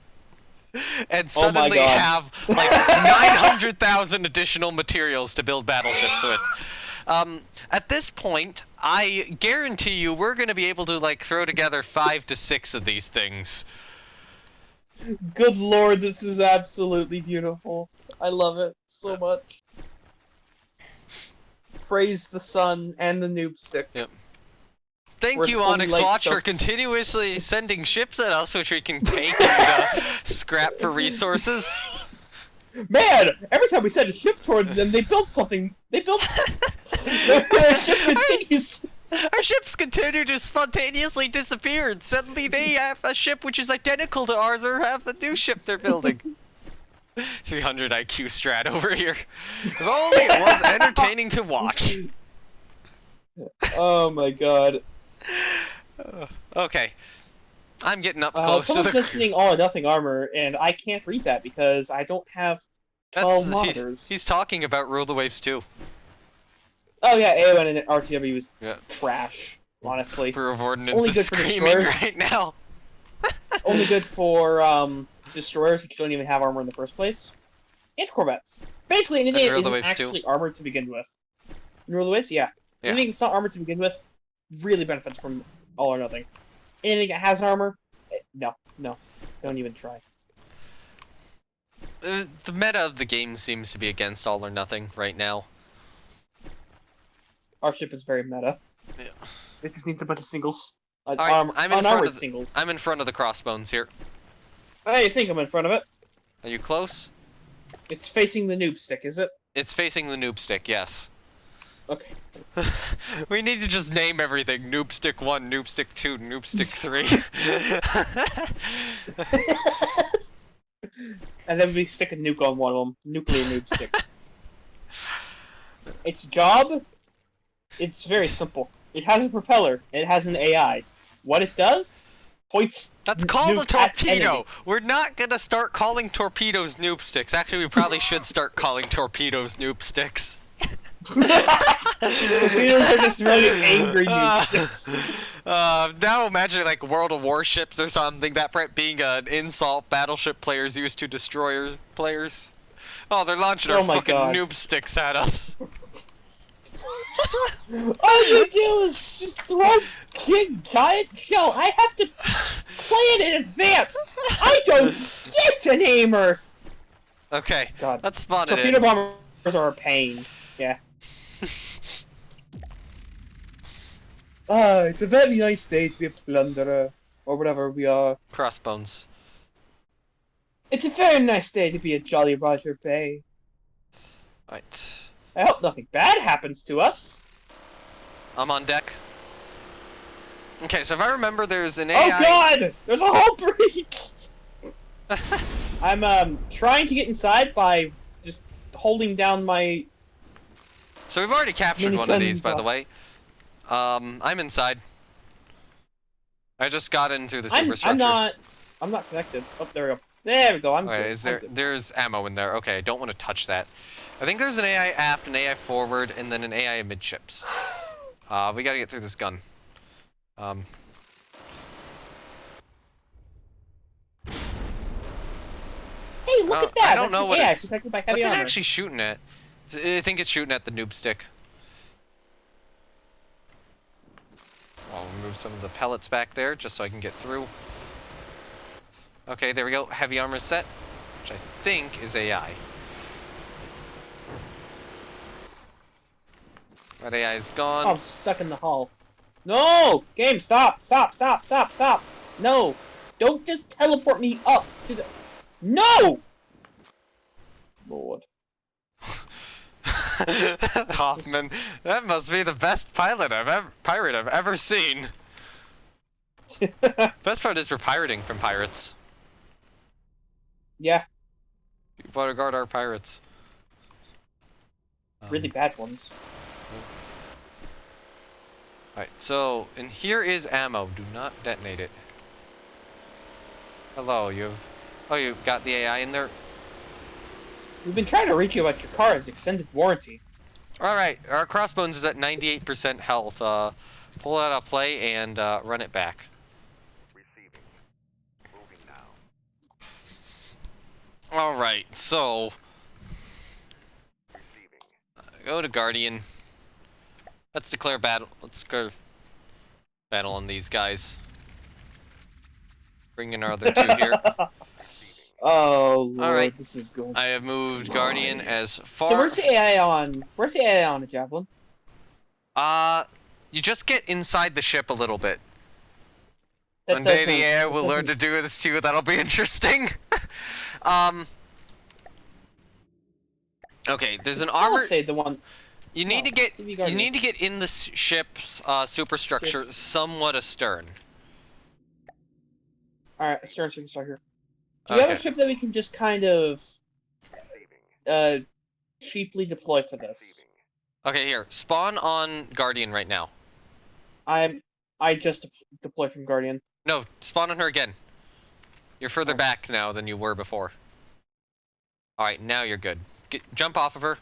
A: And suddenly have, like, 900,000 additional materials to build battleships with. At this point, I guarantee you we're going to be able to, like, throw together 5 to 6 of these things.
B: Good lord, this is absolutely beautiful. I love it so much. Praise the sun and the Noobstick.
A: Yep. Thank you, Onyx Watch, for continuously sending ships at us, which we can take and scrap for resources.
B: Man, every time we send a ship towards them, they build something. Their ship continues.
A: Our ships continue to spontaneously disappear, and suddenly they have a ship which is identical to ours, or have a new ship they're building. 300 IQ strat over here. If only it was entertaining to watch.
B: Oh my god.
A: Okay. I'm getting up close to the...
B: Someone's mentioning all or nothing armor, and I can't read that because I don't have 12 monitors.
A: He's talking about Rule the Waves 2.
B: Oh yeah, AON and RTW is trash, honestly.
A: Brew of Ordnance is screaming right now.
B: It's only good for destroyers which don't even have armor in the first place. And Corvettes. Basically anything that isn't actually armored to begin with. In Rule of the Waves, yeah. Anything that's not armored to begin with really benefits from all or nothing. Anything that has armor, no. Don't even try.
A: The meta of the game seems to be against all or nothing right now.
B: Our ship is very meta.
A: Yeah.
B: It just needs a bunch of singles.
A: Unarmored
B: singles.
A: I'm in front of the crossbones here.
B: I think I'm in front of it.
A: Are you close?
B: It's facing the Noobstick, is it?
A: It's facing the Noobstick, yes.
B: Okay.
A: We need to just name everything. Noobstick 1, Noobstick 2, Noobstick 3.
B: And then we stick a nuke on one of them. Nuclear Noobstick. Its job? It's very simple. It has a propeller. It has an AI. What it does? Points.
A: That's called a
B: nuke at
A: torpedo!
B: enemy.
A: We're not gonna start calling torpedoes noob sticks. Actually, we probably should start calling torpedoes noob sticks.
B: Torpedoes are just really angry Noobsticks.
A: Now imagine like World of Warships or something, that being an insult battleship players use to destroyer players. Oh, they're launching
B: Oh
A: our
B: my
A: fucking
B: God.
A: noob sticks at us.
B: All you do is just throw giant shell. I have to play it in advance. I don't get an aimer.
A: Okay,
B: God.
A: let's spawn it
B: Torpedo
A: in.
B: bombers are a pain. Yeah. It's a very nice day to be a plunderer, or whatever we are.
A: Crossbones.
B: It's a very nice day to be a Jolly Roger Bay.
A: Right.
B: I hope nothing bad happens to us.
A: I'm on deck. Okay, so if I remember, there's an AI...
B: Oh God! There's a whole breach! I'm trying to get inside by just holding down my...
A: So we've already captured one of these, by the
B: Miniguns.
A: way. I'm inside. I just got in through the superstructure.
B: I'm not connected. Oh, there we go. There we go. I'm
A: Okay,
B: good.
A: is
B: I'm
A: there?
B: good.
A: There's ammo in there. Okay, I don't want to touch that. I think there's an AI aft, an AI forward, and then an AI amidships. We gotta get through this gun.
B: Hey, look at that!
A: I don't
B: That's
A: know
B: an
A: what
B: AI
A: it's...
B: protected by heavy
A: What's it
B: armor.
A: actually shooting at? I think it's shooting at the noob stick. I'll remove some of the pellets back there, just so I can get through. Okay, there we go. Heavy armor set, which I think is AI. That AI is gone.
B: Oh, I'm stuck in the hull. No! Game, stop! Stop! Stop! Stop! Stop! No! Don't just teleport me up to the... No! Lord.
A: Hoffman, that must be the best pirate I've ever seen. Best part is we're pirating from pirates.
B: Yeah,
A: You better guard our pirates.
B: really bad ones.
A: Alright, so, and here is ammo. Do not detonate it. Hello, oh, you got the AI in there?
B: We've been trying to reach you about your car's extended warranty.
A: Alright, our crossbones is at 98% health. Pull out a play and run it back.
C: Receiving. Moving now.
A: Alright, so,
C: Receiving.
A: go to Guardian. Let's declare battle. Let's go battle on these guys. Bring in our other two here.
B: Oh Lord,
A: Alright.
B: this is going.
A: I have moved Guardian as far.
B: So where's the AI on? Where's the AI on a javelin?
A: You just get inside the ship a little bit.
B: That
A: One day
B: doesn't-
A: the AI
B: that
A: will learn
B: doesn't-
A: to do this too. That'll be interesting. Okay, there's an
B: I'll
A: armor.
B: say the one.
A: You need
B: no,
A: to get.
B: CV
A: You
B: Guardian.
A: need to get in the ship's superstructure somewhat astern.
B: All right, stern superstructure. Do we have a
A: Okay.
B: ship that we can just kind of
C: Receiving.
B: cheaply deploy for this?
C: Receiving.
A: Okay, here. Spawn on Guardian right now.
B: I just deployed from Guardian.
A: No, spawn on her again. You're further
B: Oh.
A: back now than you were before. Alright, now you're good. Jump off of her.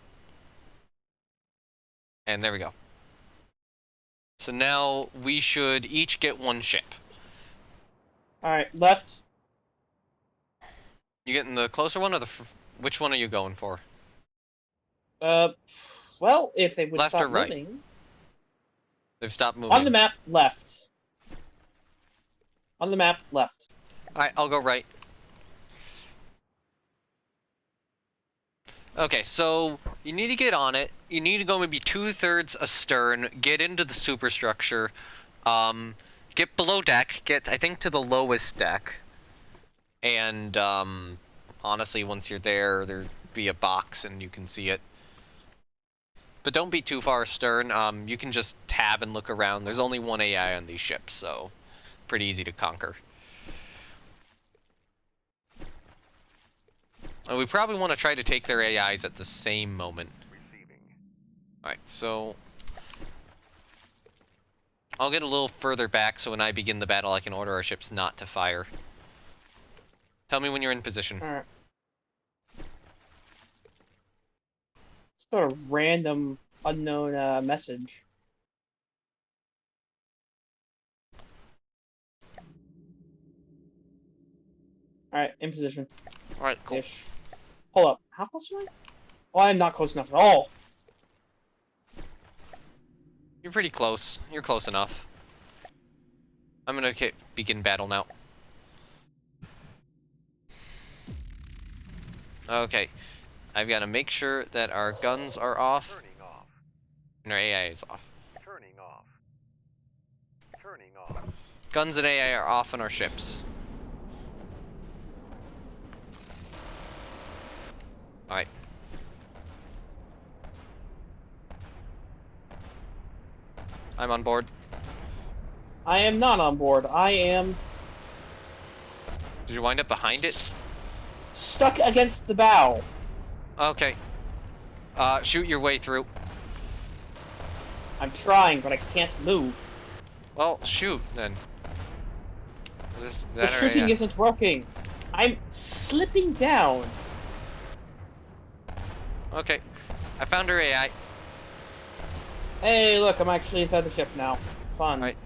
A: And there we go. So now we should each get one ship.
B: All right, left.
A: You getting the closer one or which one are you going for?
B: Well, if they would
A: Left
B: stop
A: or right?
B: moving.
A: They've stopped moving.
B: On the map, left. On the map, left.
A: Alright, I'll go right. Okay, so you need to get on it. You need to go maybe 2/3 astern, get into the superstructure, get below deck, get, I think, to the lowest deck. And, honestly, once you're there, there'd be a box and you can see it. But don't be too far astern. You can just tab and look around. There's only one AI on these ships, so pretty easy to conquer. And we probably want to try to take their AIs at the same moment.
C: Receiving.
A: Alright, so... I'll get a little further back so when I begin the battle I can order our ships not to fire. Tell me when you're in position.
B: Alright. Sort of random, unknown message. Alright, in position.
A: Alright, cool.
B: Ish. Hold up. How close am I? Oh, I'm not close enough at all.
A: You're pretty close. You're close enough. I'm gonna begin battle now. Okay. I've got to make sure that our guns are off
C: Turning off.
A: and our AI is off.
C: Turning off. Turning off.
A: Guns and AI are off on our ships. Alright. I'm on board.
B: I am not on board. I am...
A: Did you wind up behind it?
B: Stuck against the bow.
A: Okay. Shoot your way through.
B: I'm trying, but I can't move.
A: Well, shoot, then.
B: The shooting isn't working. I'm slipping down.
A: Okay. I found her AI.
B: Hey, look, I'm actually inside the ship now. Fun.
A: Right.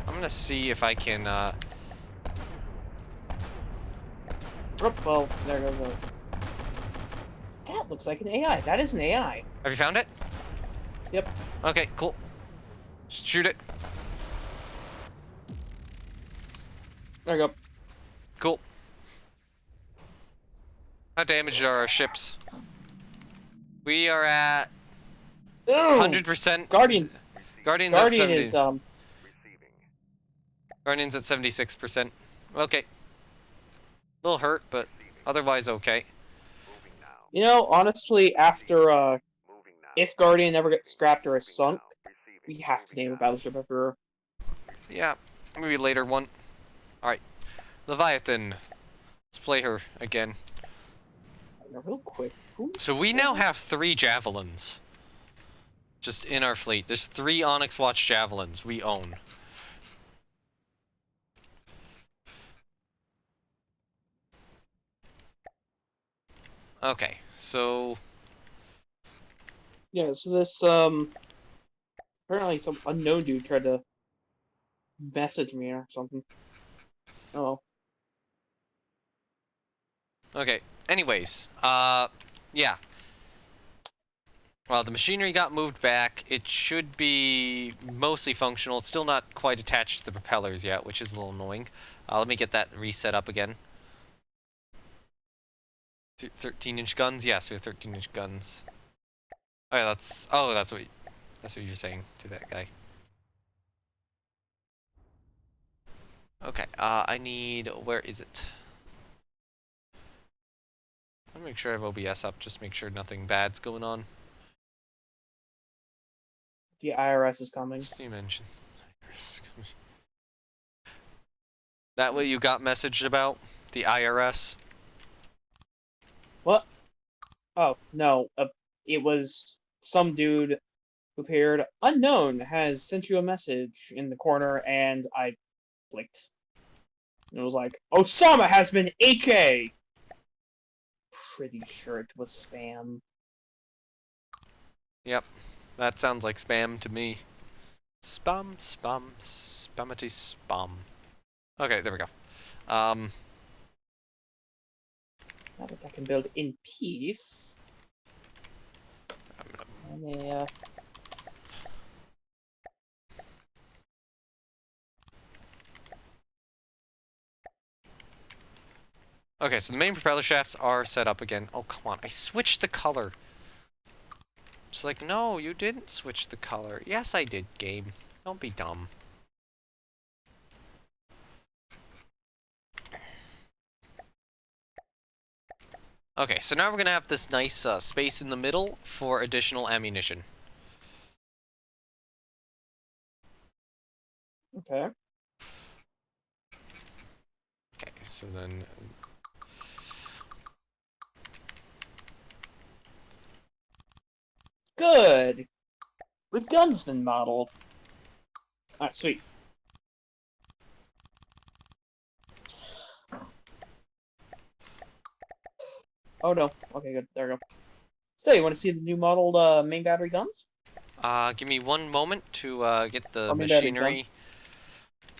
A: I'm gonna see if I can,
B: Oh, well, there goes a... That looks like an AI. That is an AI.
A: Have you found it?
B: Yep.
A: Okay, cool. Shoot it.
B: There we go.
A: Cool. How damaged are our ships? We are at
B: Ooh!
A: 100%.
B: Guardians.
A: Guardians
B: Guardian
A: at 70.
B: is,
C: Receiving.
A: Guardians at 76%. Okay. A little hurt, but otherwise okay.
C: Moving now.
B: You know, honestly, after,
C: Moving now.
B: if Guardian ever gets scrapped or is sunk,
C: Receiving.
B: we have to name a
C: Moving now.
B: battleship after her.
A: Yeah, maybe later one. Alright. Leviathan. Let's play her again.
B: Now, real quick.
A: So we now have 3 javelins. Just in our fleet. There's 3 Onyx Watch javelins we own. Okay, so...
B: Yeah, so this, apparently some unknown dude tried to message me or something. Oh well.
A: Okay, anyways, yeah. Well, the machinery got moved back. It should be mostly functional. It's still not quite attached to the propellers yet, which is a little annoying. Let me get that reset up again. 13-inch guns? Yes, we have 13-inch guns. Oh, yeah, that's what you're saying to that guy. Okay, I need... Where is it? Let me make sure I have OBS up, just make sure nothing bad's going on.
B: The IRS is coming.
A: Steam engines. That what you got messaged about? The IRS?
B: What? Oh, no. It was some dude who appeared unknown has sent you a message in the corner, and I clicked. And it was like, Osama has been HA! Pretty sure it was spam.
A: Yep. That sounds like spam to me. Spam, spam, spammity spam. Okay, there we go.
B: Now that I can build in peace. Yeah.
A: Okay, so the main propeller shafts are set up again. Oh, come on. I switched the color. It's like, no, you didn't switch the color. Yes, I did, game. Don't be dumb. Okay, so now we're gonna have this nice space in the middle for additional ammunition.
B: Okay.
A: so then...
B: Good! With guns been modeled. Alright, sweet. Oh no. Okay, good. There we go. So, you want to see the new modeled main battery guns?
A: Give me one moment to get the
B: Or main battery gun?
A: machinery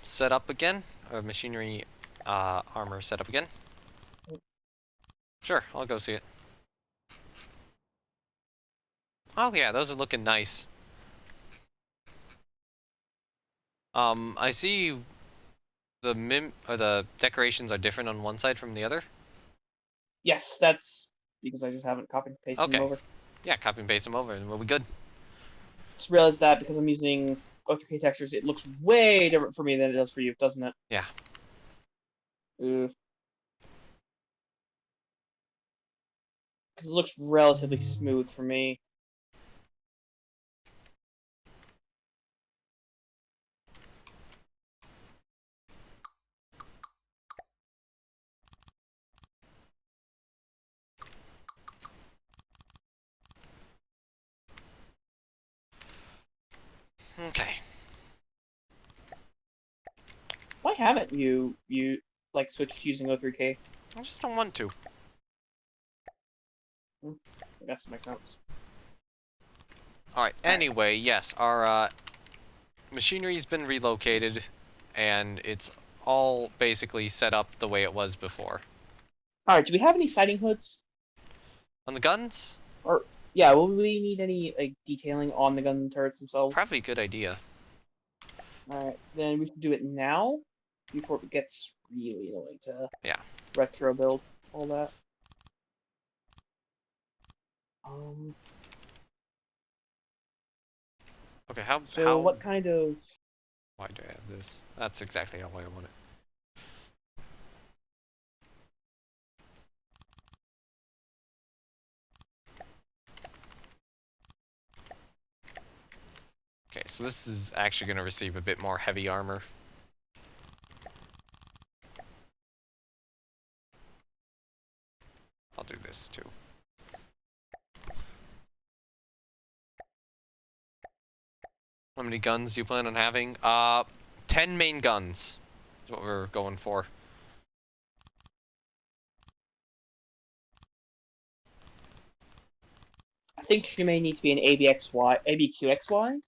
A: set up again. Or machinery armor set up again. Sure, I'll go see it. Oh yeah, those are looking nice. I see the decorations are different on one side from the other.
B: Yes, that's because I just haven't copied and pasted them
A: Okay.
B: over.
A: Yeah, copy and paste them over and we'll be good.
B: Just realized that because I'm using O3K textures, it looks way different for me than it does for you, doesn't it?
A: Yeah.
B: Because it looks relatively smooth for me.
A: Okay.
B: Why haven't you like switched to using O3K?
A: I just don't want to.
B: I guess that makes sense.
A: Alright, anyway, yes, our machinery's been relocated and it's all basically set up the way it was before.
B: Alright, do we have any sighting hoods?
A: On the guns?
B: Or yeah, will we need any like detailing on the gun turrets themselves?
A: Probably a good idea.
B: Alright, then we should do it now before it gets really annoying to
A: Yeah.
B: retro build all that.
A: Okay,
B: So what kind of...
A: Why do I have this? That's exactly how I want it. Okay, so this is actually going to receive a bit more heavy armor. I'll do this too. How many guns do you plan on having? 10 main guns is what we're going for.
B: I think she may need to be an ABQXY.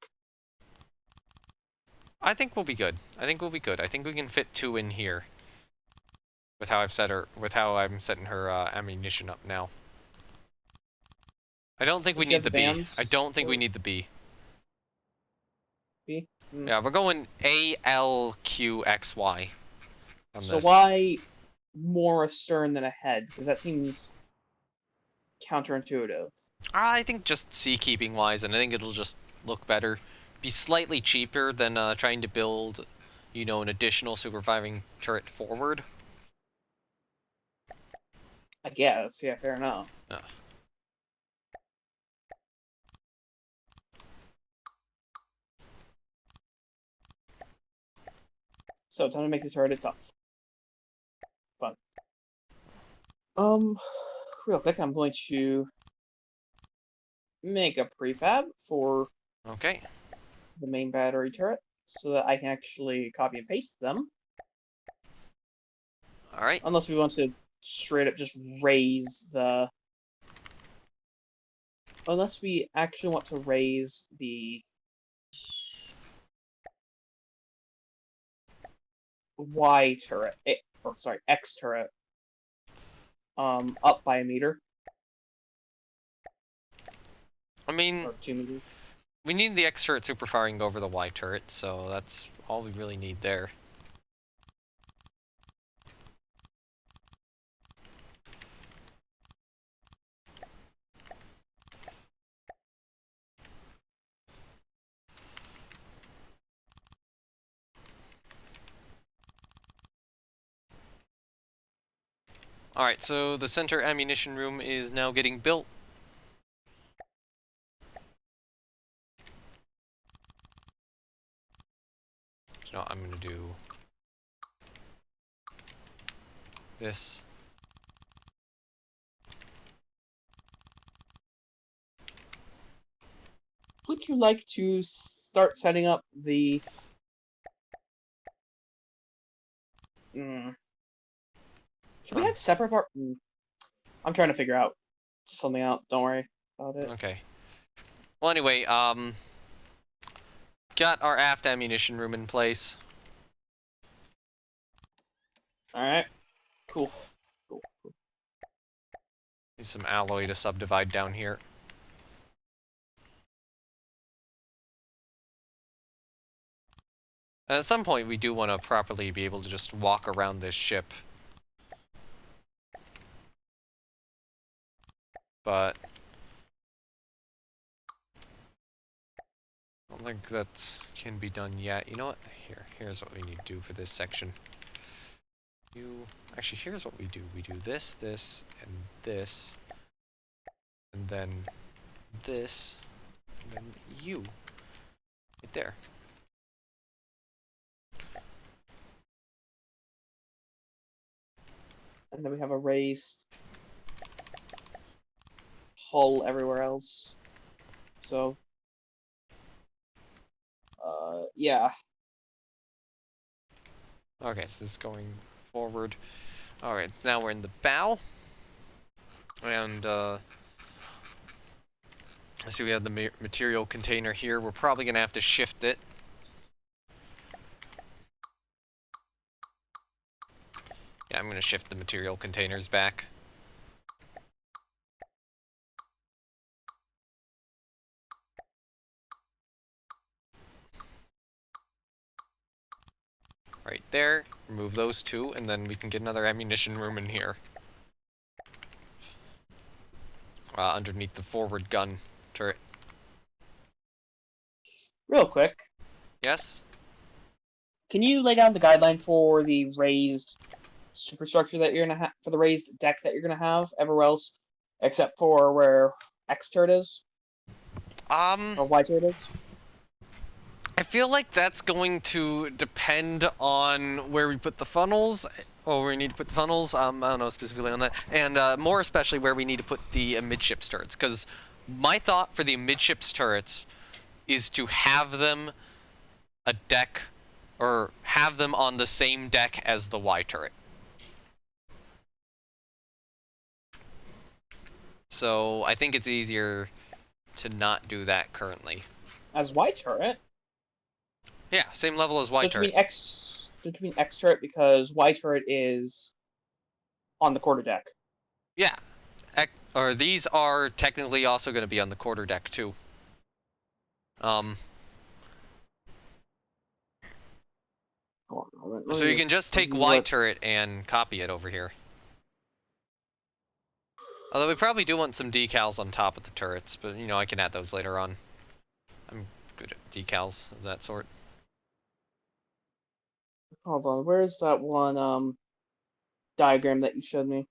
A: I think we'll be good. I think we'll be good. I think we can fit 2 in here. With how I've set her, with how I'm setting her ammunition up now. I don't think we
B: Does she
A: need
B: have
A: the B.
B: bands
A: I don't think we
B: or-
A: need the B.
B: B?
A: Yeah, we're going ALQXY on
B: So
A: this.
B: why more astern than ahead? Because that seems counterintuitive.
A: I think just sea-keeping wise, and I think it'll just look better. Be slightly cheaper than trying to build, you know, an additional surviving turret forward.
B: I guess, yeah, fair enough. So, time to make the turret itself. Fun. Real quick, I'm going to make a prefab for
A: Okay.
B: the main battery turret so that I can actually copy and paste them.
A: Alright.
B: Unless we want to straight up just raise the... Unless we actually want to raise the Y turret, or sorry, X turret, up by a meter.
A: I mean,
B: Or 2 meters.
A: we need the X turret super firing over the Y turret, so that's all we really need there. Alright, so the center ammunition room is now getting built. So I'm gonna do... this.
B: Would you like to start setting up the... Should we have separate part? I'm trying to figure out something out. Don't worry about it.
A: Okay. Well, anyway, got our aft ammunition room in place.
B: Alright. Cool.
A: Need some alloy to subdivide down here. And at some point, we do want to properly be able to just walk around this ship. But I don't think that can be done yet. You know what? Here's what we need to do for this section. Actually, here's what we do. We do this, this, and this. And then this. And then you. Right there.
B: And then we have a raised hull everywhere else. So, yeah.
A: Okay, so this is going forward. Alright, now we're in the bow. And, let's see, we have the material container here. We're probably going to have to shift it. Yeah, I'm going to shift the material containers back. Right there. Remove those two, and then we can get another ammunition room in here. Underneath the forward gun turret.
B: Real quick,
A: Yes?
B: can you lay down the guideline for the raised superstructure that you're gonna have, for the raised deck that you're gonna have everywhere else, except for where X turret is? Or Y turret is?
A: I feel like that's going to depend on where we put the funnels, or where we need to put the funnels. I don't know specifically on that, and more especially where we need to put the midships turrets. Because my thought for the midships turrets is to have them a deck, or have them on the same deck as the Y turret. So I think it's easier to not do that currently.
B: As Y turret?
A: Yeah, same level as Y
B: Don't you
A: turret.
B: mean X turret because Y turret is on the quarter deck?
A: Yeah, or these are technically also going to be on the quarter deck too. So you can just take Y turret and copy it over here. Although we probably do want some decals on top of the turrets, but you know, I can add those later on. I'm good at decals of that sort.
B: Hold on, where's that one diagram that you showed me?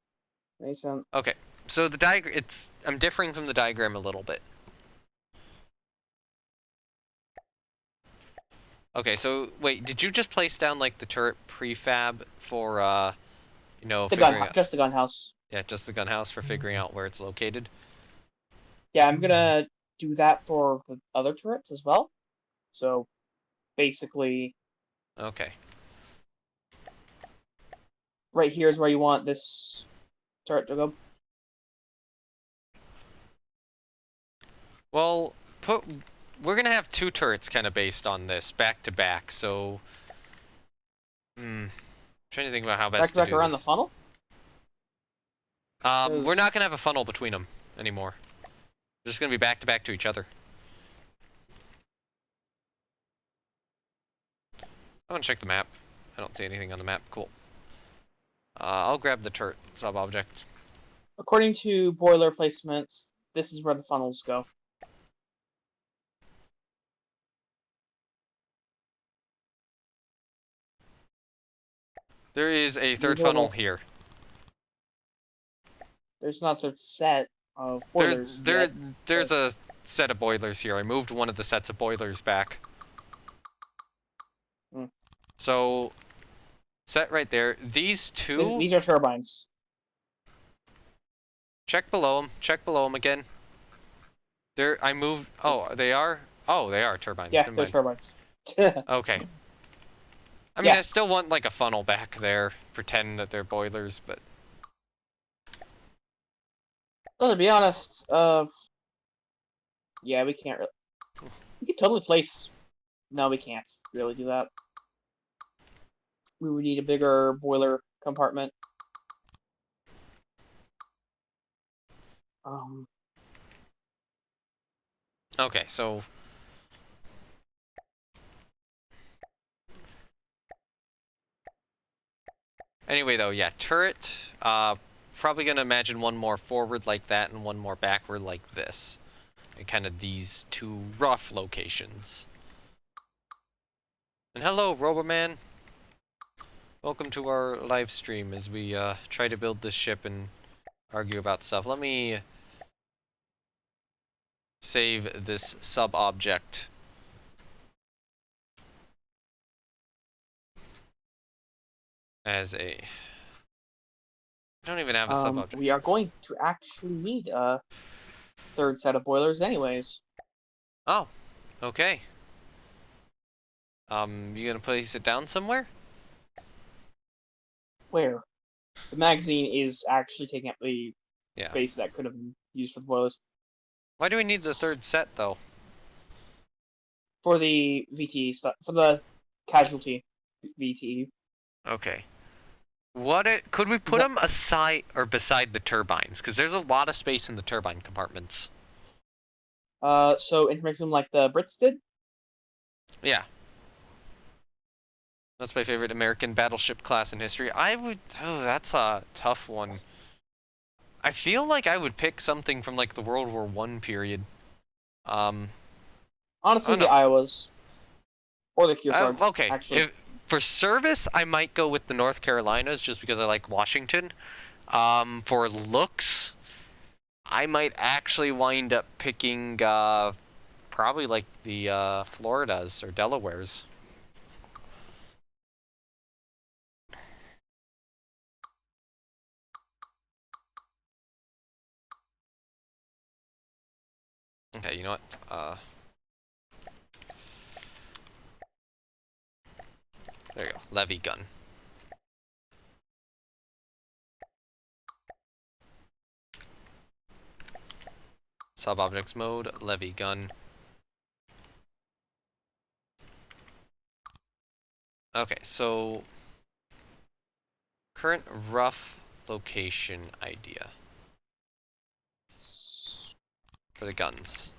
A: Okay, so the diagram, I'm differing from the diagram a little bit. Okay, so wait, did you just place down like the turret prefab for you know,
B: just the gun house.
A: Yeah, just the gun house for figuring out where it's located?
B: Yeah, I'm gonna do that for the other turrets as well. So, basically,
A: Okay.
B: right here is where you want this turret to go.
A: Well, we're gonna have two turrets kind of based on this, back to back, so... trying to think about how best to do
B: around
A: this.
B: the funnel?
A: We're not gonna have a funnel between them anymore. They're just gonna be back to back to each other. I'm gonna check the map. I don't see anything on the map. Cool. I'll grab the turret sub-object.
B: According to boiler placements, this is where the funnels go.
A: There is a third funnel here.
B: There's not a set of boilers.
A: There's a set of boilers here. I moved one of the sets of boilers back. So Set right there. These two...
B: These are turbines.
A: Check below them. Check below them again. I moved... Oh, they are? Oh, they are turbines.
B: Yeah,
A: Never
B: they're
A: mind.
B: turbines.
A: Okay. I mean,
B: Yeah.
A: I still want, like, a funnel back there. Pretend that they're boilers, but...
B: Well, to be honest, yeah, we can't really... We could totally place... No, we can't really do that. We would need a bigger boiler compartment.
A: Okay, so... Anyway, though, yeah, turret. Probably gonna imagine one more forward like that and one more backward like this. And kind of these two rough locations. And hello, Roboman. Welcome to our live stream as we try to build this ship and argue about stuff. Let me save this sub-object. As a... I don't even have a sub-object.
B: We are going to actually need a third set of boilers anyways.
A: Oh, okay. You gonna place it down somewhere?
B: Where? The magazine is actually taking up the
A: Yeah.
B: space that could have been used for the boilers.
A: Why do we need the third set, though?
B: For the VTE stuff, for the casualty VTE.
A: Okay. Could we put them aside or beside the turbines? Because there's a lot of space in the turbine compartments.
B: So intermix them like the Brits did?
A: Yeah. That's my favorite American battleship class in history. Oh, that's a tough one. I feel like I would pick something from, like, the World War I period.
B: Honestly, the Iowas. Or the Kearsarge,
A: okay.
B: actually.
A: For service, I might go with the North Carolinas, just because I like Washington. For looks, I might actually wind up picking, probably, like, the, Floridas or Delawares. Okay, you know what? There you go. Levy gun. Sub-objects mode, levy gun. Okay, so... Current rough location idea. For the guns.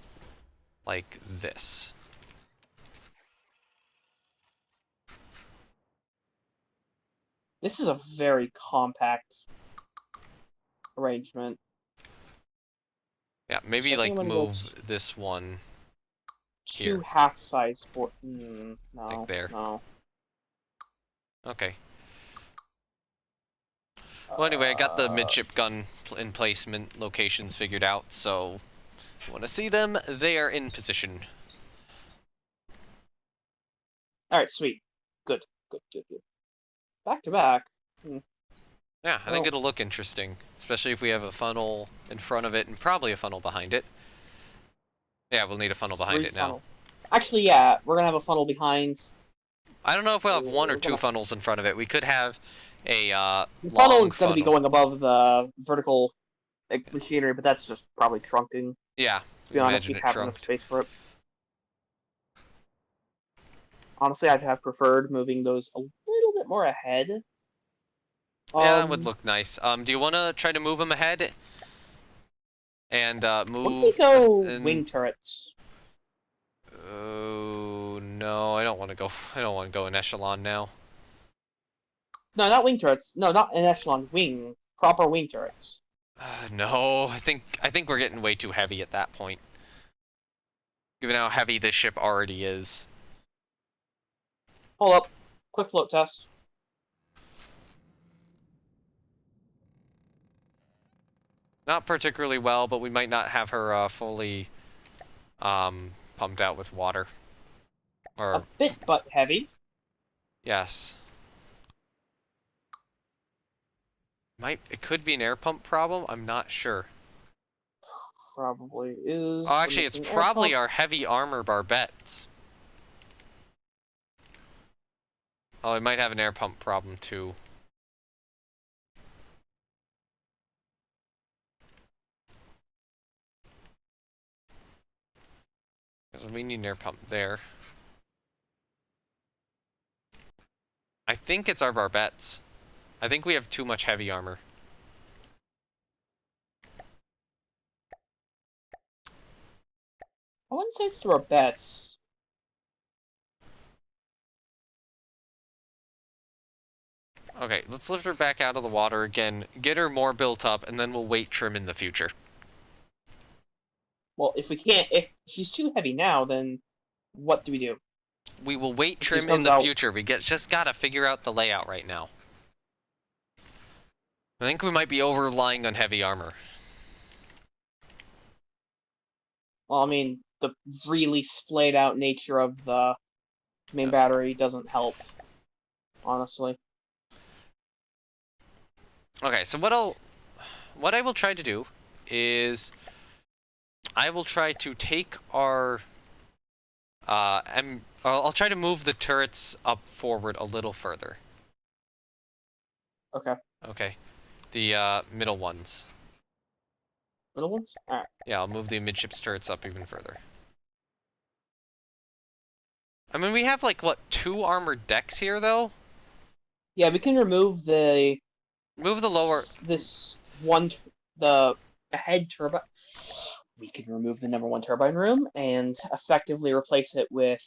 A: Like this.
B: This is a very compact arrangement.
A: Yeah, maybe,
B: So
A: like, move this one here.
B: Two half-size sport. No.
A: Like there.
B: No.
A: Okay. Well, anyway, I got the midship gun emplacement locations figured out, so... If you want to see them, they are in position.
B: Alright, sweet. Good. Good, good, good. Back to back.
A: Yeah, I think it'll look interesting. Especially if we have a funnel in front of it and probably a funnel behind it. Yeah, we'll need a funnel behind it now.
B: Actually, yeah, we're gonna have a funnel behind.
A: I don't know if we'll have one or two funnels in front of it. We could have a
B: the funnel is going to be going above the vertical machinery, but that's just probably trunking.
A: Yeah,
B: to be honest, we have enough space for it. Honestly, I'd have preferred moving those a little bit more ahead.
A: Yeah, that would look nice. Do you want to try to move them ahead? And move...
B: What if we go wing turrets?
A: Oh no, I don't want to go. I don't want to go in echelon now.
B: No, not wing turrets. No, not an echelon. Wing. Proper wing turrets.
A: No, I think we're getting way too heavy at that point. Given how heavy this ship already is.
B: Hold up. Quick float test.
A: Not particularly well, but we might not have her fully pumped out with water. Or
B: a bit but heavy.
A: Yes. It could be an air pump problem. I'm not sure.
B: Probably is.
A: Oh,
B: a
A: actually, it's
B: missing air
A: probably
B: pump.
A: our heavy armor barbettes. Oh, it might have an air pump problem too. Because we need an air pump there. I think it's our barbettes. I think we have too much heavy armor.
B: I wouldn't say it's through our bets.
A: Okay, let's lift her back out of the water again, get her more built up, and then we'll weight trim in the future.
B: Well, if she's too heavy now, then what do we do?
A: We will weight
B: If she
A: trim in
B: comes
A: the
B: out,
A: future. Just gotta figure out the layout right now. I think we might be over-relying on heavy armor.
B: well, I mean, the really splayed out nature of the main battery doesn't help, honestly.
A: Okay, so what I will try to do is I will try to take our I'll try to move the turrets up forward a little further.
B: Okay.
A: Okay. The middle ones.
B: Middle ones? Alright.
A: Yeah, I'll move the midships turrets up even further. I mean, we have like what, 2 armored decks here though?
B: Yeah, we can remove
A: Move the lower
B: this one the head turbine. We can remove the number 1 turbine room and effectively replace it with.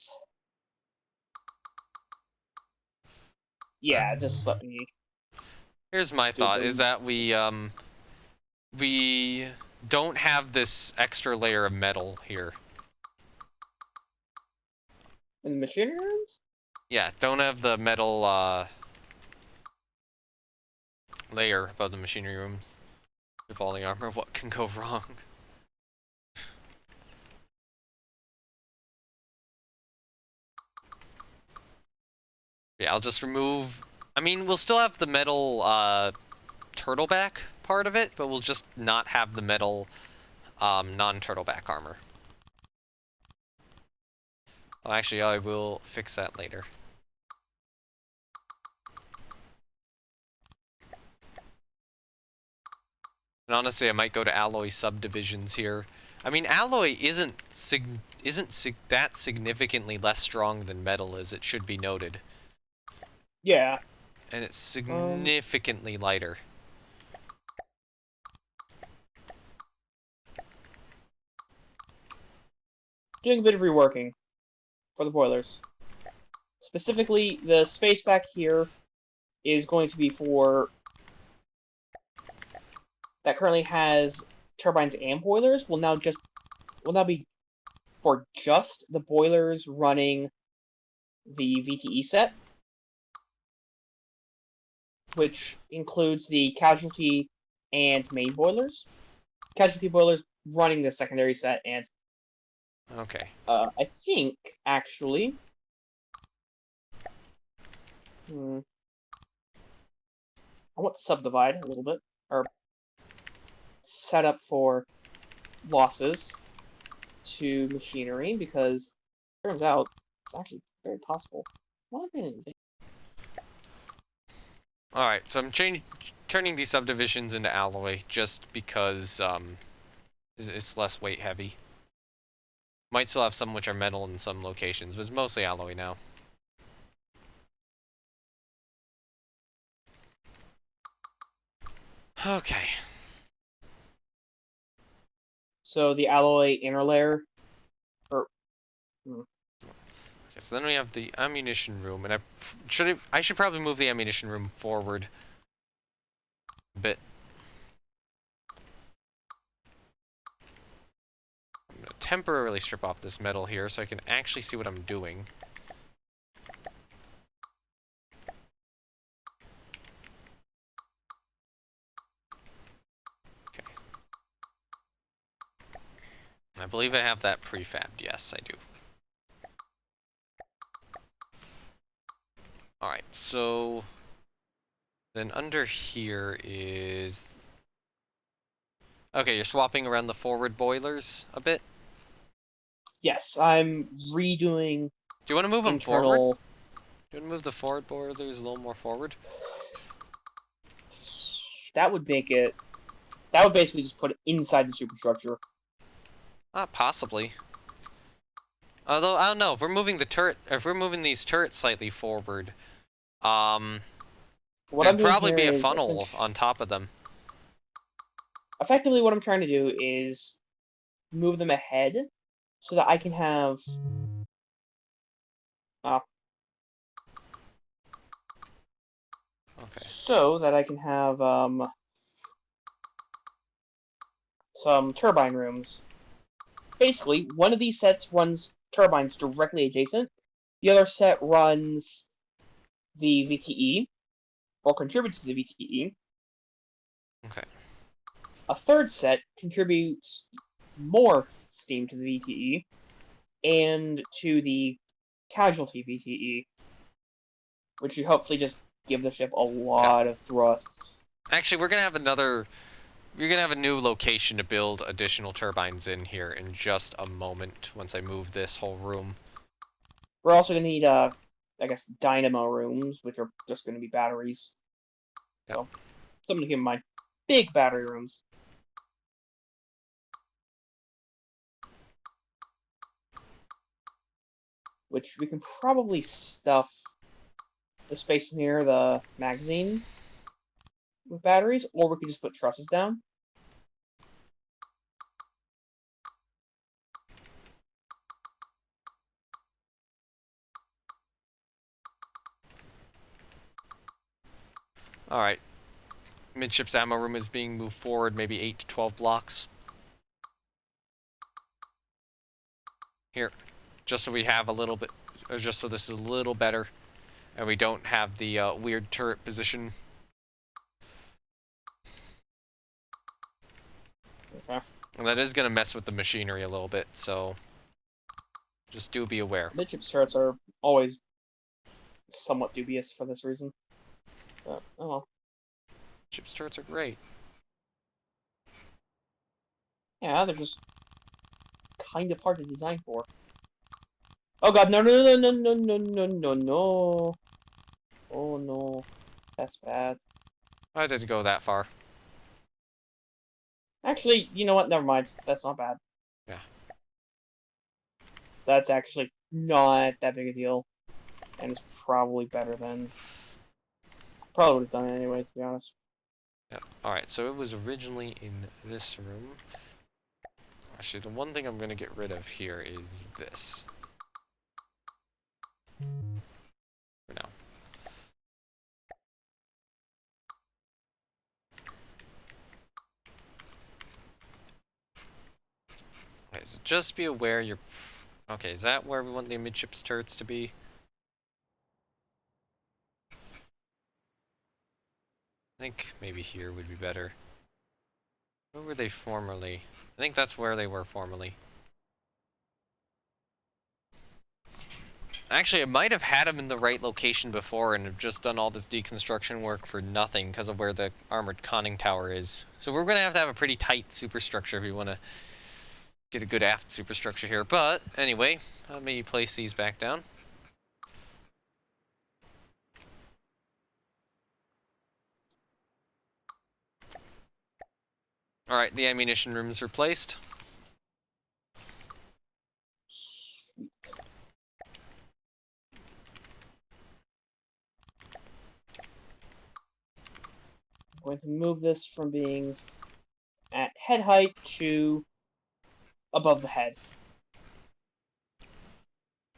B: Yeah, just let me.
A: Here's my thought is that we don't have this extra layer of metal here.
B: In the machinery rooms?
A: Yeah, don't have the metal layer above the machinery rooms. With all the armor, what can go wrong? Yeah, I'll just remove. I mean, we'll still have the metal turtleback part of it, but we'll just not have the metal non-turtleback armor. Well, actually, I will fix that later. And honestly, I might go to alloy subdivisions here. I mean, alloy isn't that significantly less strong than metal is. It should be noted.
B: Yeah.
A: And it's significantly lighter.
B: Doing a bit of reworking for the boilers. Specifically, the space back here is going to be for that currently has turbines and boilers will now be for just the boilers running the VTE set, which includes the casualty and main boilers. Casualty boilers running the secondary set, and
A: Okay.
B: I think actually, I want to subdivide a little bit, or set up for losses to machinery, because turns out it's actually very possible. Why didn't they?
A: Alright, so I'm turning these subdivisions into alloy just because it's less weight heavy. Might still have some which are metal in some locations, but it's mostly alloy now. Okay.
B: So the alloy inner layer, or
A: Okay, so then we have the ammunition room, and I should probably move the ammunition room forward a bit. I'm gonna temporarily strip off this metal here so I can actually see what I'm doing. Okay. I believe I have that prefabbed. Yes, I do. Alright, so Then under here is... Okay, you're swapping around the forward boilers a bit?
B: Yes, I'm redoing
A: Do you want to move them forward?
B: internal...
A: Do you want to move the forward boilers a little more forward?
B: That would make it... That would basically just put it inside the superstructure.
A: Possibly. Although, I don't know, if we're moving the turret... If we're moving these turrets slightly forward,
B: What I'm
A: there'd
B: doing
A: probably
B: here
A: be a
B: is
A: funnel on top of them.
B: effectively what I'm trying to do is move them ahead so that I can have...
A: Okay.
B: So that I can have, some turbine rooms. Basically, one of these sets runs turbines directly adjacent. The other set runs the VTE, or contributes to the VTE.
A: Okay.
B: A third set contributes more steam to the VTE and to the casualty VTE, which should hopefully just give the ship a lot of thrust.
A: Actually, we're gonna have another... You're gonna have a new location to build additional turbines in here in just a moment, once I move this whole room.
B: We're also going to need, I guess, dynamo rooms, which are just going to be batteries.
A: Yep.
B: So, something to keep in mind. Big battery rooms. Which we can probably stuff the space near the magazine with batteries, or we could just put trusses down.
A: Alright. Midships ammo room is being moved forward maybe 8 to 12 blocks. Here. Just so we have a little bit... Or just so this is a little better. And we don't have the weird turret position.
B: Okay.
A: And that is going to mess with the machinery a little bit, so... Just do be aware.
B: Midship turrets are always somewhat dubious for this reason. But, oh well.
A: Midship's turrets are great.
B: Yeah, they're just kind of hard to design for. Oh god, no, no, no, no, no, no, no, no, no. Oh no. That's bad.
A: I didn't go that far.
B: Actually, you know what? Never mind. That's not bad.
A: Yeah.
B: That's actually not that big a deal. And it's probably better than... Probably would have done it anyways, to be honest.
A: Yeah. Alright, so it was originally in this room. Actually, the one thing I'm going to get rid of here is this. For now. Okay, so just be aware you're... Okay, is that where we want the midships turrets to be? I think maybe here would be better. Where were they formerly? I think that's where they were formerly. Actually, I might have had them in the right location before and have just done all this deconstruction work for nothing because of where the armored conning tower is. So we're going to have a pretty tight superstructure if we want to get a good aft superstructure here. But anyway, let me place these back down. Alright, the ammunition room is replaced.
B: Sweet. I'm going to move this from being at head height to above the head.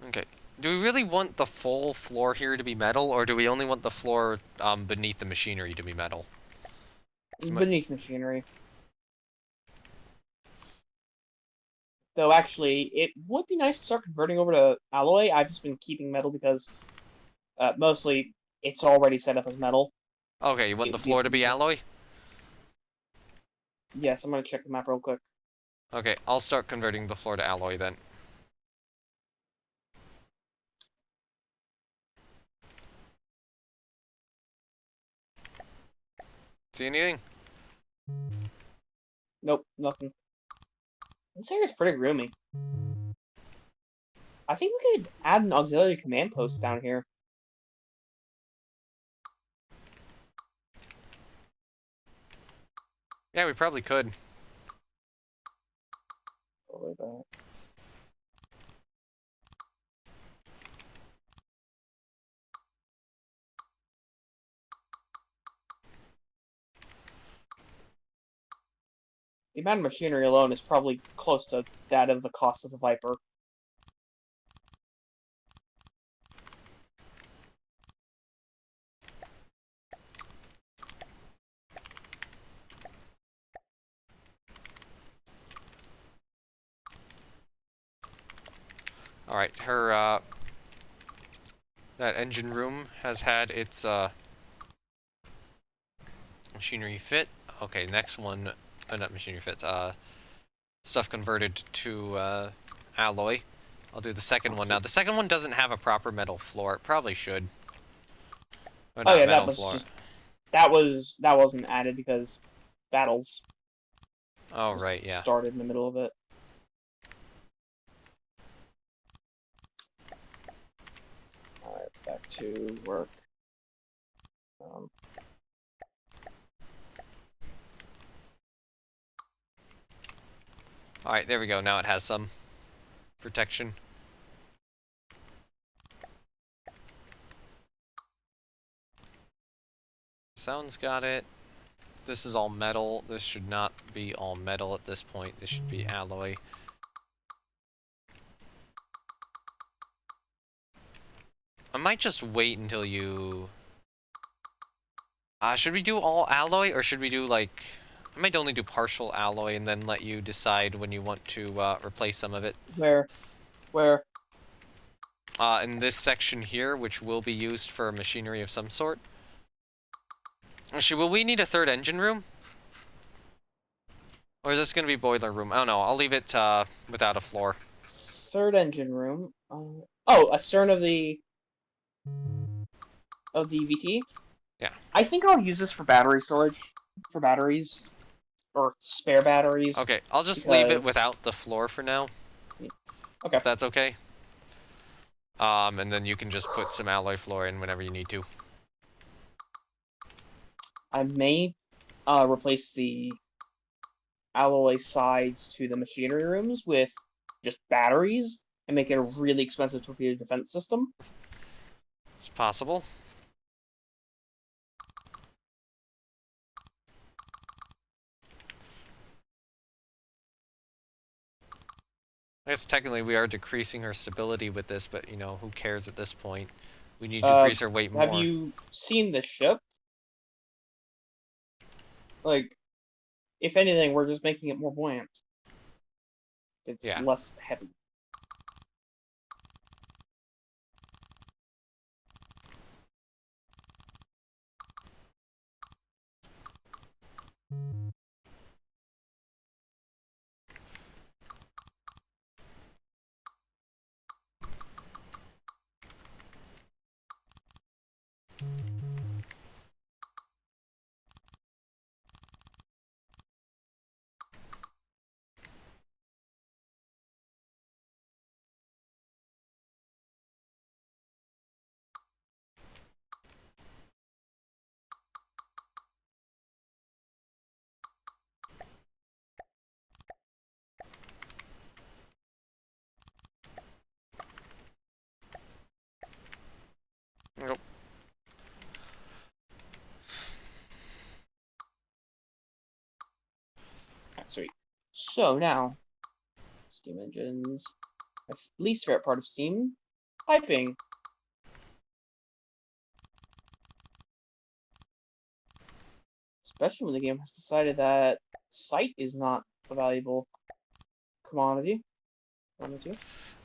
A: Okay. Do we really want the full floor here to be metal, or do we only want the floor beneath the machinery to be metal?
B: Beneath machinery. Though actually, it would be nice to start converting over to alloy. I've just been keeping metal because mostly it's already set up as metal.
A: Okay, you want the floor to be alloy?
B: Yes, I'm going to check the map real quick.
A: Okay, I'll start converting the floor to alloy then. See anything?
B: Nope, nothing. This area's pretty roomy. I think we could add an auxiliary command post down here.
A: Yeah, we probably could.
B: Over there. The amount of machinery alone is probably close to that of the cost of the Viper.
A: Alright, her, that engine room has had its, machinery fit. Okay, next one, not machinery fit, stuff converted to, alloy. I'll do the second one now. The second one doesn't have a proper metal floor. It probably should. Or
B: Oh
A: not
B: yeah,
A: metal
B: that was
A: floor.
B: just that wasn't added because battles
A: Oh, right, yeah.
B: started in the middle of it. Alright, back to work.
A: Alright, there we go. Now it has some protection. Sound's got it. This is all metal. This should not be all metal at this point. This should be alloy. I might just wait until you... should we do all alloy, or should we do, like... I might only do partial alloy and then let you decide when you want to replace some of it.
B: Where?
A: In this section here, which will be used for machinery of some sort. Actually, will we need a third engine room? Or is this going to be boiler room? I don't know. I'll leave it without a floor.
B: Third engine room. Oh, a stern of the VT.
A: Yeah.
B: I think I'll use this for battery storage, for batteries, or spare batteries.
A: Okay, I'll just leave it without the floor for now.
B: Okay.
A: If that's okay. And then you can just put some alloy floor in whenever you need to.
B: I may replace the alloy sides to the machinery rooms with just batteries and make it a really expensive torpedo defense system.
A: It's possible. I guess technically we are decreasing her stability with this, but, you know, who cares at this point? We need to decrease her weight more.
B: Have you seen the ship? Like, if anything, we're just making it more buoyant. It's less heavy.
A: Nope.
B: Sweet. So now, steam engines. My least favorite part of steam, piping. Especially when the game has decided that sight is not a valuable commodity.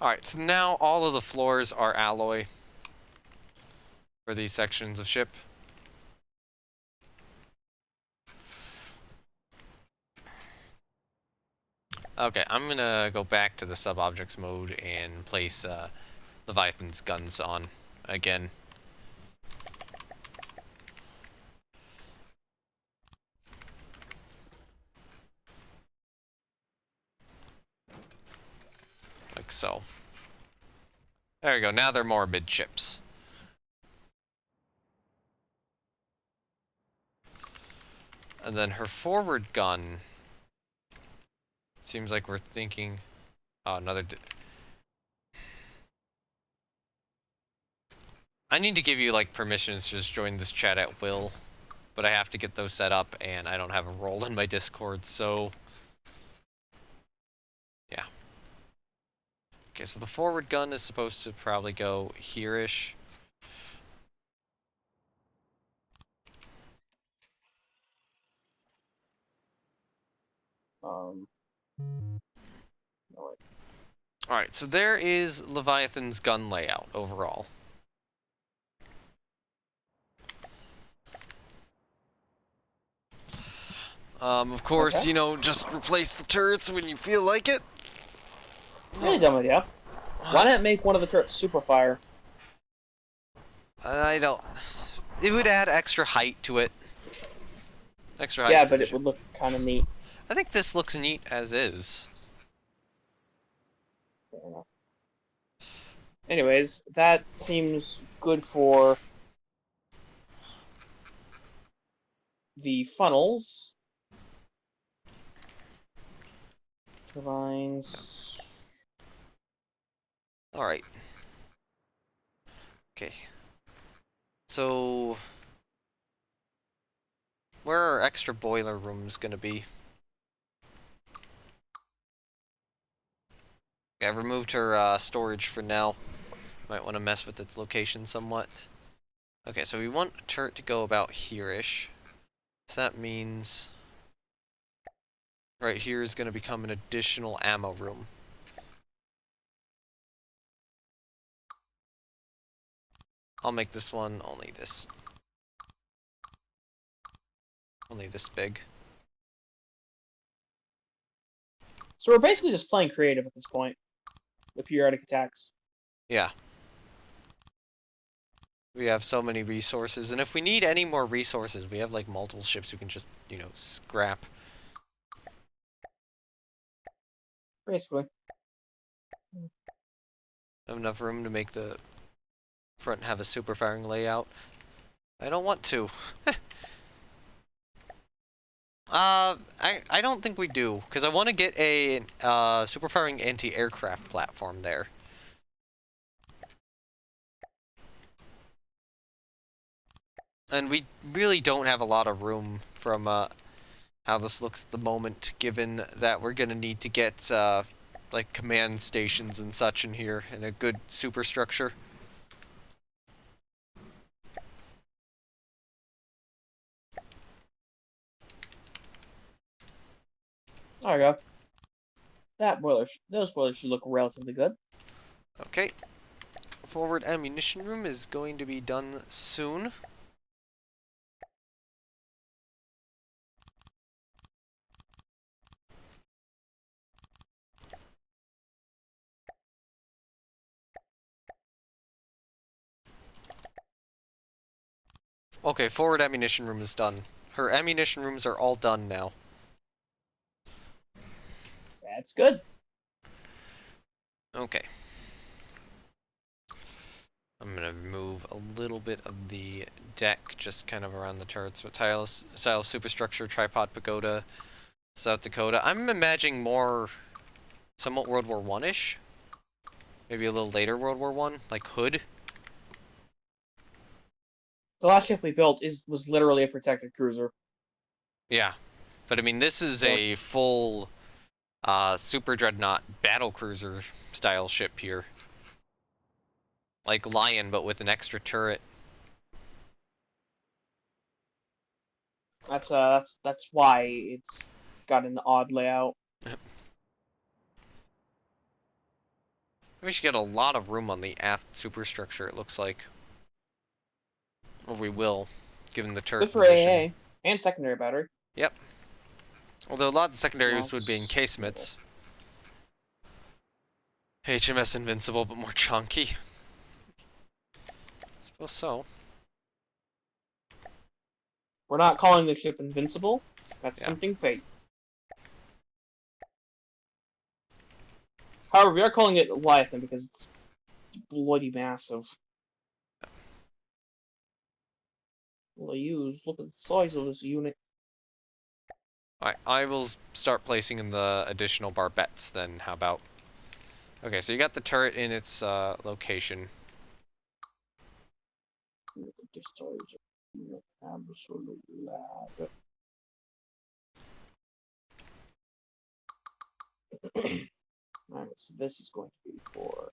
A: Alright, so now all of the floors are alloy for these sections of ship. Okay, I'm gonna go back to the sub-objects mode and place Leviathan's guns on again. like so. There you go, now they're more midships. And then her forward gun... Seems like we're thinking... Oh, another... I need to give you, like, permissions to just join this chat at will. But I have to get those set up, and I don't have a role in my Discord, so... Yeah. Okay, so the forward gun is supposed to probably go here-ish.
B: No, wait.
A: Alright, so there is Leviathan's gun layout overall. Of course,
B: Okay.
A: you know, just replace the turrets when you feel like it.
B: Really dumb idea. Why not make one of the turrets super fire?
A: I don't... It would add extra height to it. Extra height.
B: Yeah, but it would look kind of neat.
A: I think this looks neat as is.
B: Fair enough. Anyways, that seems good for the funnels. Turbines.
A: Alright. Okay. So... Where are extra boiler rooms gonna be? Yeah, I removed her storage for now. Might want to mess with its location somewhat. Okay, so we want a turret to go about here-ish. So that means... Right here is going to become an additional ammo room. I'll make this one only this big.
B: So we're basically just playing creative at this point. The periodic attacks.
A: Yeah. We have so many resources, and if we need any more resources, we have like multiple ships we can just, you know, scrap.
B: Basically.
A: Have enough room to make the front have a super firing layout. I don't want to. I don't think we do, because I want to get a super firing anti-aircraft platform there. And we really don't have a lot of room from how this looks at the moment, given that we're gonna need to get like command stations and such in here, and a good superstructure.
B: There we go. Those boilers should look relatively good.
A: Okay. Forward ammunition room is going to be done soon. Okay, forward ammunition room is done. Her ammunition rooms are all done now.
B: That's good.
A: Okay. I'm gonna move a little bit of the deck, just kind of around the turrets with style superstructure, tripod pagoda, South Dakota. I'm imagining more, somewhat World War One-ish. Maybe a little later World War One, like Hood.
B: The last ship we built was literally a protected cruiser.
A: Yeah, but I mean this is a full super dreadnought battlecruiser style ship here, like Lion, but with an extra turret.
B: That's why it's got an odd layout.
A: We should get a lot of room on the aft superstructure, it looks like. Or we will, given the turret
B: Good for
A: position.
B: AA and secondary battery.
A: Yep. Although a lot of the secondaries would be encasemaents. HMS Invincible, but more chunky. I suppose so.
B: We're not calling the ship Invincible. That's something fake. However, we are calling it Leviathan because it's bloody massive. Well, look at the size of this unit.
A: I will start placing in the additional barbettes then. How about? Okay, so you got the turret in its location.
B: Look at this size of unit. Absolutely lab. Alright, so this is going to be for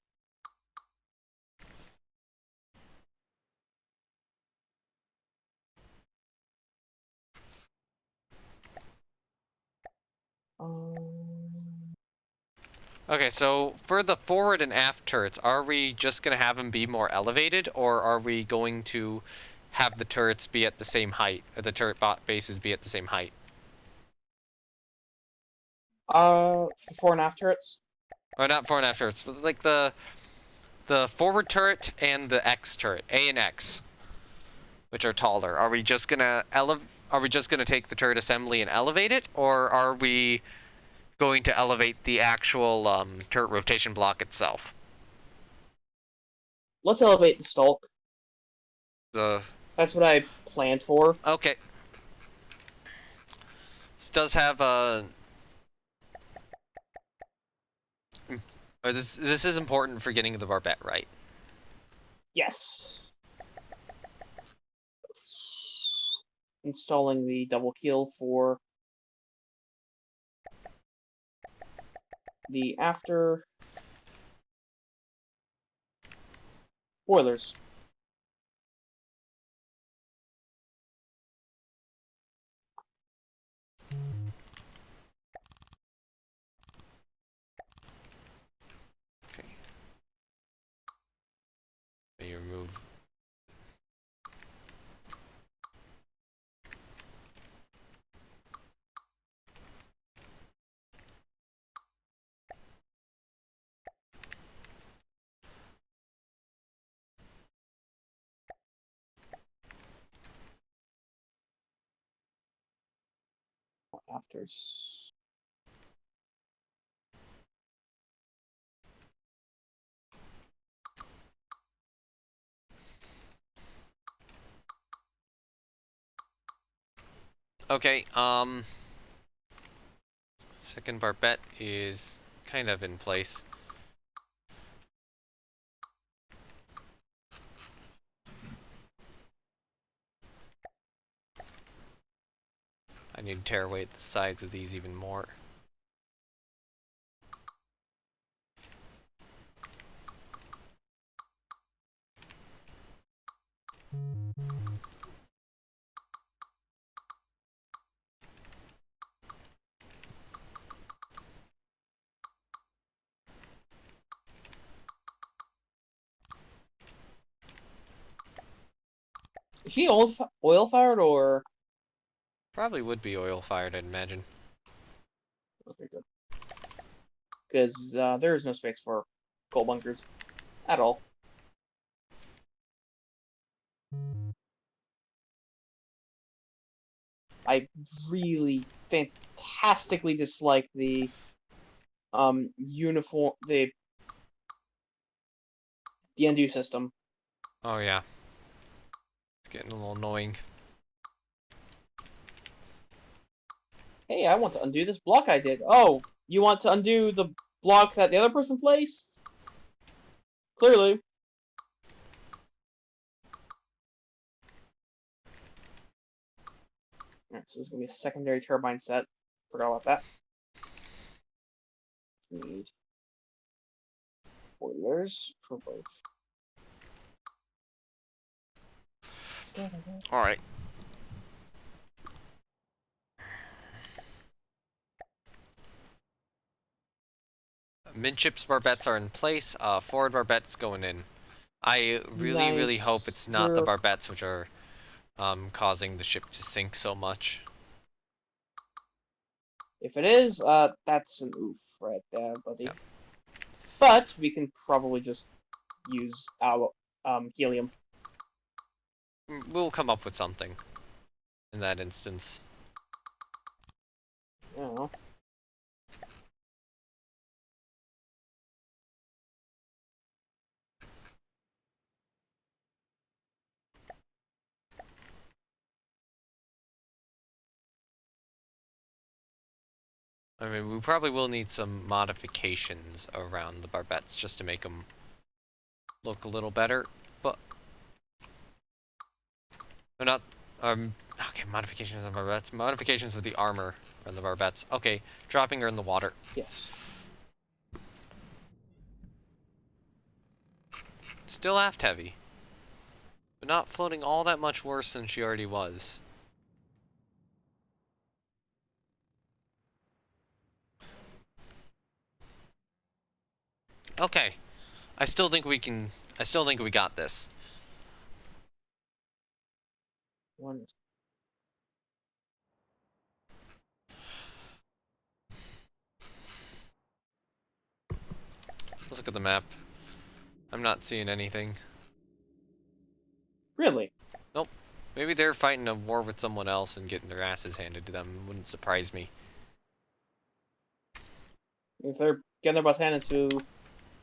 A: Okay, so for the forward and aft turrets, are we just gonna have them be more elevated, or are we going to have the turrets be at the same height, or the turret bases be at the same height?
B: fore and aft turrets.
A: Or not forward and aft turrets, but like the forward turret and the X turret, A and X, which are taller. Are we just gonna take the turret assembly and elevate it, or are we going to elevate the actual turret rotation block itself?
B: Let's elevate the stalk.
A: The
B: That's what I planned for.
A: Okay. This does have a. This is important for getting the barbette right.
B: Yes. Installing the double keel for the after boilers.
A: Okay. You remove.
B: Afters.
A: Okay. Second barbette is kind of in place. I need to tear away the sides of these even more.
B: Is she oil fired or?
A: Probably would be oil fired, I'd imagine.
B: Okay, good. Because there is no space for coal bunkers at all. I really fantastically dislike the uniform the undo system.
A: Oh yeah. It's getting a little annoying.
B: Hey, I want to undo this block I did. Oh, you want to undo the block that the other person placed? Clearly. Alright, so this is going to be a secondary turbine set. Forgot about that. Need boilers for both.
A: Alright. Midships barbettes are in place. Forward barbettes going in. I really hope it's not the barbettes which are causing the ship to sink so much.
B: If it is, that's an oof right there, buddy.
A: Yep.
B: But we can probably just use our helium.
A: We'll come up with something in that instance.
B: I don't know.
A: I mean, we probably will need some modifications around the barbettes just to make them look a little better, but they're not. Okay, modifications of the barbettes. Modifications of the armor on the barbettes. Okay, dropping her in the water.
B: Yes.
A: Still aft heavy, but not floating all that much worse than she already was. Okay, I still think we can. I still think we got this.
B: One.
A: Let's look at the map. I'm not seeing anything.
B: Really?
A: Nope. Maybe they're fighting a war with someone else and getting their asses handed to them. Wouldn't surprise me.
B: If they're getting their butts handed to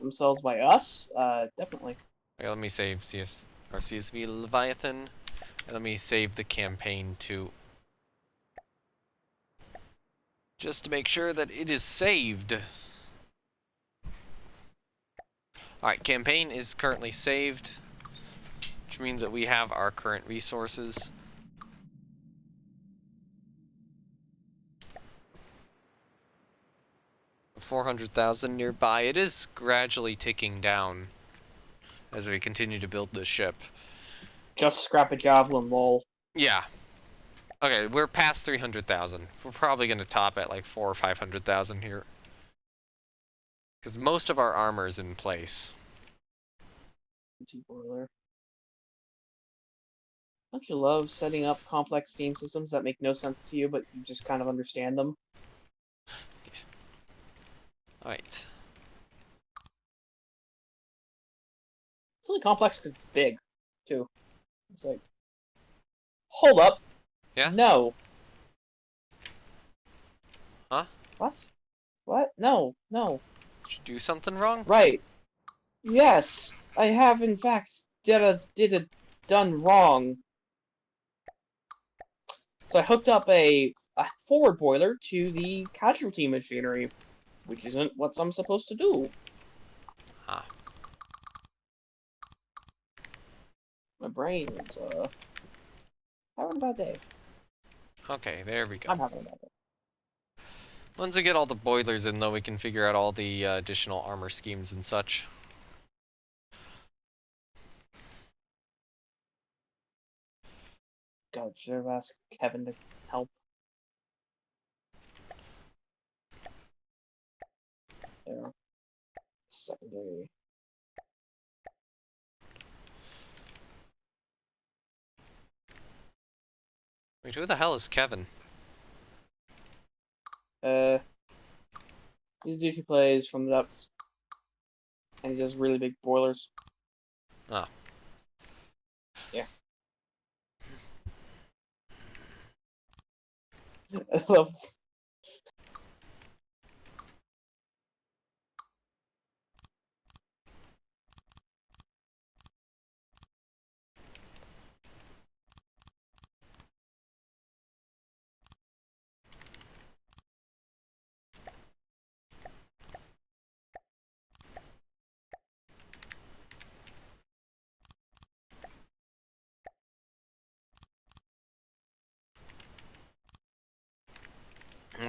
B: themselves by us, definitely.
A: Okay, let me save CSV Leviathan. And let me save the campaign too. Just to make sure that it is saved. Alright, campaign is currently saved. Which means that we have our current resources. $400,000 nearby. It is gradually ticking down as we continue to build this ship.
B: Just scrap a javelin, lol.
A: Yeah. Okay, we're past 300,000. We're probably going to top at like 400,000 or 500,000 here. Because most of our armor is in place.
B: Boiler. Don't you love setting up complex steam systems that make no sense to you, but you just kind of understand them?
A: Alright.
B: It's really complex because it's big, too. It's like, hold up.
A: Yeah?
B: No.
A: Huh?
B: What? What? No. No.
A: Did you do something wrong?
B: Right. Yes, I have in fact done wrong. So I hooked up a forward boiler to the casualty machinery, which isn't what I'm supposed to do.
A: Ah.
B: My brain is having a bad day.
A: Okay, there we go.
B: I'm having a bad day.
A: Once we get all the boilers in, though, we can figure out all the additional armor schemes and such.
B: God, should have asked Kevin to help. There. Secondary.
A: Wait, who the hell is Kevin?
B: He's a dude who plays from the depths. And he does really big boilers.
A: Ah.
B: Yeah. I love.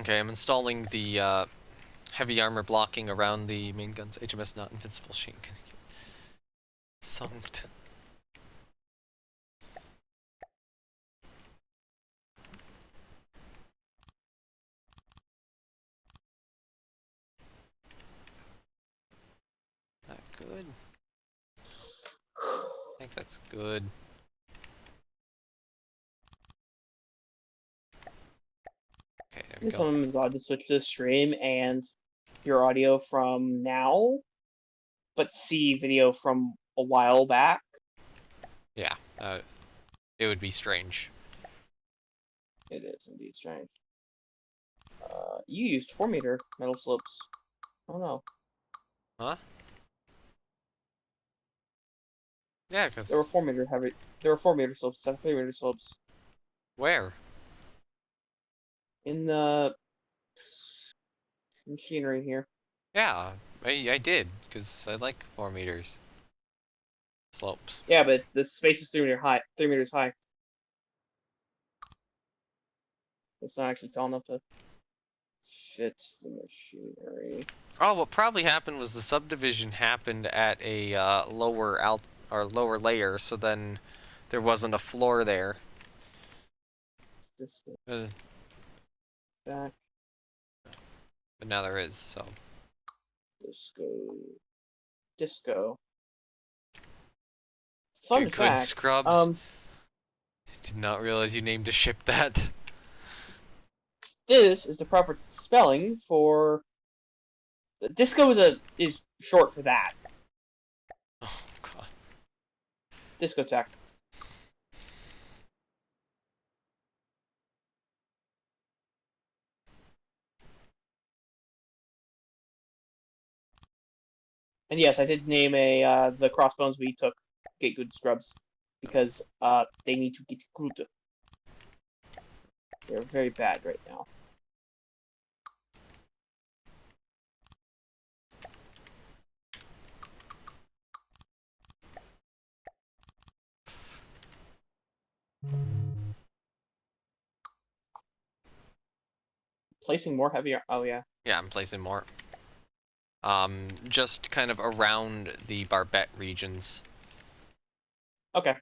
A: Okay, I'm installing the heavy armor blocking around the main guns. HMS not invincible. She Sunked. That good? I think that's good. Okay, there we go.
B: Sometimes it's odd to switch to the stream and hear audio from now, but see video from a while back.
A: Yeah, it would be strange.
B: It is indeed strange. You used 4-meter metal slopes. Oh no.
A: Huh? Yeah, because...
B: There were 4-meter heavy. There were 4-meter slopes instead of 3-meter slopes.
A: Where?
B: In the machinery here.
A: Yeah, I did, because I like 4 meters. Slopes.
B: Yeah, but the space is 3 meters high. 3 meters high. It's not actually tall enough to fit the machinery.
A: Oh, what probably happened was the subdivision happened at a lower layer, so then there wasn't a floor there.
B: This goes
A: Uh,
B: back.
A: but now there is, so.
B: Disco. Fun
A: Good
B: fact.
A: Scrubs. Did not realize you named a ship that.
B: This is the proper spelling for. Disco is short for that.
A: Oh, God.
B: Discotheque. And yes, I did name the crossbones we took get good scrubs because they need to get good. They're very bad right now. Placing more heavy. Oh yeah.
A: Yeah, I'm placing more. Just kind of around the Barbette regions.
B: Okay.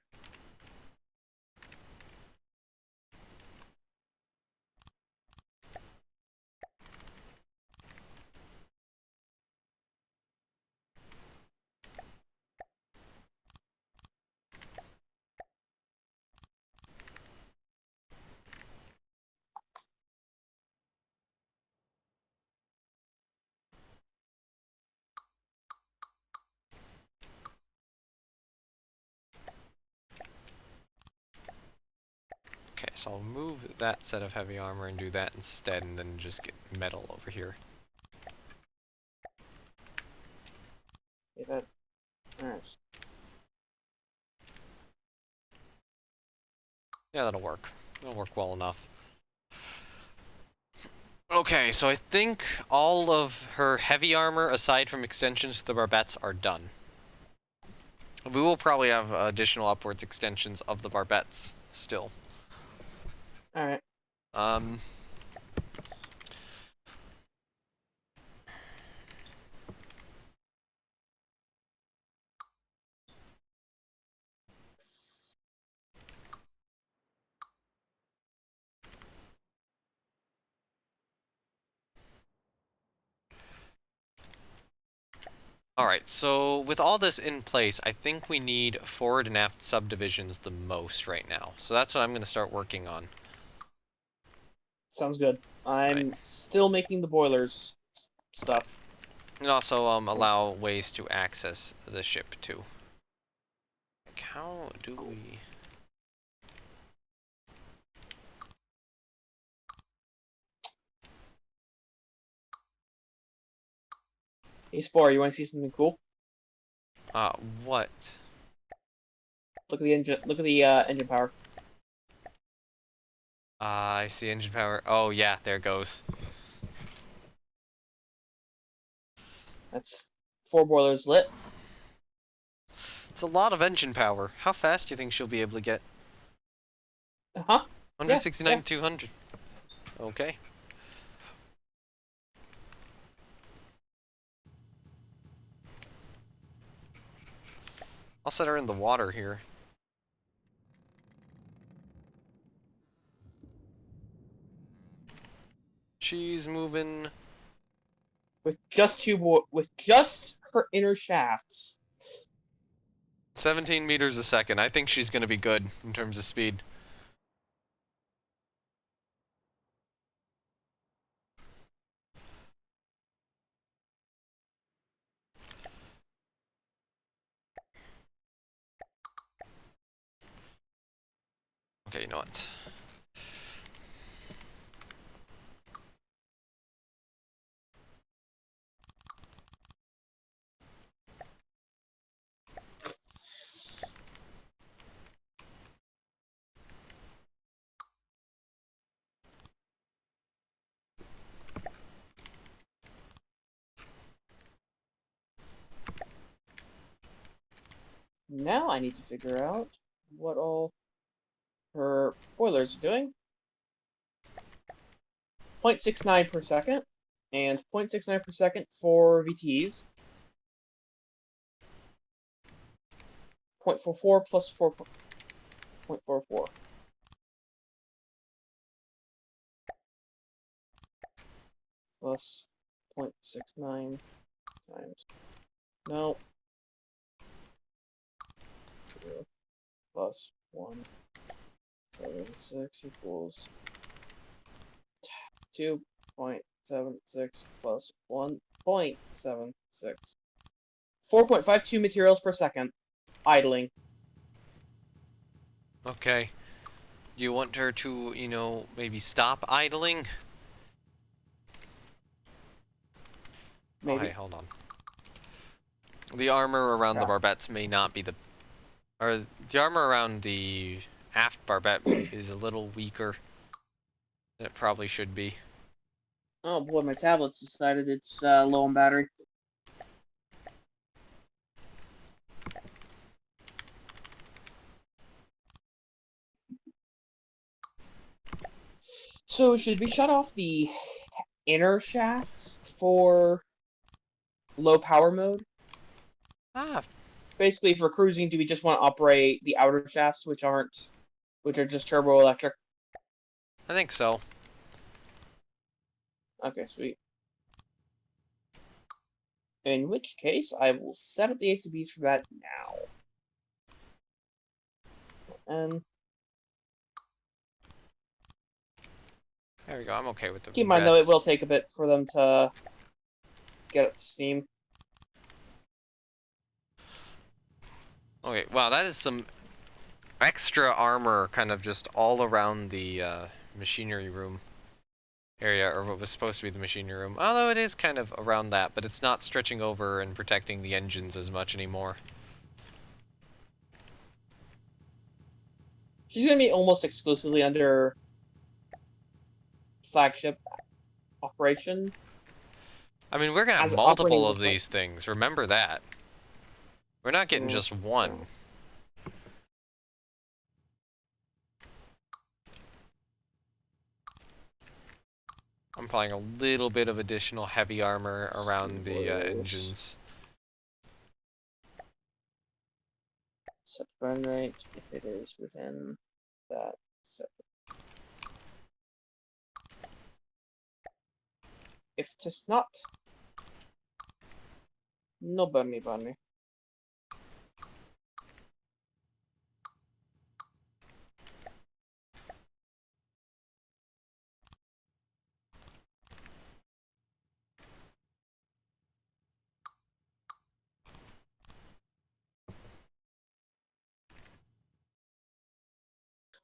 A: Okay, so I'll move that set of heavy armor and do that instead, and then just get metal over here.
B: Yeah, that. Alright.
A: Yeah, that'll work. That'll work well enough. Okay, so I think all of her heavy armor, aside from extensions to the barbettes, are done. We will probably have additional upwards extensions of the barbettes still.
B: Alright.
A: Um... Alright, so with all this in place, I think we need forward and aft subdivisions the most right now. So that's what I'm going to start working on.
B: Sounds good. I'm still making the boilers stuff.
A: And also allow ways to access the ship too. Like, how do we...
B: Hey Spore, you want to see something cool?
A: What?
B: Look at the engine. Look at the engine power.
A: I see engine power. Oh yeah, there it goes.
B: That's 4 boilers lit.
A: It's a lot of engine power. How fast do you think she'll be able to get?
B: Huh?
A: 169 to 200. Okay. I'll set her in the water here. She's moving.
B: With just her inner shafts.
A: 17 meters a second. I think she's gonna be good in terms of speed. Okay, you know what?
B: Now I need to figure out what all her boilers are doing. 0.69 per second, and 0.69 per second for VTs. 0.44 plus 4.44. Plus 0.69 times. No. 0 plus 1.76 equals 2.76 plus 1.76. 4.52 materials per second. Idling.
A: Okay. Do you want her to, you know, maybe stop idling?
B: Maybe.
A: Oh, hey, hold on. The armor around the
B: Yeah.
A: barbettes may not be the... Or, the armor around the aft barbette is a little weaker than it probably should be.
B: Oh boy, my tablet's decided it's low on battery. So should we shut off the inner shafts for low power mode?
A: Ah,
B: Basically, for cruising, do we just want to operate the outer shafts, which are just turbo electric?
A: I think so.
B: Okay, sweet. In which case, I will set up the ACBs for that now. And
A: There we go, I'm okay with the
B: keep in mind, though, it
A: rest.
B: will take a bit for them to get up to steam.
A: Okay, wow, that is some extra armor kind of just all around the machinery room area, or what was supposed to be the machinery room. Although it is kind of around that, but it's not stretching over and protecting the engines as much anymore.
B: She's going to be almost exclusively under flagship operation.
A: I mean, we're gonna have
B: As operating
A: multiple
B: as a
A: of these things, remember that. We're not getting just one. I'm applying a little bit of additional heavy armor around the engines.
B: Set burn rate if it is within that set. If it's not, no bunny bunny.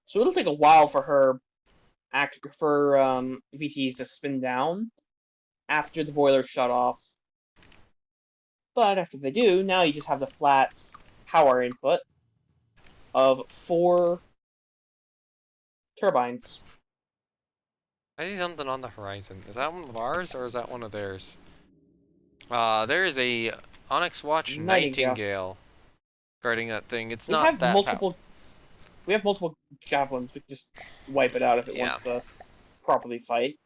B: So it'll take a while for her VTs to spin down after the boiler shut off. But after they do, now you just have the flat power input of 4 turbines.
A: I see something on the horizon. Is that one of ours, or is that one of theirs? There is a Onyx Watch
B: Nightingale.
A: Nightingale guarding that thing. It's
B: We
A: not
B: have
A: that
B: multiple. We have multiple javelins. We can just wipe it out if it
A: Yeah.
B: wants to properly fight,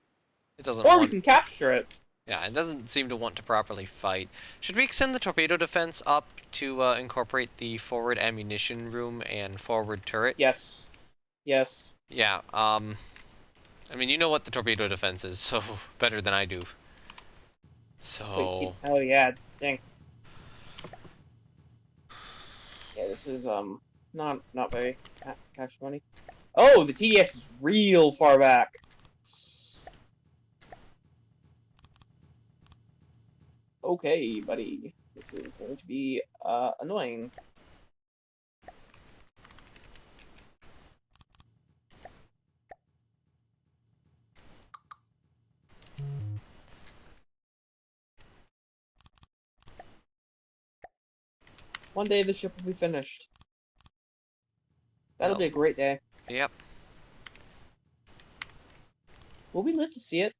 A: It doesn't
B: or we
A: want...
B: can capture it.
A: Yeah, it doesn't seem to want to properly fight. Should we extend the torpedo defense up to incorporate the forward ammunition room and forward turret?
B: Yes. Yes.
A: Yeah, I mean, you know what the torpedo defense is, so better than I do. So...
B: Oh yeah, dang. Yeah, this is not very cash money. Oh, the TDS is real far back. Okay, buddy. This is going to be annoying. One day the ship will be finished. That'll be a great day.
A: Yep.
B: Will we live to see it?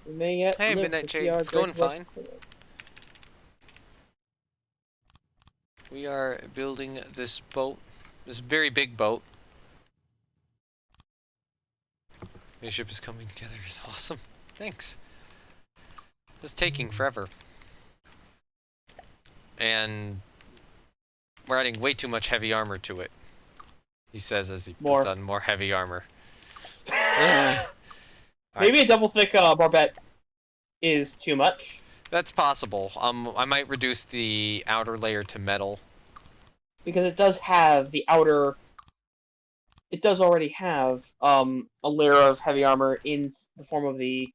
B: We may yet
A: Hey,
B: live
A: Midnight
B: to see
A: Shade,
B: our
A: it's going
B: great work
A: fine.
B: clear.
A: We are building this boat, this very big boat. The ship is coming together. It's awesome. Thanks. It's taking forever. And we're adding way too much heavy armor to it. He says as he puts on more heavy armor.
B: Maybe a double thick barbette is too much.
A: That's possible. I might reduce the outer layer to metal.
B: Because it does have the outer... It does already have a layer of heavy armor in the form of the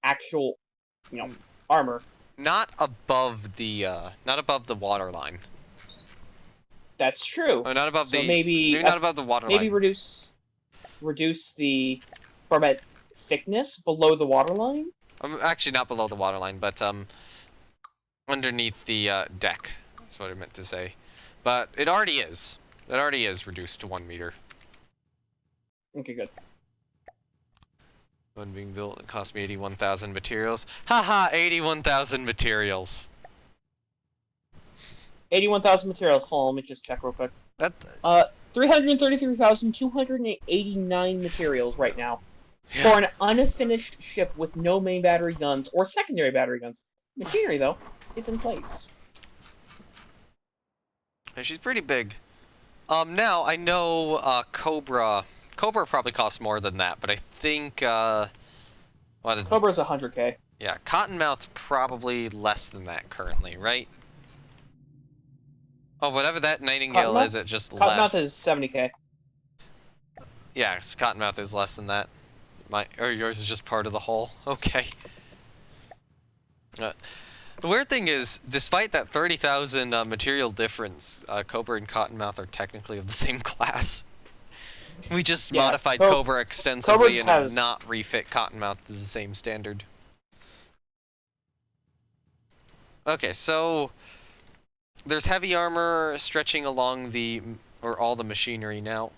B: actual, armor.
A: Not above the waterline.
B: That's true.
A: Oh, not above
B: so
A: the
B: maybe
A: not above the waterline.
B: Maybe reduce the barbette thickness below the waterline.
A: Actually, not below the waterline, but underneath the deck. That's what I meant to say. But it already is. It already is reduced to 1 meter.
B: Okay, good.
A: One being built, it cost me 81,000 materials. Haha, 81,000 materials.
B: 81,000 materials. Hold on, let me just check real quick.
A: That
B: 333,289 materials right now.
A: Yeah.
B: For an unfinished ship with no main battery guns or secondary battery guns. Machinery, though, is in place.
A: She's pretty big. Now, I know, Cobra probably costs more than that, but I think, what is
B: Cobra's 100k.
A: Yeah, Cottonmouth's probably less than that currently, right? Oh, whatever that Nightingale is, it just left.
B: Cottonmouth is 70k.
A: Yeah, Cottonmouth is less than that. Or yours is just part of the whole. Okay. The weird thing is, despite that 30,000 material difference, Cobra and Cottonmouth are technically of the same class. We just modified Cobra extensively and have not refit Cottonmouth to the same standard. Okay, so there's heavy armor stretching along all the machinery now.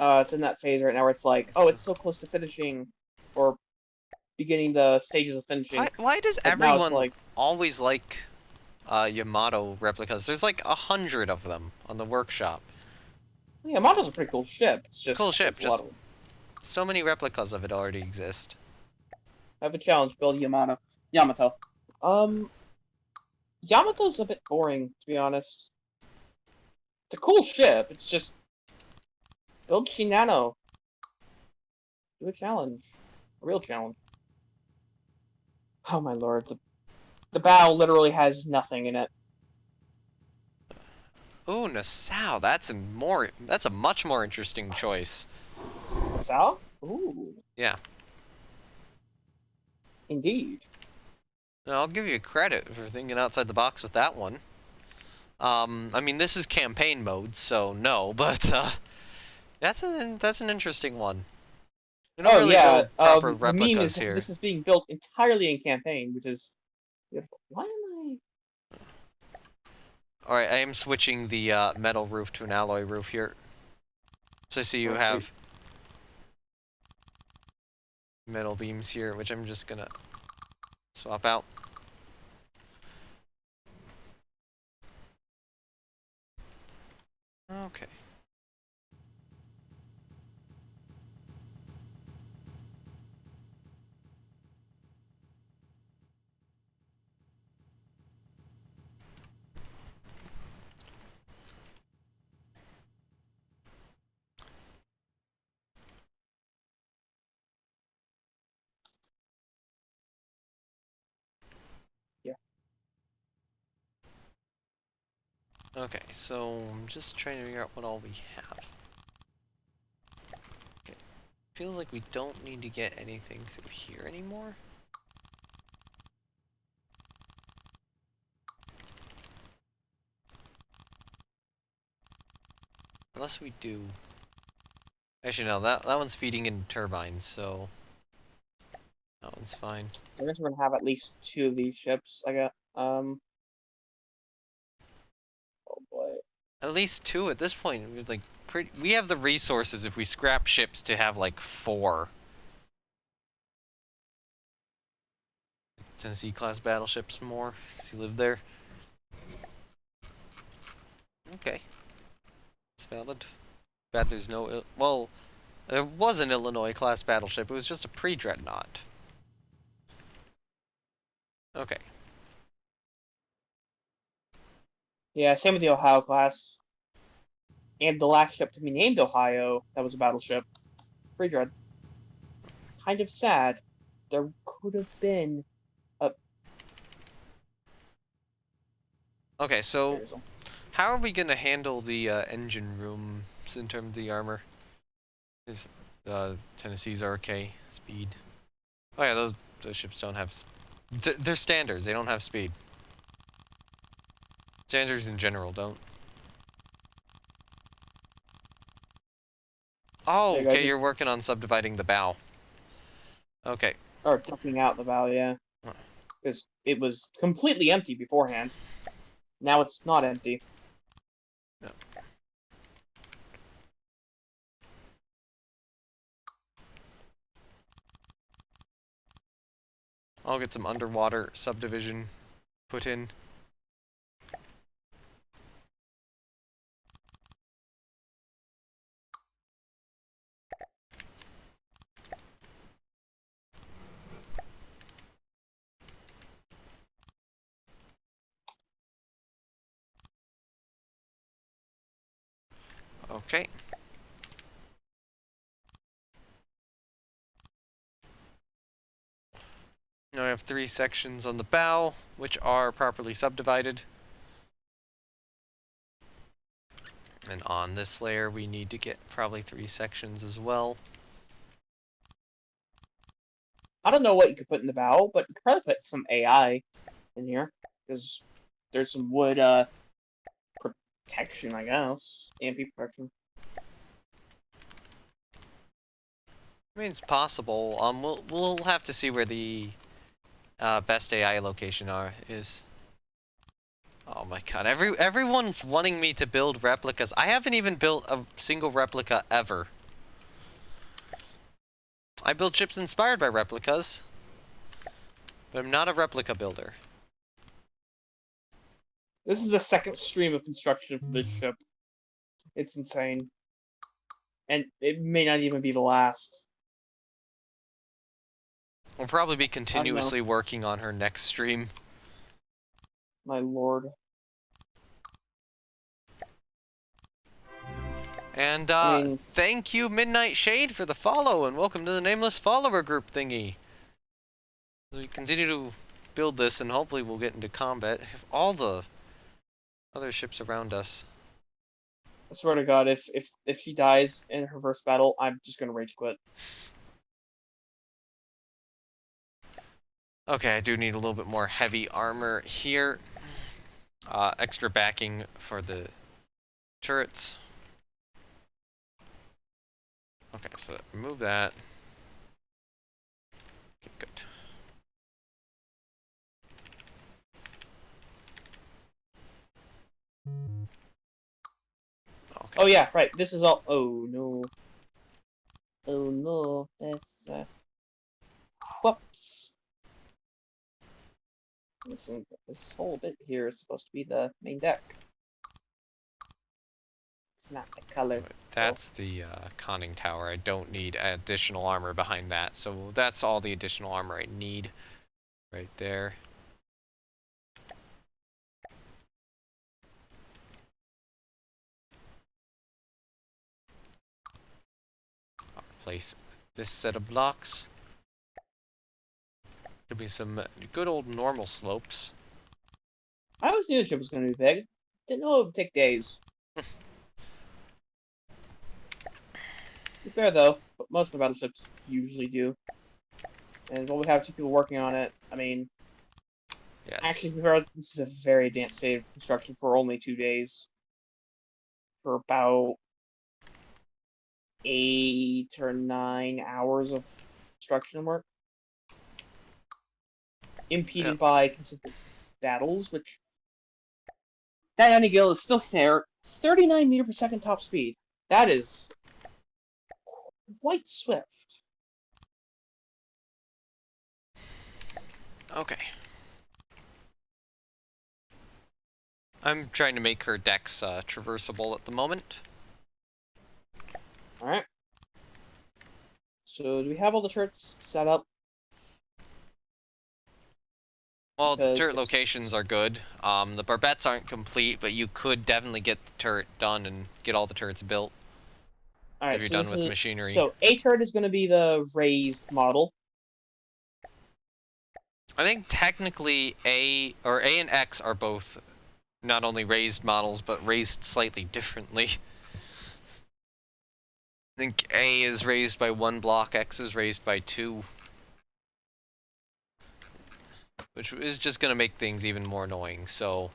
B: It's in that phase right now where it's like, oh, it's so close to finishing, or beginning the stages of finishing.
A: Why does everyone always like Yamato replicas? There's like 100 of them on the workshop.
B: Yeah, Yamato's a pretty cool ship. It's just
A: cool ship. Just so many replicas of it already exist.
B: I have a challenge: build Yamato. Yamato's a bit boring, to be honest. It's a cool ship. It's just build Shinano. Do a challenge, a real challenge. Oh my lord, the bow literally has nothing in it.
A: Ooh, Nassau. That's a much more interesting choice.
B: Nassau? Ooh.
A: Yeah.
B: Indeed.
A: Now, I'll give you credit for thinking outside the box with that one. I mean, this is campaign mode, so no, but that's an interesting one. We don't really build proper replicas here.
B: This is being built entirely in campaign, which is beautiful. Why am I?
A: Alright, I am switching the metal roof to an alloy roof here. So I see you have metal beams here, which I'm just gonna swap out. Okay. Okay, so I'm just trying to figure out what all we have. Okay. Feels like we don't need to get anything through here anymore. Unless we do. Actually, no, that one's feeding in turbines, so That one's fine.
B: I guess we're gonna have at least 2 of these ships. I got oh boy.
A: At least 2 at this point. We have the resources if we scrap ships to have like 4. Tennessee class battleships more, because you live there. Okay. It's valid. Bad there's no... Well, there was an Illinois class battleship. It was just a pre-dreadnought. Okay.
B: Yeah, same with the Ohio class. And the last ship to be named Ohio, that was a battleship. Pre-dread. Kind of sad. There could have been a...
A: Okay, so
B: Seriously.
A: how are we going to handle the engine rooms in terms of the armor? Is Tennessee's are okay. Speed. Oh yeah, those ships don't have... They're standards. They don't have speed. Standards in general don't. Oh, okay, you're working on subdividing the bow. Okay.
B: Or tucking out the bow, yeah. Because it was completely empty beforehand. Now it's not empty.
A: Yeah. I'll get some underwater subdivision put in. Okay. Now I have 3 sections on the bow, which are properly subdivided. And on this layer, we need to get probably 3 sections as well.
B: I don't know what you could put in the bow, but you could probably put some AI in here. Because there's some wood protection, I guess. EMP protection.
A: I mean, it's possible. We'll have to see where the best AI location is. Oh my god, everyone's wanting me to build replicas. I haven't even built a single replica ever. I build ships inspired by replicas, but I'm not a replica builder.
B: This is the second stream of construction for this ship. It's insane. And it may not even be the last.
A: We'll probably be continuously working on her next stream.
B: My lord.
A: And
B: I mean,
A: thank you, Midnight Shade, for the follow, and welcome to the Nameless Follower group thingy. As we continue to build this, and hopefully we'll get into combat. All the other ships around us.
B: I swear to God, if she dies in her first battle, I'm just gonna rage quit.
A: Okay, I do need a little bit more heavy armor here. Extra backing for the turrets. Okay, so remove that. Okay, good. Okay.
B: Oh yeah, right. This is all. Oh no. Oh no. That's whoops. Listen, this whole bit here is supposed to be the main deck. It's not the color.
A: That's the conning tower. I don't need additional armor behind that, so that's all the additional armor I need right there. I'll replace this set of blocks. There'll be some good old normal slopes.
B: I always knew the ship was gonna be big. Didn't know it would take days. To be fair though, but most of the battleships usually do. And when we have 2 people working on it, I mean,
A: Yeah,
B: actually, to be fair, this is a very advanced state of construction for only 2 days. For about 8 or 9 hours of construction work. impeded by consistent battles, which that Anigil is still there. 39 meter per second top speed. That is quite swift.
A: Okay. I'm trying to make her decks traversable at the moment.
B: Alright. So, do we have all the turrets set up?
A: Well, the
B: Because
A: turret locations are good. The barbettes aren't complete, but you could definitely get the turret done and get all the turrets built
B: Alright,
A: if you're
B: so
A: done
B: this
A: with
B: is...
A: machinery.
B: So, A turret is going to be the raised model.
A: I think technically A and X are both not only raised models, but raised slightly differently. I think A is raised by 1 block, X is raised by 2. Which is just going to make things even more annoying, so...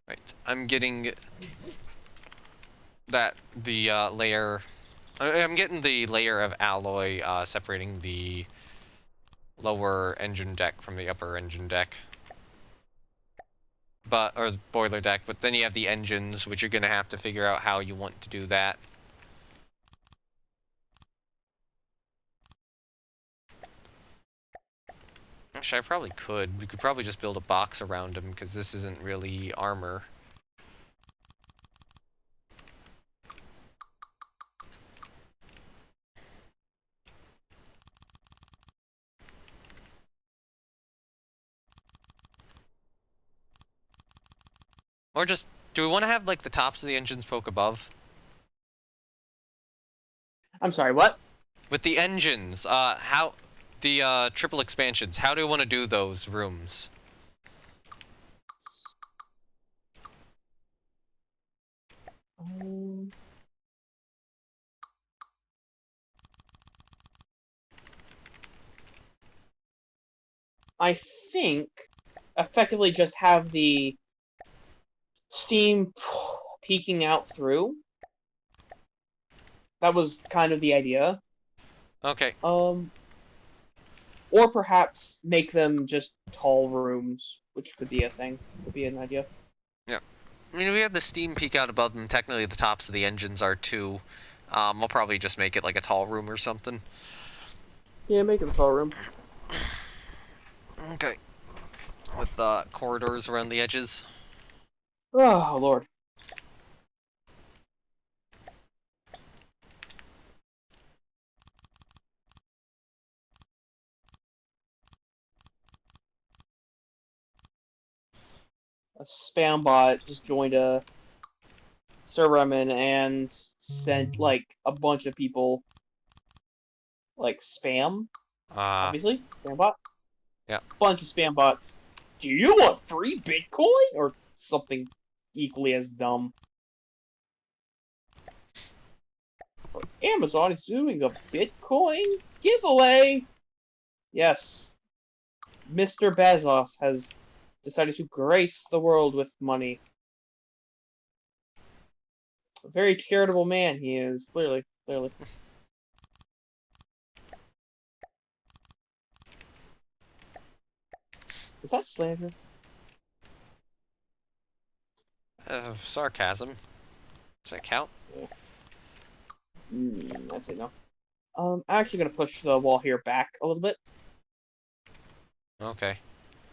A: Right, I'm getting the layer... I'm getting the layer of alloy separating the lower engine deck from the upper engine deck. Or boiler deck, but then you have the engines, which you're going to have to figure out how you want to do that. Actually, I probably could. We could probably just build a box around him, because this isn't really armor. Or just... Do we want to have, like, the tops of the engines poke above?
B: I'm sorry, what?
A: With the engines, how... The, triple expansions, how do we want to do those rooms?
B: I think effectively just have the steam peeking out through. That was kind of the idea.
A: Okay.
B: Or perhaps make them just tall rooms, which could be a thing. Could be an idea.
A: Yeah. I mean, we have the steam peak out above them. Technically, the tops of the engines are too. I'll probably just make it like a tall room or something.
B: Yeah, make it a tall room.
A: Okay. With the corridors around the edges.
B: Oh, Lord. A spam bot just joined a server I'm in and sent, like, a bunch of people, like, spam. Obviously. Spam bot.
A: Yeah.
B: Bunch of spam bots. Do you want free Bitcoin? Or something equally as dumb. Amazon is doing a Bitcoin giveaway. Yes. Mr. Bezos has decided to grace the world with money. A very charitable man he is, clearly. Clearly. Is that slander?
A: Sarcasm. Does that count?
B: Yeah. I'd say no. I'm actually going to push the wall here back a little bit.
A: Okay.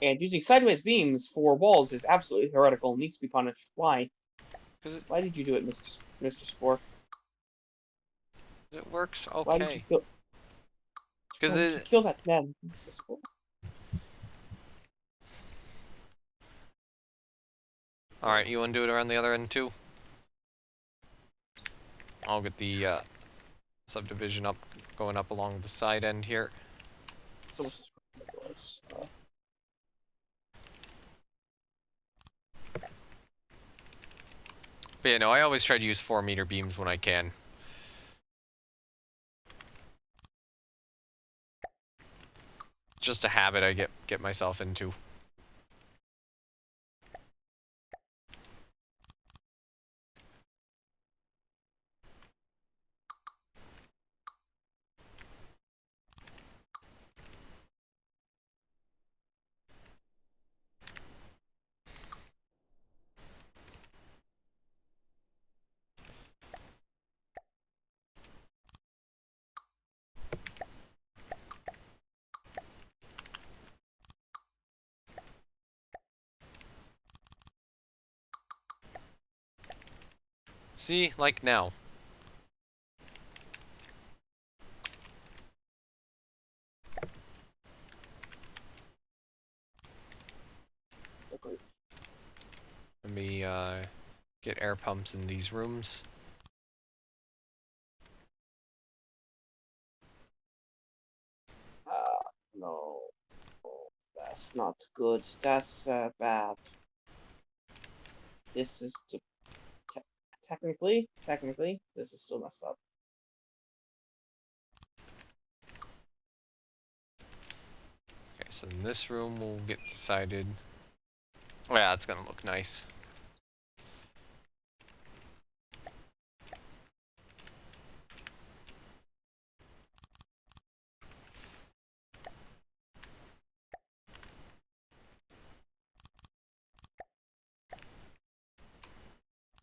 B: And using sideways beams for walls is absolutely heretical and needs to be punished. Why? Why did you do it, Mr. Spore?
A: It works
B: Why did you
A: okay.
B: kill...
A: Because
B: Why did you kill that man, Mr. Spore?
A: Alright, you want to do it around the other end too? I'll get the subdivision going up along the side end here.
B: So what's this ridiculous?
A: But yeah, no, I always try to use 4-meter beams when I can. It's just a habit I get myself into. See, like now.
B: Okay.
A: Let me get air pumps in these rooms.
B: No. That's not good. That's bad. This is technically, this is still messed up.
A: Okay, so in this room will get decided. Oh yeah, it's gonna look nice.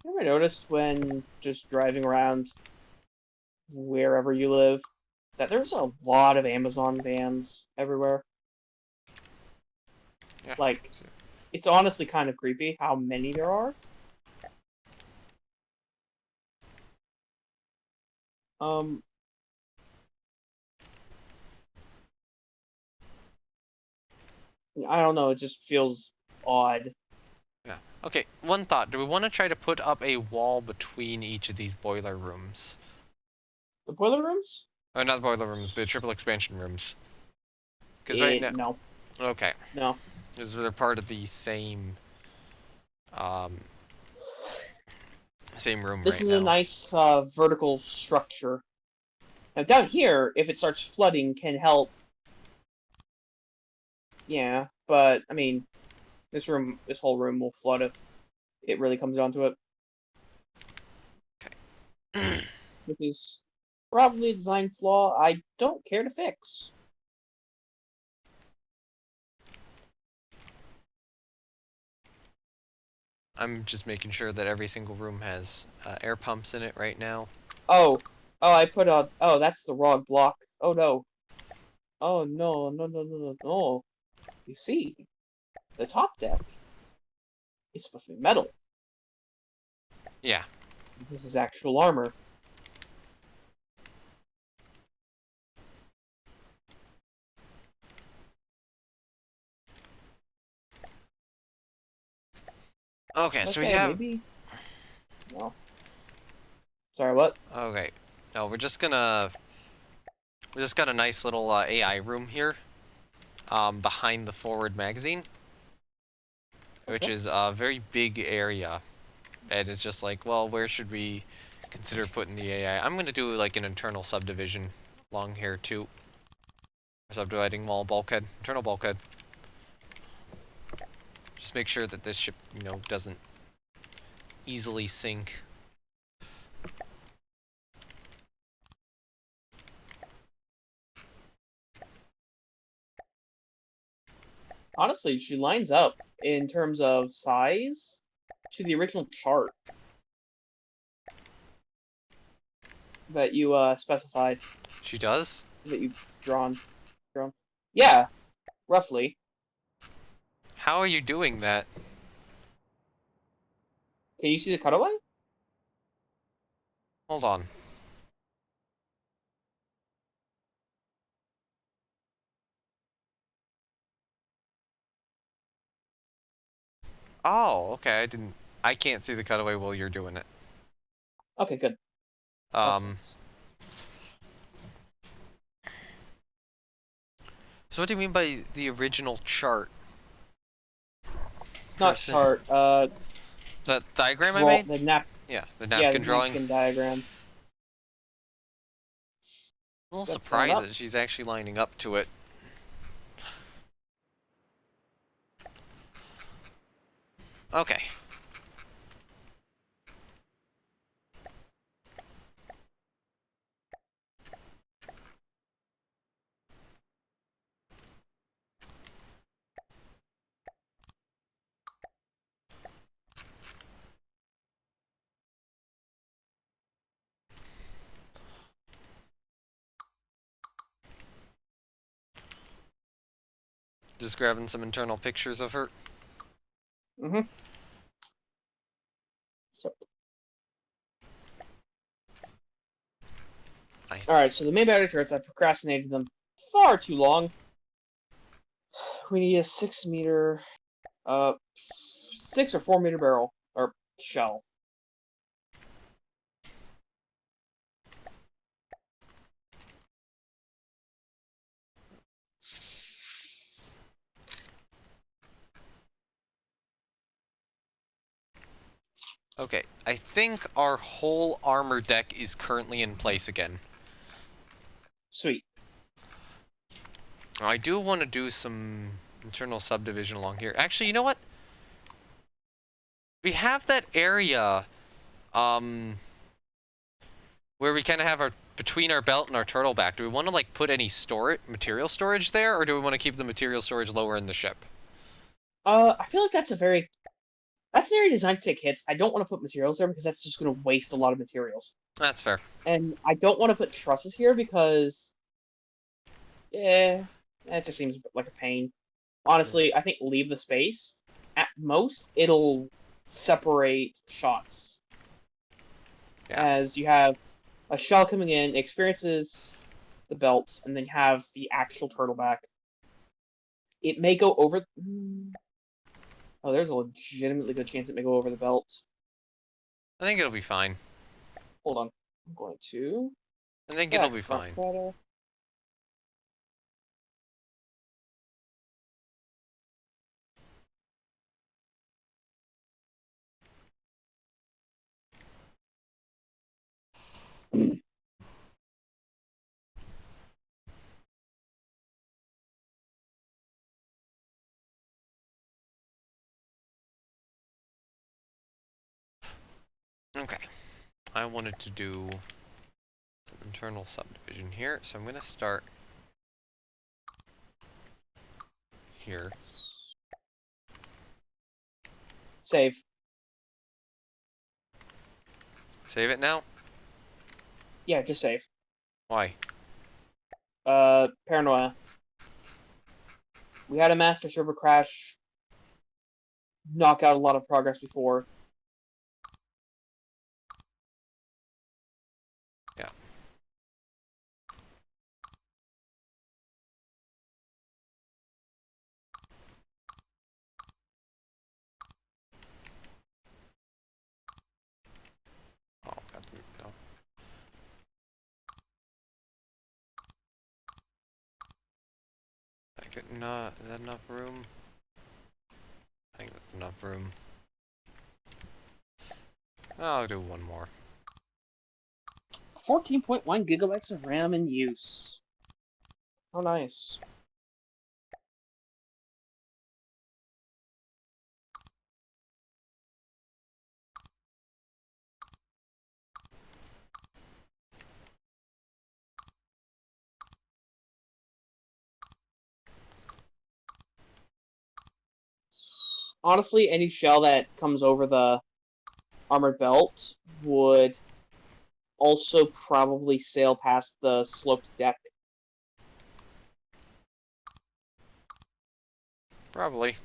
B: You ever noticed when just driving around wherever you live that there's a lot of Amazon vans everywhere?
A: Yeah.
B: Like, it's honestly kind of creepy how many there are. I don't know, it just feels odd.
A: Yeah. Okay, one thought. Do we want to try to put up a wall between each of these boiler rooms?
B: The boiler rooms?
A: Oh, not the boiler rooms, the triple expansion rooms. Because right now...
B: No.
A: Okay.
B: No.
A: Because they're part of the same... same room
B: This
A: right
B: is a
A: now.
B: nice vertical structure. Now down here, if it starts flooding, can help. Yeah, but I mean, this whole room will flood if it really comes down to it.
A: Okay.
B: Which is probably a design flaw I don't care to fix.
A: I'm just making sure that every single room has air pumps in it right now.
B: Oh, I put on. Oh, that's the wrong block. Oh no. Oh no, no, no, no, no, no. You see, the top deck is supposed to be metal.
A: Yeah.
B: This is actual armor.
A: Okay, so we
B: Okay,
A: have...
B: maybe. No. Sorry, what?
A: Okay. No, we're just gonna... We just got a nice little AI room here. Behind the forward magazine. Which
B: Okay.
A: is a very big area. And it's just like, well, where should we consider putting the AI? I'm gonna do like an internal subdivision along here too. Subdividing wall bulkhead, internal bulkhead. Just make sure that this ship, you know, doesn't easily sink.
B: Honestly, she lines up in terms of size to the original chart that you specified,
A: She does?
B: that you drawn. Yeah, roughly.
A: How are you doing that?
B: Can you see the cutaway?
A: Hold on. Oh, okay, I can't see the cutaway while you're doing it.
B: Okay, good.
A: Um,
B: Excellent.
A: so what do you mean by the original chart?
B: Not
A: Person.
B: chart.
A: The diagram I
B: Draw
A: made?
B: the
A: Yeah, the
B: Yeah,
A: napkin
B: the
A: drawing.
B: napkin diagram.
A: I'm a little
B: That's done
A: surprised
B: up.
A: that she's actually lining up to it. Okay. Just grabbing some internal pictures of her.
B: Mm-hmm. So, Alright, so the main battery turrets, I procrastinated them far too long. We need a 6 meter, 6 or 4 meter barrel, or shell.
A: Okay, I think our whole armor deck is currently in place again.
B: Sweet.
A: I do want to do some internal subdivision along here. Actually, you know what? We have that area, where we kind of have our between our belt and our turtleback. Do we want to like put any material storage there, or do we want to keep the material storage lower in the ship?
B: I feel like that's an area designed to take hits. I don't want to put materials there because that's just going to waste a lot of materials.
A: That's fair.
B: And I don't want to put trusses here because, that just seems like a pain. Honestly, I think leave the space. At most, it'll separate shots.
A: Yeah.
B: As you have a shell coming in, experiences the belt, and then you have the actual turtleback. It may go over... Oh, there's a legitimately good chance it may go over the belt.
A: I think it'll be fine.
B: Hold on. I'm going to...
A: I think it'll be fine. Okay. I wanted to do some internal subdivision here, so I'm going to start here.
B: Save.
A: Save it now?
B: Yeah, just save.
A: Why?
B: Paranoia. We had a master server crash, knock out a lot of progress before.
A: Yeah. Oh, God, no. I could not. Is that enough room? I think that's enough room. I'll do one more.
B: 14.1 gigabytes of RAM in use. Oh, nice. Honestly, any shell that comes over the armored belt would also probably sail past the sloped deck.
A: Probably.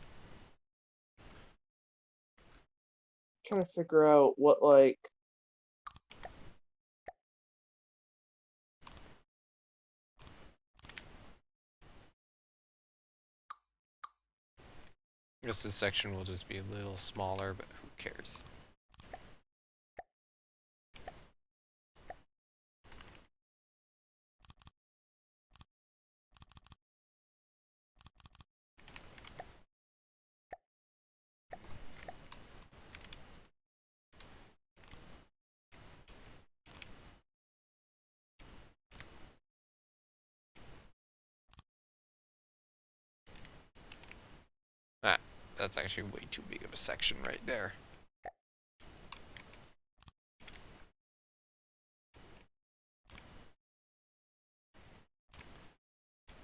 B: Trying to figure out what, like...
A: I guess this section will just be a little smaller, but who cares? Ah, that's actually way too big of a section right there.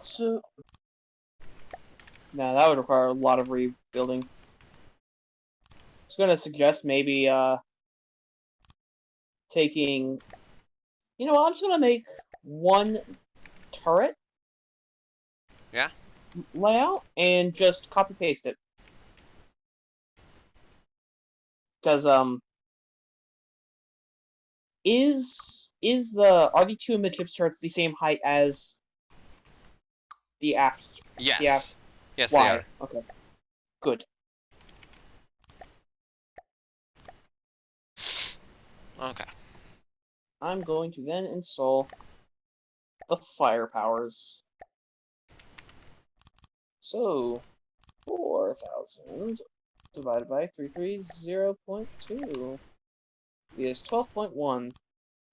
B: So... No, that would require a lot of rebuilding. I was going to suggest maybe, taking... You know what, I'm just going to make one turret.
A: Yeah?
B: Layout, and just copy-paste it. Because, Are the two midship turrets the same height as the aft?
A: Yes.
B: The aft.
A: Yes,
B: Why?
A: they are.
B: Okay. Good.
A: Okay.
B: I'm going to then install the fire powers. So 4,000 divided by 330.2 is 12.1.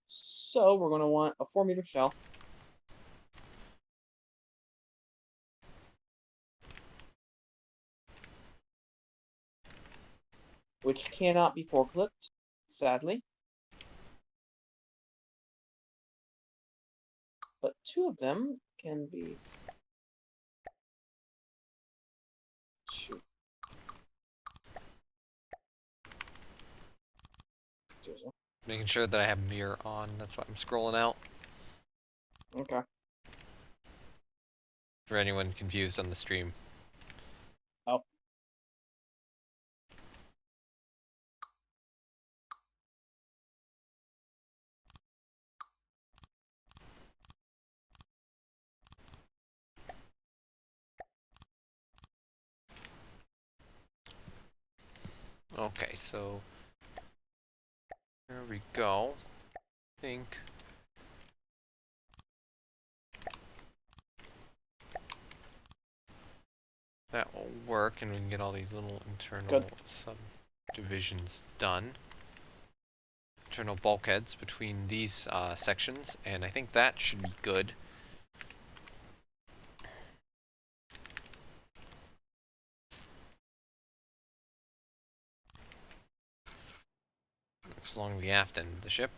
B: So we're going to want a 4-meter shell. Which cannot be forklift, sadly. But 2 of them can be... Shoot.
A: Making sure that I have mirror on. That's why I'm scrolling out.
B: Okay.
A: For anyone confused on the stream.
B: Oh.
A: Okay, so there we go. I think that will work, and we can get all these little internal subdivisions done. Internal bulkheads between these sections, and I think that should be good. It's along the aft end of the ship.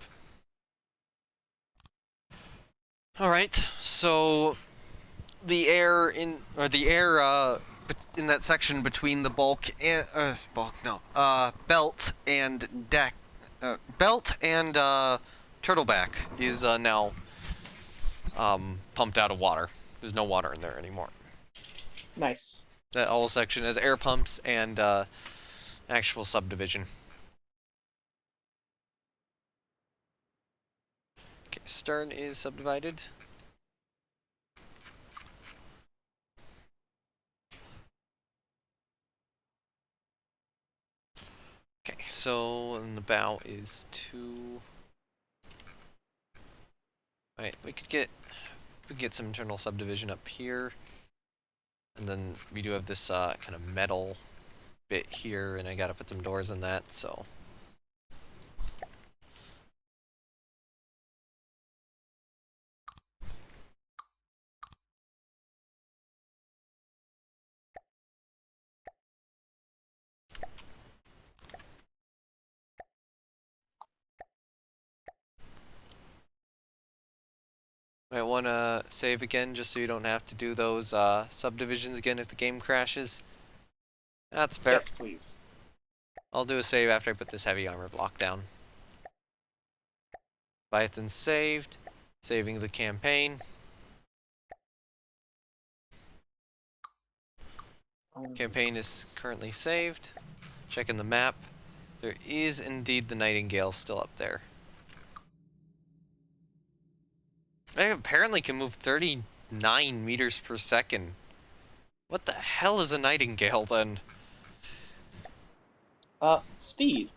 A: Alright, so the air in in that section between the belt and deck, belt and turtleback is now pumped out of water. There's no water in there anymore.
B: Nice.
A: That whole section has air pumps and actual subdivision. Okay, stern is subdivided. Okay, so in the bow is 2. Alright, we could get some internal subdivision up here. And then we do have this kind of metal bit here, and I gotta put some doors in that, so. Might want to save again just so you don't have to do those subdivisions again if the game crashes. That's fair.
B: Yes, please.
A: I'll do a save after I put this heavy armor block down. Python saved. Saving the campaign. Campaign is currently saved. Checking the map. There is indeed the Nightingale still up there. I apparently can move 39 meters per second. What the hell is a Nightingale then?
B: Speed.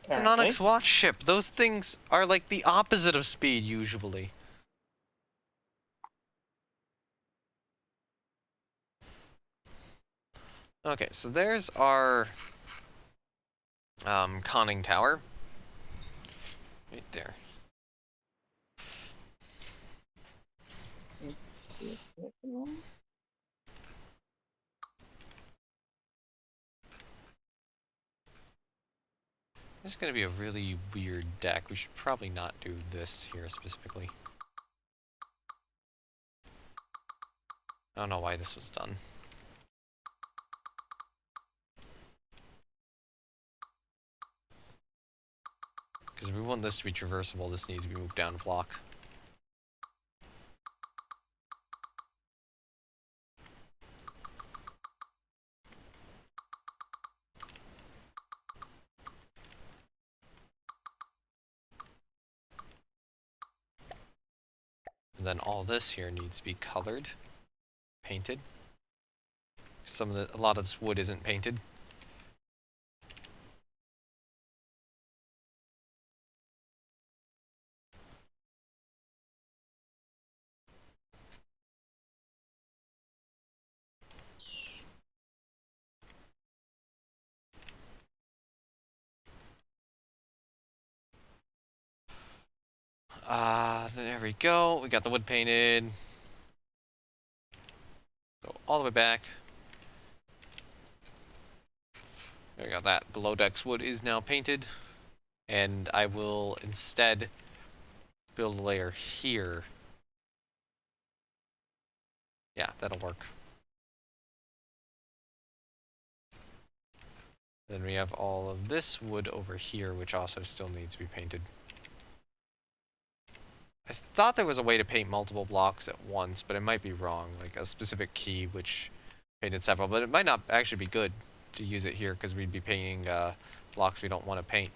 A: It's an Onyx Watch ship. Those things are like the opposite of speed usually. Okay, so there's our conning tower. Right there. This is going to be a really weird deck. We should probably not do this here specifically. I don't know why this was done. Because if we want this to be traversable, this needs to be moved down a block. And then all this here needs to be colored, painted. A lot of this wood isn't painted. There we go. We got the wood painted. Go all the way back. There we go. That below decks wood is now painted. And I will instead build a layer here. Yeah, that'll work. Then we have all of this wood over here, which also still needs to be painted. I thought there was a way to paint multiple blocks at once, but it might be wrong. Like a specific key which painted several, but it might not actually be good to use it here because we'd be painting blocks we don't want to paint.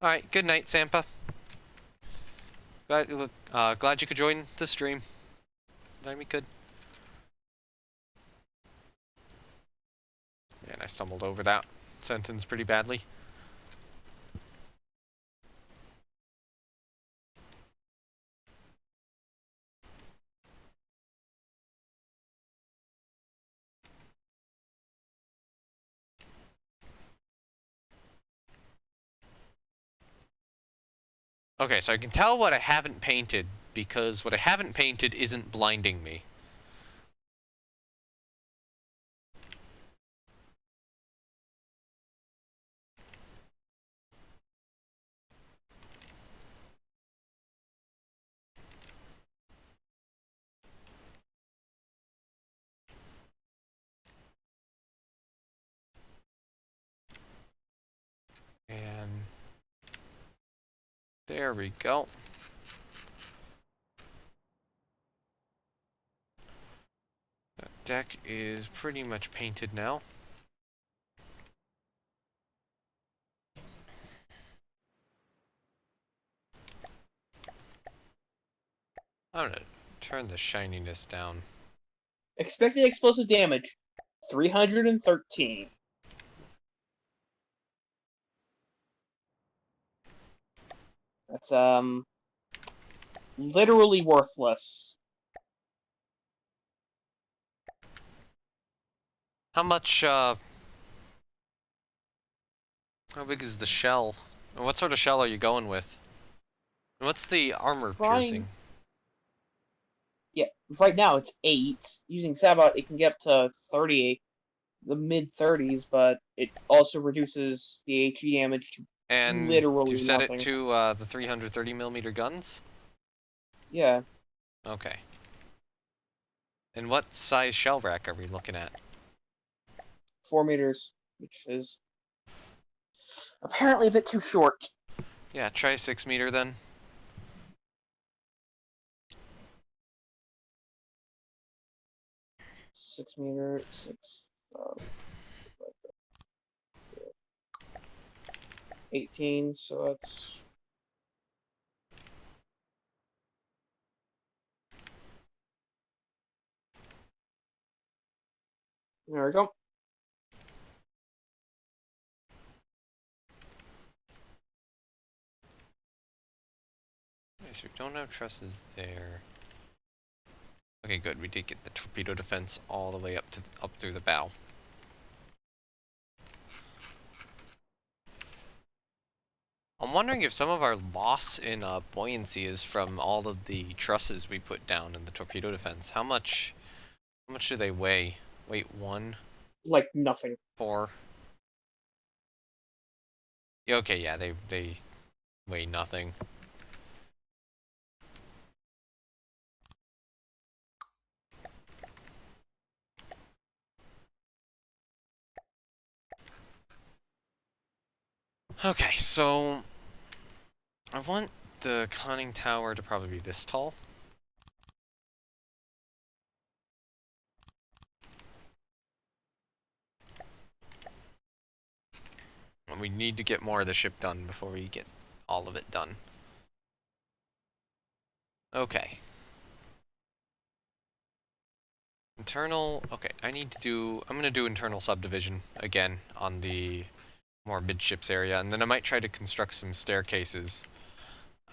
A: Alright, good night, Sampa. Glad you could join the stream. Glad we could. And I stumbled over that sentence pretty badly. Okay, so I can tell what I haven't painted, because what I haven't painted isn't blinding me. And there we go. That deck is pretty much painted now. I'm gonna turn the shininess down.
B: Expected explosive damage, 313. That's, literally worthless.
A: How much, how big is the shell? What sort of shell are you going with? And what's the armor piercing?
B: Yeah, right now it's 8. Using Sabot, it can get up to 38, the mid-30s, but it also reduces the HE damage to
A: And
B: literally
A: you set
B: nothing.
A: it to the 330mm guns?
B: Yeah.
A: Okay. And what size shell rack are we looking at?
B: 4 meters, which is apparently a bit too short.
A: Yeah, try 6 meter then.
B: 6 meter, 6, 18, so that's... There we go.
A: Okay, so we don't have trusses there. Okay, good. We did get the torpedo defense all the way up through the bow. I'm wondering if some of our loss in buoyancy is from all of the trusses we put down in the torpedo defense. How much do they weigh? Weight 1,
B: Like nothing.
A: 4. Yeah, okay, yeah, they weigh nothing. Okay, so I want the conning tower to probably be this tall. And we need to get more of the ship done before we get all of it done. Okay. Internal, okay, I'm gonna do internal subdivision again on the more midships area, and then I might try to construct some staircases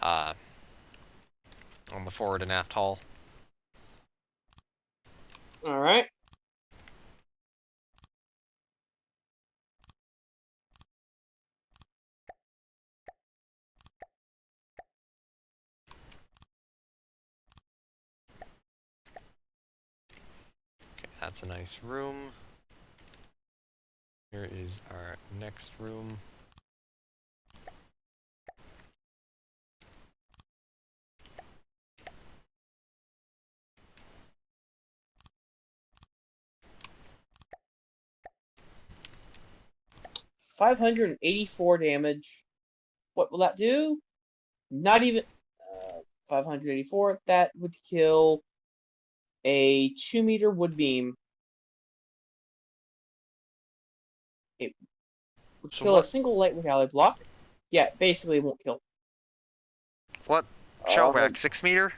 A: on the forward and aft hull.
B: Alright.
A: Okay, that's a nice room. Here is our next room.
B: $584 damage. What will that do? Not even 584. That would kill a 2-meter wood beam. It would
A: So
B: kill a
A: what
B: single lightweight ally block. Yeah, basically it won't kill.
A: what shell
B: Uh,
A: rack? 6 meter?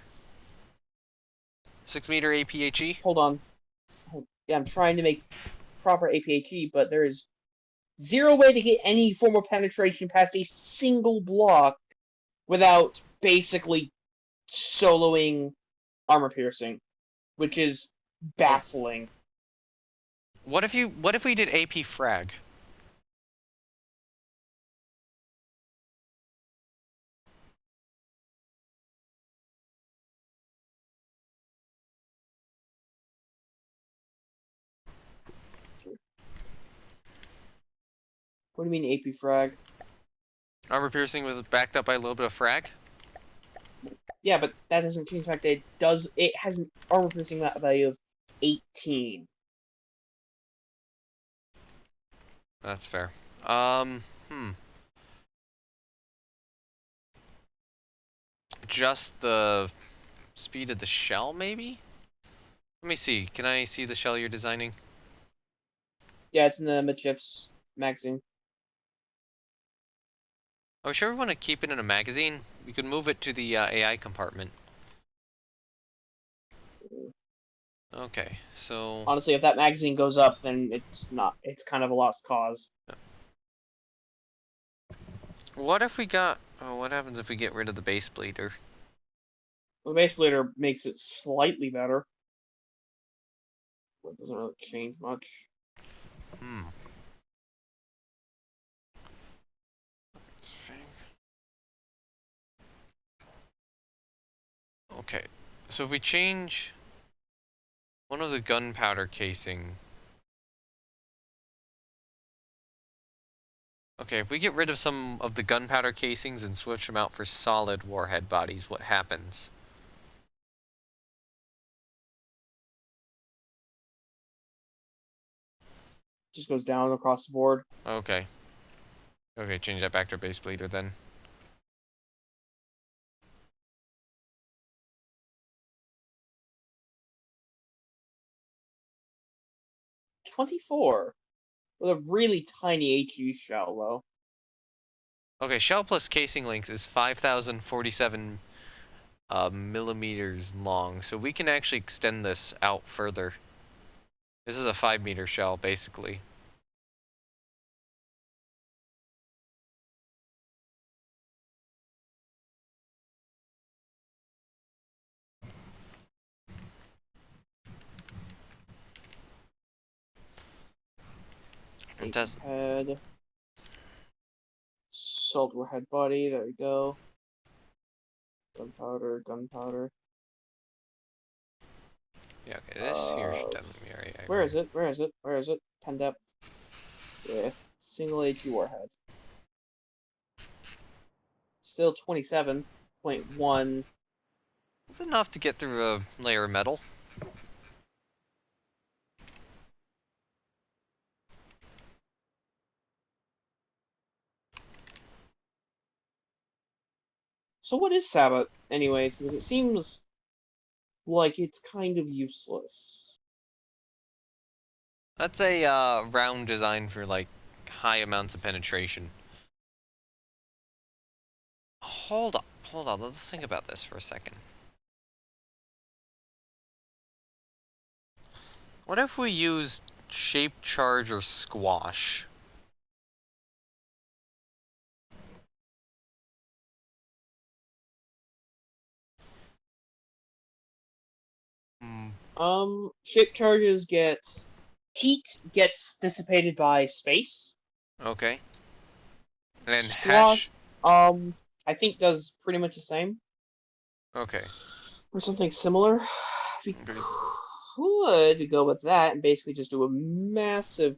A: 6 meter APHE?
B: hold on. Yeah, I'm trying to make proper APHE, but there is zero way to get any form of penetration past a single block without basically soloing armor piercing, which is baffling.
A: What if we did AP frag?
B: What do you mean AP frag?
A: Armor piercing was backed up by a little bit of frag?
B: Yeah, but that doesn't change the fact that it has an armor piercing value of 18.
A: That's fair. Just the speed of the shell, maybe? Let me see. Can I see the shell you're designing?
B: Yeah, it's in the midships magazine.
A: Are we sure we want to keep it in a magazine? We could move it to the AI compartment. Okay, so...
B: Honestly, if that magazine goes up, then it's kind of a lost cause.
A: What if we got... Oh, what happens if we get rid of the base bleeder?
B: The base bleeder makes it slightly better. It doesn't really change much.
A: Hmm. Okay, so if we change one of the gunpowder casing... Okay, if we get rid of some of the gunpowder casings and switch them out for solid warhead bodies, what happens?
B: Just goes down across the board.
A: Okay. Okay, change that back to base bleeder then.
B: 24 with a really tiny HE shell, though.
A: Okay, shell plus casing length is 5,047 millimeters long, so we can actually extend this out further. This is a 5-meter shell, basically. It does.
B: Head. Salt warhead body. There we go. Gunpowder, gunpowder.
A: Yeah, okay, this here should definitely be alright.
B: Where is it? Where is it? Where is it? 10 depth. With single HE warhead. Still 27.1.
A: It's enough to get through a layer of metal.
B: So what is Sabbath, anyways? Because it seems like it's kind of useless.
A: That's a round design for like high amounts of penetration. hold on, hold on. Let's think about this for a second. What if we used shape charge or squash?
B: Shape charges get heat gets dissipated by space.
A: Okay. And then
B: Squash,
A: hash.
B: I think does pretty much the same
A: Okay.
B: or something similar. We
A: Okay.
B: could go with that and basically just do a massive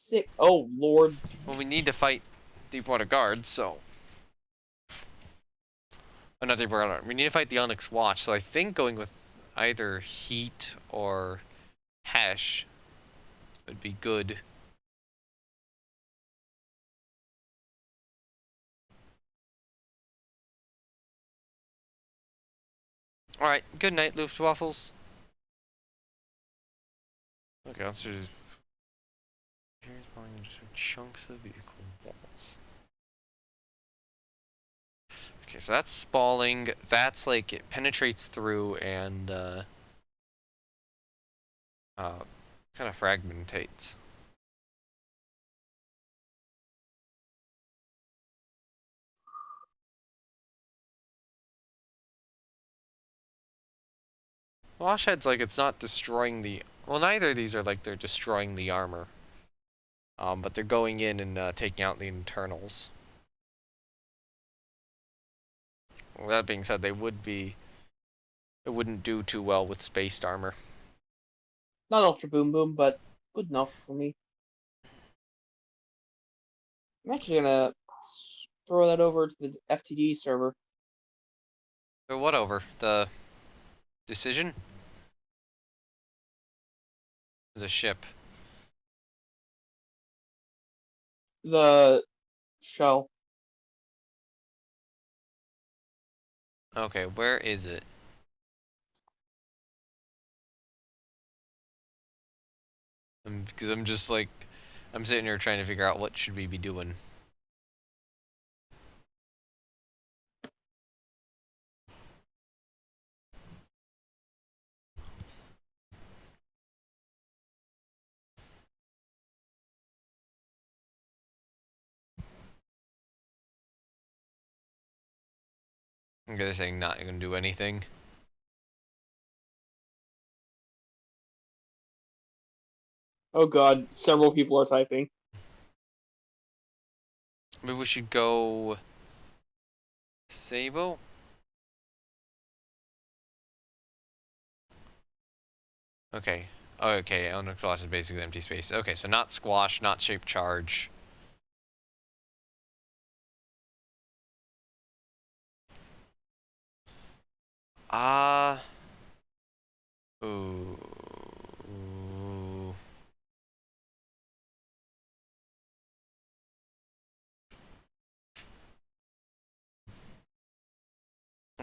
B: thick. Oh lord.
A: Well, we need to fight Deepwater Guards, so. Oh, not Deepwater Guard. We need to fight the Onyx Watch, so I think going with either heat or hash would be good. Alright, good night, Luftwaffles. Okay, let's do. Here's falling into chunks of vehicle walls. Okay, so that's spalling. That's like it penetrates through and kind of fragmentates. Washhead's like it's not destroying the. Well, neither of these are like they're destroying the armor. But they're going in and taking out the internals. Well, that being said, they would be. It wouldn't do too well with spaced armor.
B: Not ultra boom boom, but good enough for me. I'm actually gonna throw that over to the FTD server.
A: So what over the decision? The ship.
B: The show.
A: Okay, where is it? Because I'm just like, I'm sitting here trying to figure out what should we be doing. I'm gonna say not gonna do anything.
B: Oh god, several people are typing.
A: Maybe we should go Sabo? Okay. Oh, okay, Onyx Loss is basically empty space. Okay, so not squash, not shape charge. Ah. Ooh.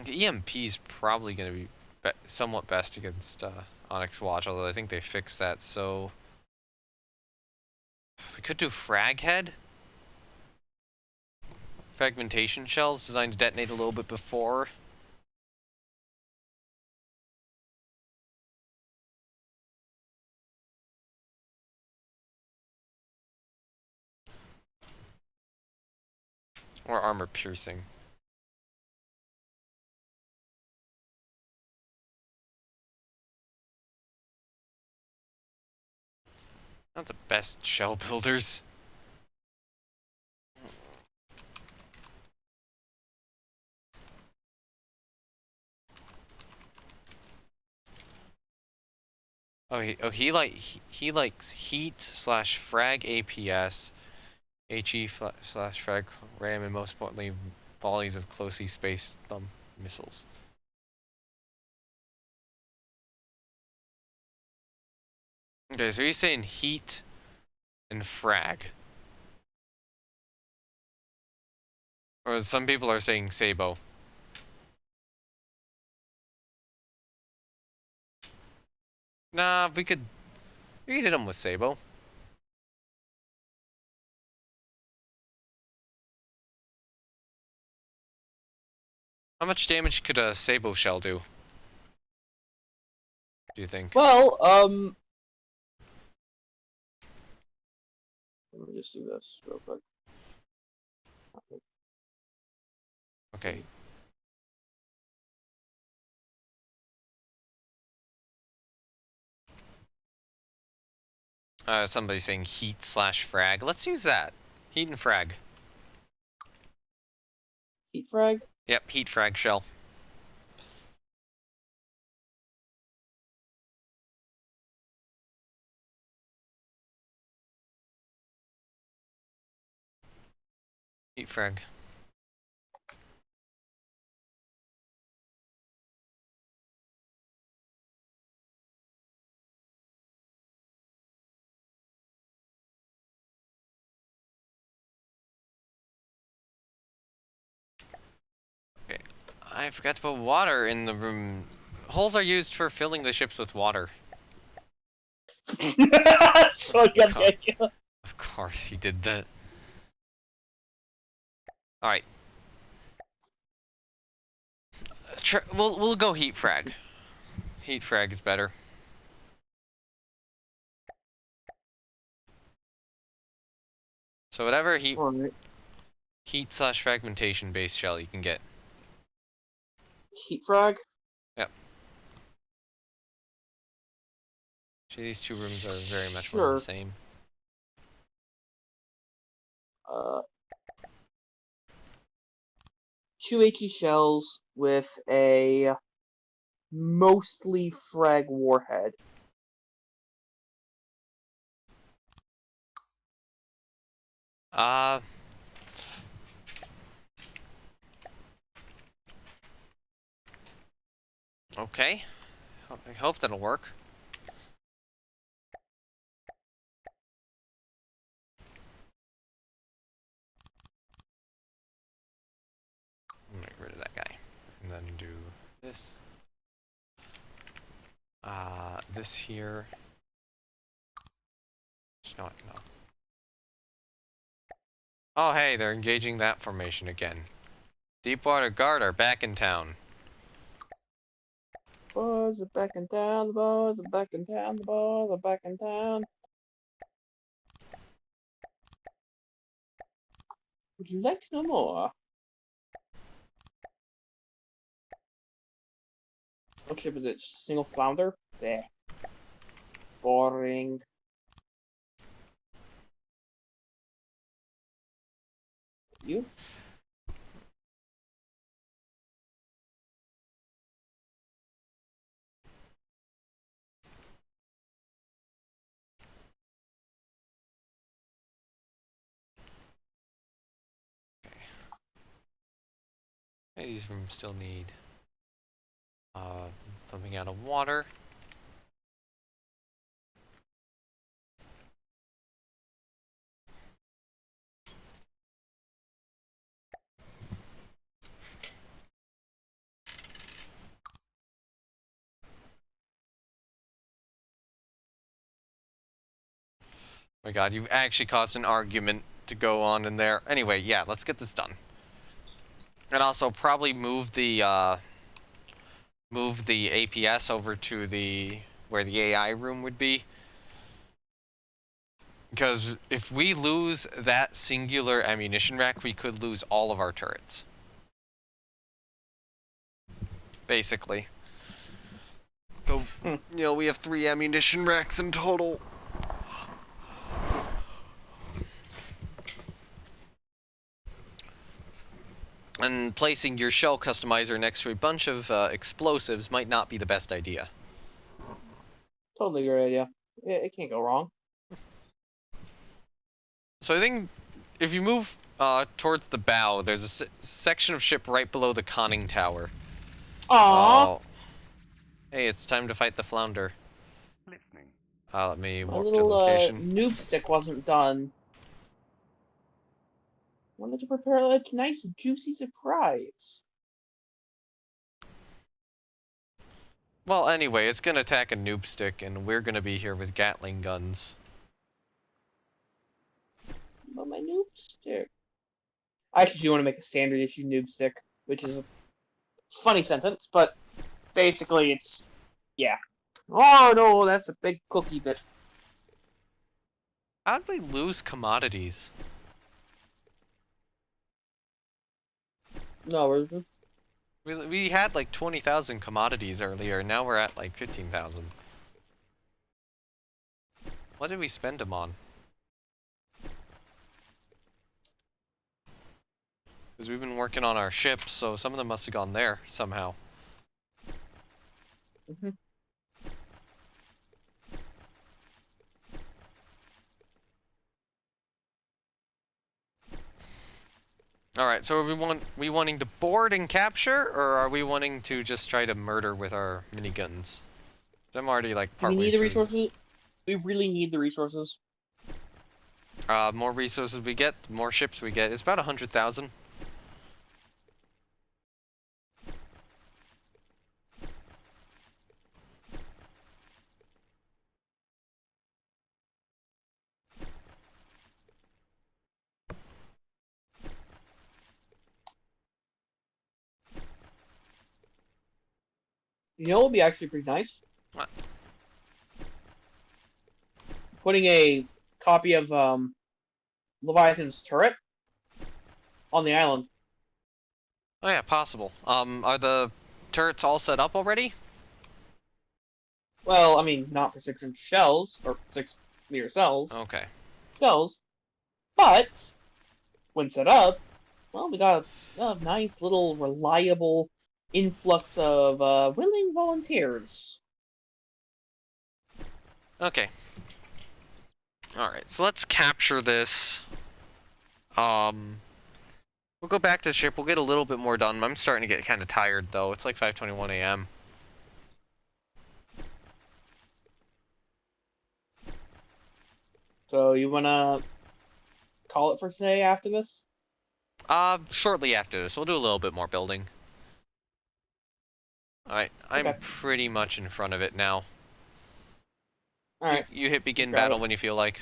A: The EMP is probably going to be somewhat best against Onyx Watch, although I think they fixed that, so... We could do Frag Head? Fragmentation shells designed to detonate a little bit before. Or armor piercing. Not the best shell builders. Oh, he likes heat slash frag APS, HE slash frag ram, and most importantly, volleys of closely spaced missiles. Okay, so he's saying heat and frag. Or some people are saying Sabo. Nah, we could hit him with Sabo. How much damage could a Sabo shell do? Do you think?
B: Well, let me just do this real quick.
A: Okay. Somebody's saying heat/frag. Let's use that. Heat and frag.
B: Heat frag?
A: Yep, heat frag shell. Heat frag. Okay. I forgot to put water in the room. Holes are used for filling the ships with water.
B: So I got the idea.
A: Of course he did that. Alright. We'll go heat frag. Heat frag is better. So whatever heat/fragmentation based shell you can get.
B: Heat frag?
A: Yep. Actually, these two rooms are very much one
B: Sure.
A: and the same.
B: Two HE shells with a mostly frag warhead.
A: Okay. I hope that'll work. I'm gonna get rid of that guy. And then do this. This here. No. Oh, hey, they're engaging that formation again. Deepwater Guard are back in town.
B: Boys are back in town, the boys are back in town, the boys are back in town. Would you like to know more? What ship is it? Single flounder? Bleh. Boring. You?
A: Hey, these rooms still need pumping out of water. Oh my god, you actually caused an argument to go on in there. Anyway, yeah, let's get this done. And also probably move the APS over to where the AI room would be. Because if we lose that singular ammunition rack, we could lose all of our turrets. Basically. So, we have 3 ammunition racks in total. And placing your shell customizer next to a bunch of explosives might not be the best idea.
B: Totally great idea. It can't go wrong.
A: So I think if you move towards the bow, there's a section of ship right below the conning tower.
B: Aww!
A: Oh. Hey, it's time to fight the flounder.
C: Listening.
A: Let me
B: My
A: warp to
B: little
A: location.
B: Noobstick wasn't done. Wanted to prepare a nice juicy surprise.
A: Well, anyway, it's gonna attack a Noobstick, and we're gonna be here with Gatling guns.
B: But my Noobstick. I actually do want to make a standard issue Noobstick, which is funny sentence, but basically it's, yeah. Oh no, that's a big cookie bit.
A: How'd we lose commodities?
B: No,
A: We had like 20,000 commodities earlier, now we're at like 15,000. What did we spend them on? Because we've been working on our ships, so some of them must have gone there somehow.
B: Mhm.
A: Alright, so are we wanting to board and capture, or are we wanting to just try to murder with our miniguns? I'm already like
B: Do we
A: partway
B: need the
A: through.
B: resources? We really need the resources.
A: More resources we get, the more ships we get. It's about 100,000.
B: You know what would be actually pretty nice?
A: What?
B: Putting a copy of Leviathan's turret on the island.
A: Oh yeah, possible. Are the turrets all set up already?
B: Well, I mean, not for 6-inch shells, or 6-meter
A: Okay.
B: shells, but when set up, well, we got a nice little reliable influx of willing volunteers.
A: Okay. Alright, so let's capture this. We'll go back to the ship, we'll get a little bit more done. I'm starting to get kind of tired, though. It's like 5:21 a.m.
B: So you wanna call it for today after this?
A: Shortly after this, we'll do a little bit more building. Alright, I'm
B: Okay.
A: pretty much in front of it now.
B: Alright.
A: You hit begin
B: grab
A: battle
B: it.
A: when you feel like.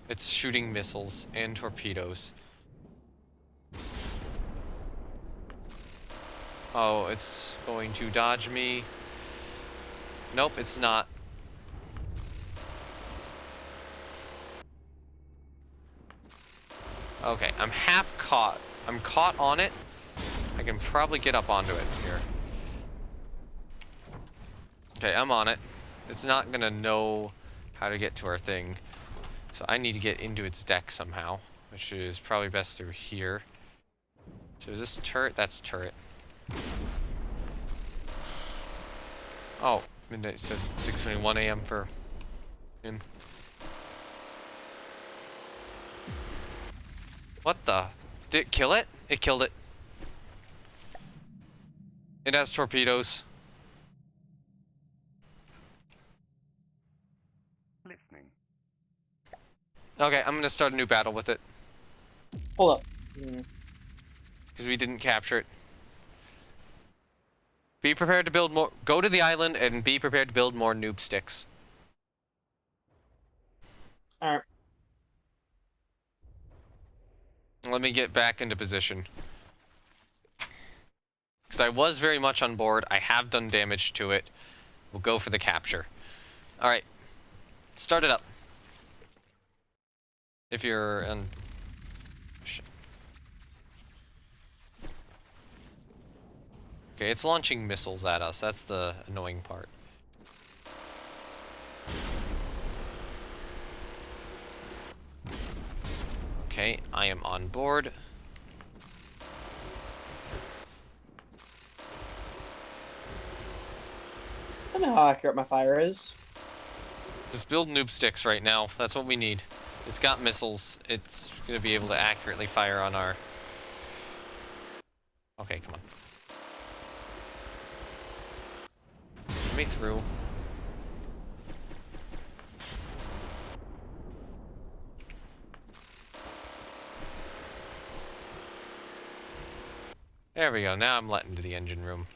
A: It's shooting missiles and torpedoes. Oh, it's going to dodge me. Nope, it's not. Okay, I'm half caught. I'm caught on it. I can probably get up onto it here. Okay, I'm on it. It's not gonna know how to get to our thing. So I need to get into its deck somehow, which is probably best through here. So is this turret? That's turret. Oh, midnight said 6:21 a.m. for him. What the? Did it kill it? It killed it. It has torpedoes.
C: Listening.
A: Okay, I'm gonna start a new battle with it.
B: Hold up.
A: Because we didn't capture it. Be prepared to build more. Go to the island and be prepared to build more noob sticks.
B: Alright.
A: Let me get back into position. Because I was very much on board. I have done damage to it. We'll go for the capture. Alright. Start it up. If you're on... Okay, it's launching missiles at us. That's the annoying part. Okay, I am on board.
B: I don't know how accurate my fire is.
A: Just build noob sticks right now. That's what we need. It's got missiles. It's going to be able to accurately fire on our... Okay, come on. Get me through. There we go. Now I'm let into the engine room.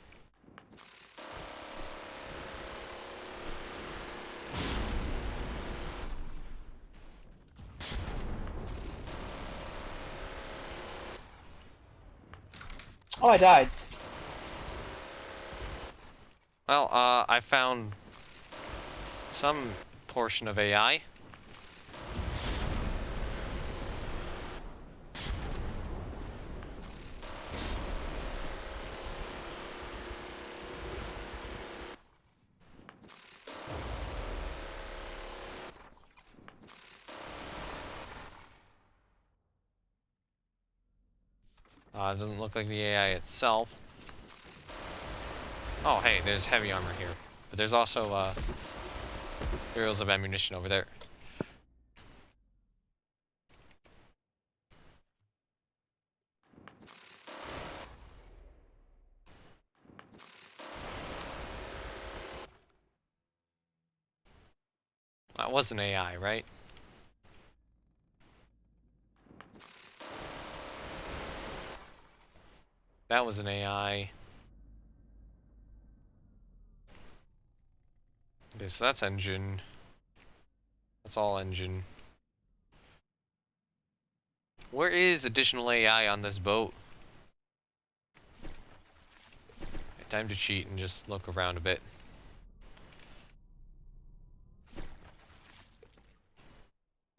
B: Oh, I died.
A: Well, I found some portion of AI. It doesn't look like the AI itself. Oh, hey, there's heavy armor here. But there's also, barrels of ammunition over there. That was an AI, right? That was an AI. Okay, so that's engine. That's all engine. Where is additional AI on this boat? Okay, time to cheat and just look around a bit.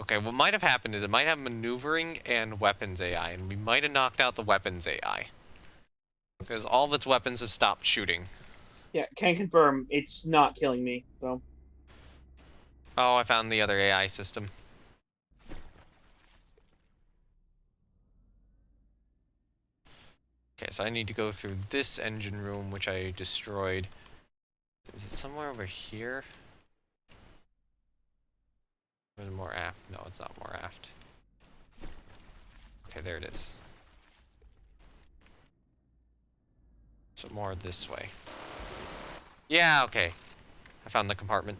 A: Okay, what might have happened is it might have maneuvering and weapons AI, and we might have knocked out the weapons AI. Because all of its weapons have stopped shooting.
B: Yeah, can confirm it's not killing me, so.
A: Oh, I found the other AI system. Okay, so I need to go through this engine room, which I destroyed. Is it somewhere over here? Or is it more aft? No, it's not more aft. Okay, there it is. So more this way. Yeah, okay. I found the compartment.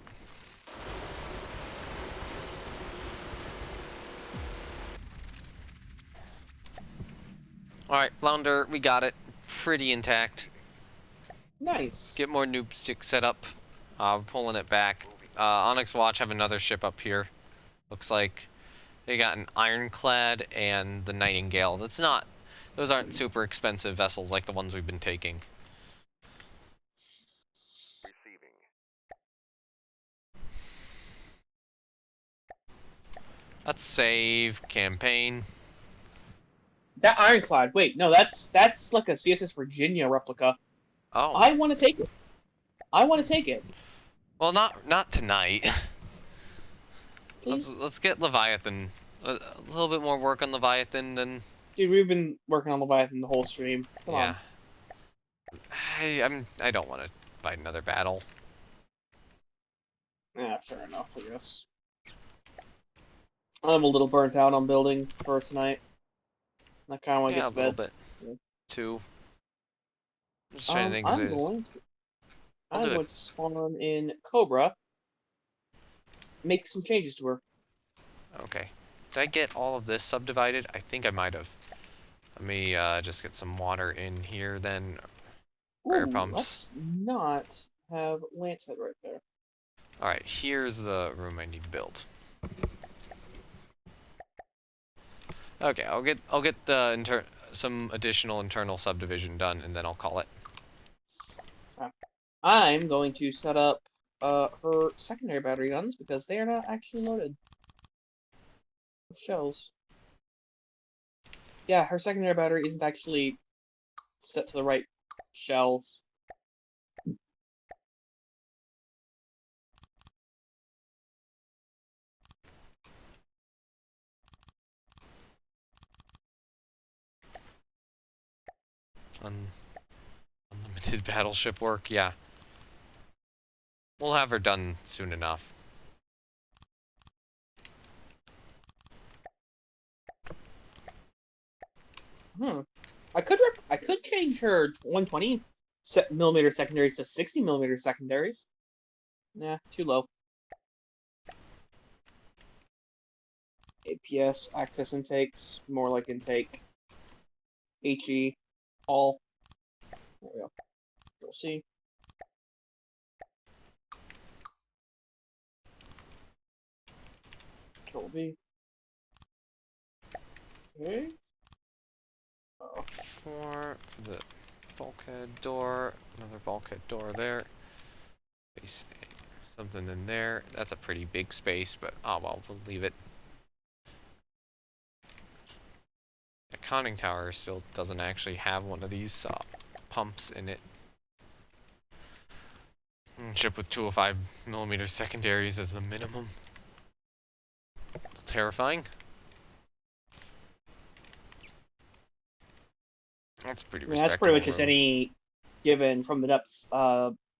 A: Alright, Flounder, we got it. Pretty intact.
B: Nice.
A: Get more Noobstick set up. We're pulling it back. Onyx Watch have another ship up here. Looks like they got an Ironclad and the Nightingale. That's not... Those aren't super expensive vessels like the ones we've been taking.
C: Receiving.
A: Let's save campaign.
B: That Ironclad. Wait, no, that's like a CSS Virginia replica.
A: Oh.
B: I want to take it. I want to take it.
A: Well, not tonight.
B: Please?
A: Let's get Leviathan. A little bit more work on Leviathan than...
B: Dude, we've been working on Leviathan the whole stream. Come
A: Yeah.
B: on.
A: I don't want to fight another battle.
B: Yeah, fair enough, I guess. I'm a little burnt out on building for tonight. I kind of want to
A: Yeah,
B: get
A: a
B: to
A: little
B: bed.
A: bit.
B: Yeah.
A: Two. I'm just trying to think if
B: I'm
A: there's...
B: going to
A: I'll do it.
B: spawn in Cobra, make some changes to her.
A: Okay. Did I get all of this subdivided? I think I might have. Let me just get some water in here then. Air
B: Ooh,
A: pumps.
B: let's not have Lancehead right there.
A: Alright, here's the room I need to build. Okay, I'll get the some additional internal subdivision done and then I'll call it.
B: I'm going to set up her secondary battery guns because they are not actually loaded with shells. Yeah, her secondary battery isn't actually set to the right shells.
A: Unlimited battleship work, yeah. We'll have her done soon enough.
B: I could change her 120 millimeter secondaries to 60 millimeter secondaries. Nah, too low. APS, access intakes, more like intake. HE, all. There we go. Control C. Control V. Okay.
A: For the bulkhead door, another bulkhead door there. Space, something in there. That's a pretty big space, but oh well, we'll leave it. The conning tower still doesn't actually have one of these pumps in it. Ship with 205mm secondaries as the minimum. Terrifying. That's pretty respectable.
B: That's pretty much just any given from the depths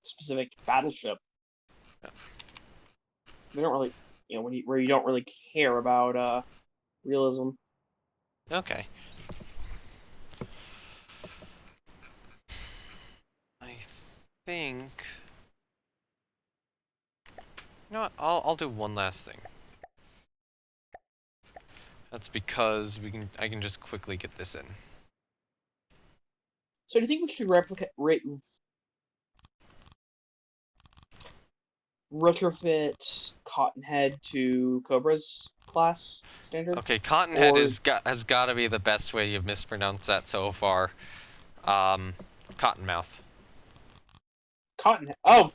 B: specific battleship.
A: Yeah.
B: They don't really, where you don't really care about realism.
A: Okay. I think. You know what? I'll do one last thing. That's because I can just quickly get this in.
B: So do you think we should retrofit Cottonhead to Cobra's class standard?
A: Okay, Cottonhead has got to be the best way you've mispronounced that so far. Cottonmouth.
B: Cottonhead. Oh,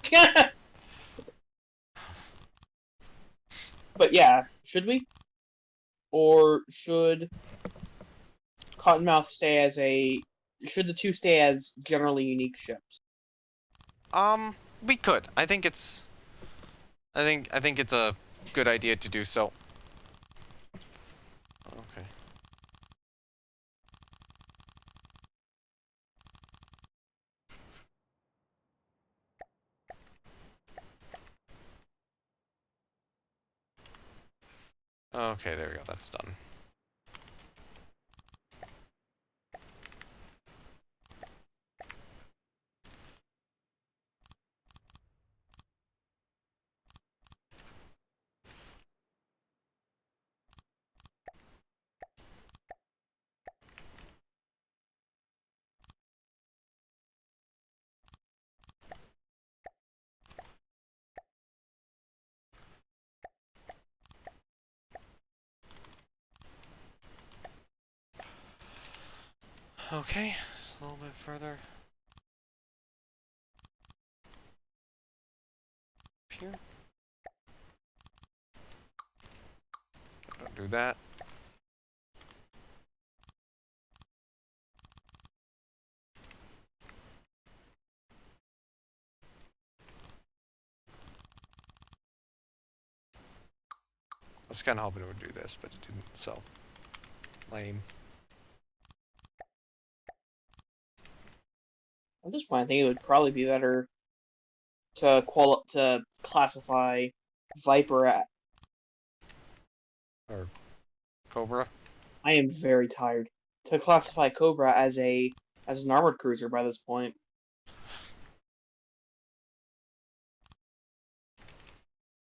B: but yeah, should we? Or should Cottonmouth stay as should the two stay as generally unique ships?
A: We could. I think it's a good idea to do so. Okay. Okay, there we go. That's done. Okay, just a little bit further. Here. Don't do that. I was kind of hoping it would do this, but it didn't, so lame.
B: At this point, I think it would probably be better to classify Viper
A: Or Cobra.
B: I am very tired. To classify Cobra as an armored cruiser by this point.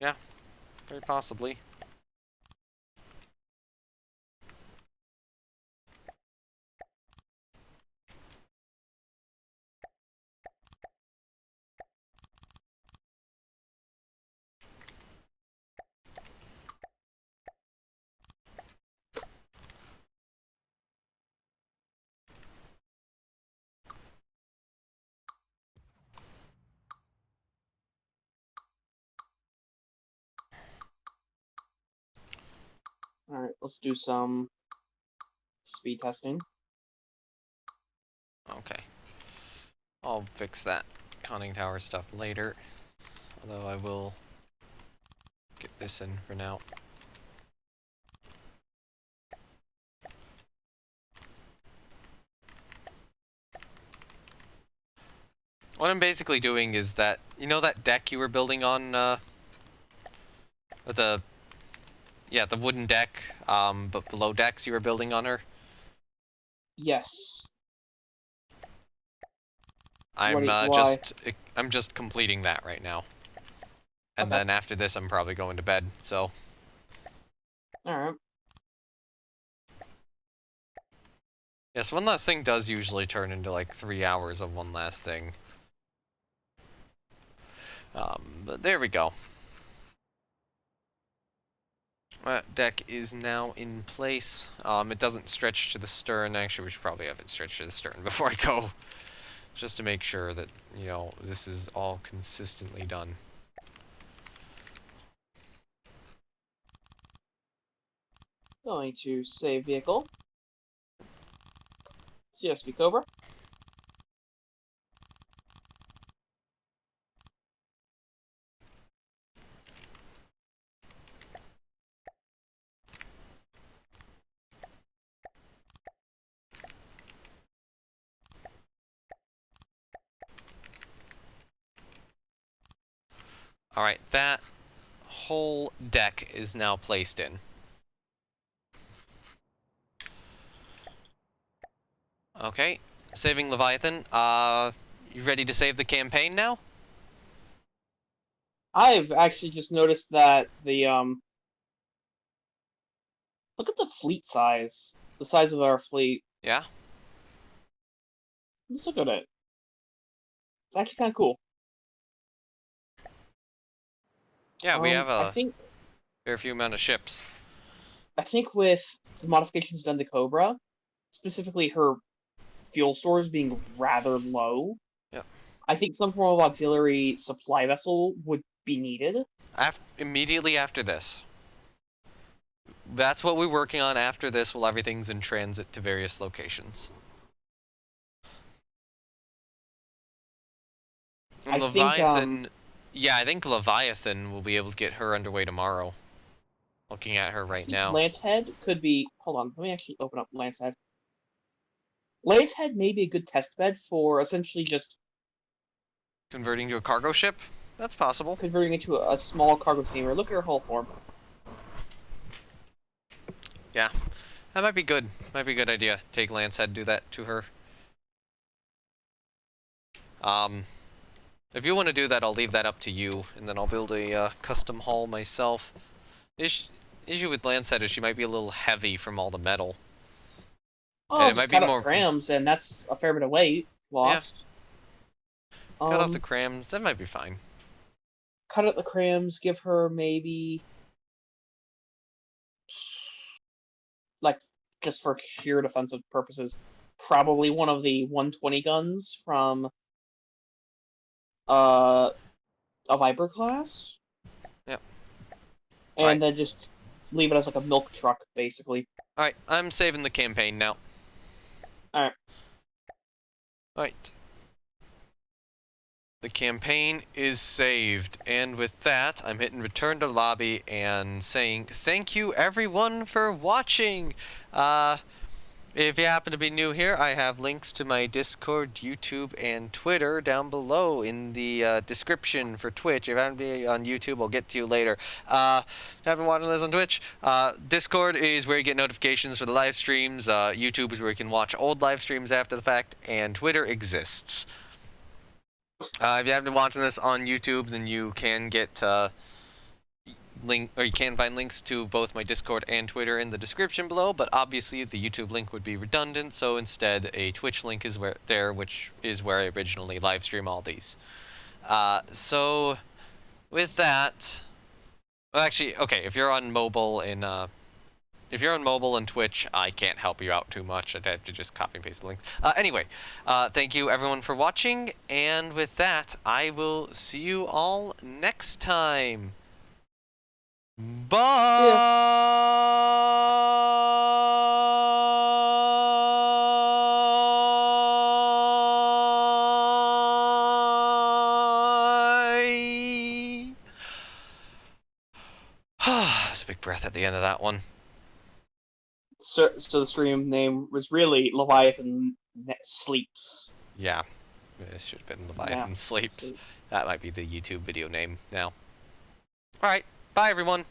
A: Yeah, very possibly.
B: Alright, let's do some speed testing.
A: Okay. I'll fix that conning tower stuff later. Although I will get this in for now. What I'm basically doing is that, you know that deck you were building on, the wooden deck, but below decks you were building on her?
B: Yes.
A: I'm
B: why?
A: I'm just completing that right now. And
B: Okay.
A: then after this I'm probably going to bed, so.
B: Alright.
A: Yes, one last thing does usually turn into like 3 hours of one last thing. But there we go. Deck is now in place. It doesn't stretch to the stern. Actually, we should probably have it stretch to the stern before I go, just to make sure that, you know, this is all consistently done.
B: Going to save vehicle. CSV Cobra.
A: Alright, that whole deck is now placed in. Okay, saving Leviathan. You ready to save the campaign now?
B: I've actually just noticed that the look at the fleet size. The size of our fleet.
A: Yeah?
B: Let's look at it. It's actually kind of cool.
A: Yeah, we have
B: I
A: a
B: think
A: fair few amount of ships.
B: with the modifications done to Cobra, specifically her fuel stores being rather low,
A: Yep.
B: I think some form of auxiliary supply vessel would be needed.
A: Immediately after this. That's what we're working on after this while everything's in transit to various locations. And
B: I think,
A: Leviathan... Yeah, I think Leviathan will be able to get her underway tomorrow. Looking at her right now.
B: Lancehead could be... Hold on, let me actually open up Lancehead. Lancehead may be a good test bed for essentially just...
A: Converting to a cargo ship? That's possible.
B: converting into a small cargo steamer. Look at her hull form.
A: Yeah. That might be good. Might be a good idea. Take Lancehead, do that to her. If you want to do that, I'll leave that up to you, and then I'll build a custom hull myself. Issue with Lancehead is she might be a little heavy from all the metal.
B: Oh,
A: it
B: just
A: might be
B: cut
A: more...
B: up crams, and that's a fair bit of weight lost.
A: Yeah. Cut off the crams, that might be fine.
B: Cut out the crams, give her maybe... like, just for sheer defensive purposes, probably one of the 120 guns from a Viper class.
A: Yep.
B: And then just leave it as like a milk truck, basically.
A: Alright, I'm saving the campaign now.
B: Alright.
A: Alright. The campaign is saved, and with that, I'm hitting return to lobby and saying thank you everyone for watching! If you happen to be new here, I have links to my Discord, YouTube, and Twitter down below in the description for Twitch. If you happen to be on YouTube, I'll get to you later. If you haven't been watching this on Twitch, Discord is where you get notifications for the live streams, YouTube is where you can watch old live streams after the fact, and Twitter exists. If you haven't been watching this on YouTube, then you can get you can find links to both my Discord and Twitter in the description below, but obviously the YouTube link would be redundant, so instead a Twitch link is which is where I originally live stream all these. So with that, well, actually, okay, if you're on mobile and Twitch, I can't help you out too much. I'd have to just copy and paste the links. Anyway, thank you everyone for watching, and with that, I will see you all next time. Bye! That's a big breath at the end of that one.
B: So the stream name was really Leviathan Sleeps.
A: Yeah, it should have been Leviathan Sleeps. That might be the YouTube video name now. Alright, bye everyone!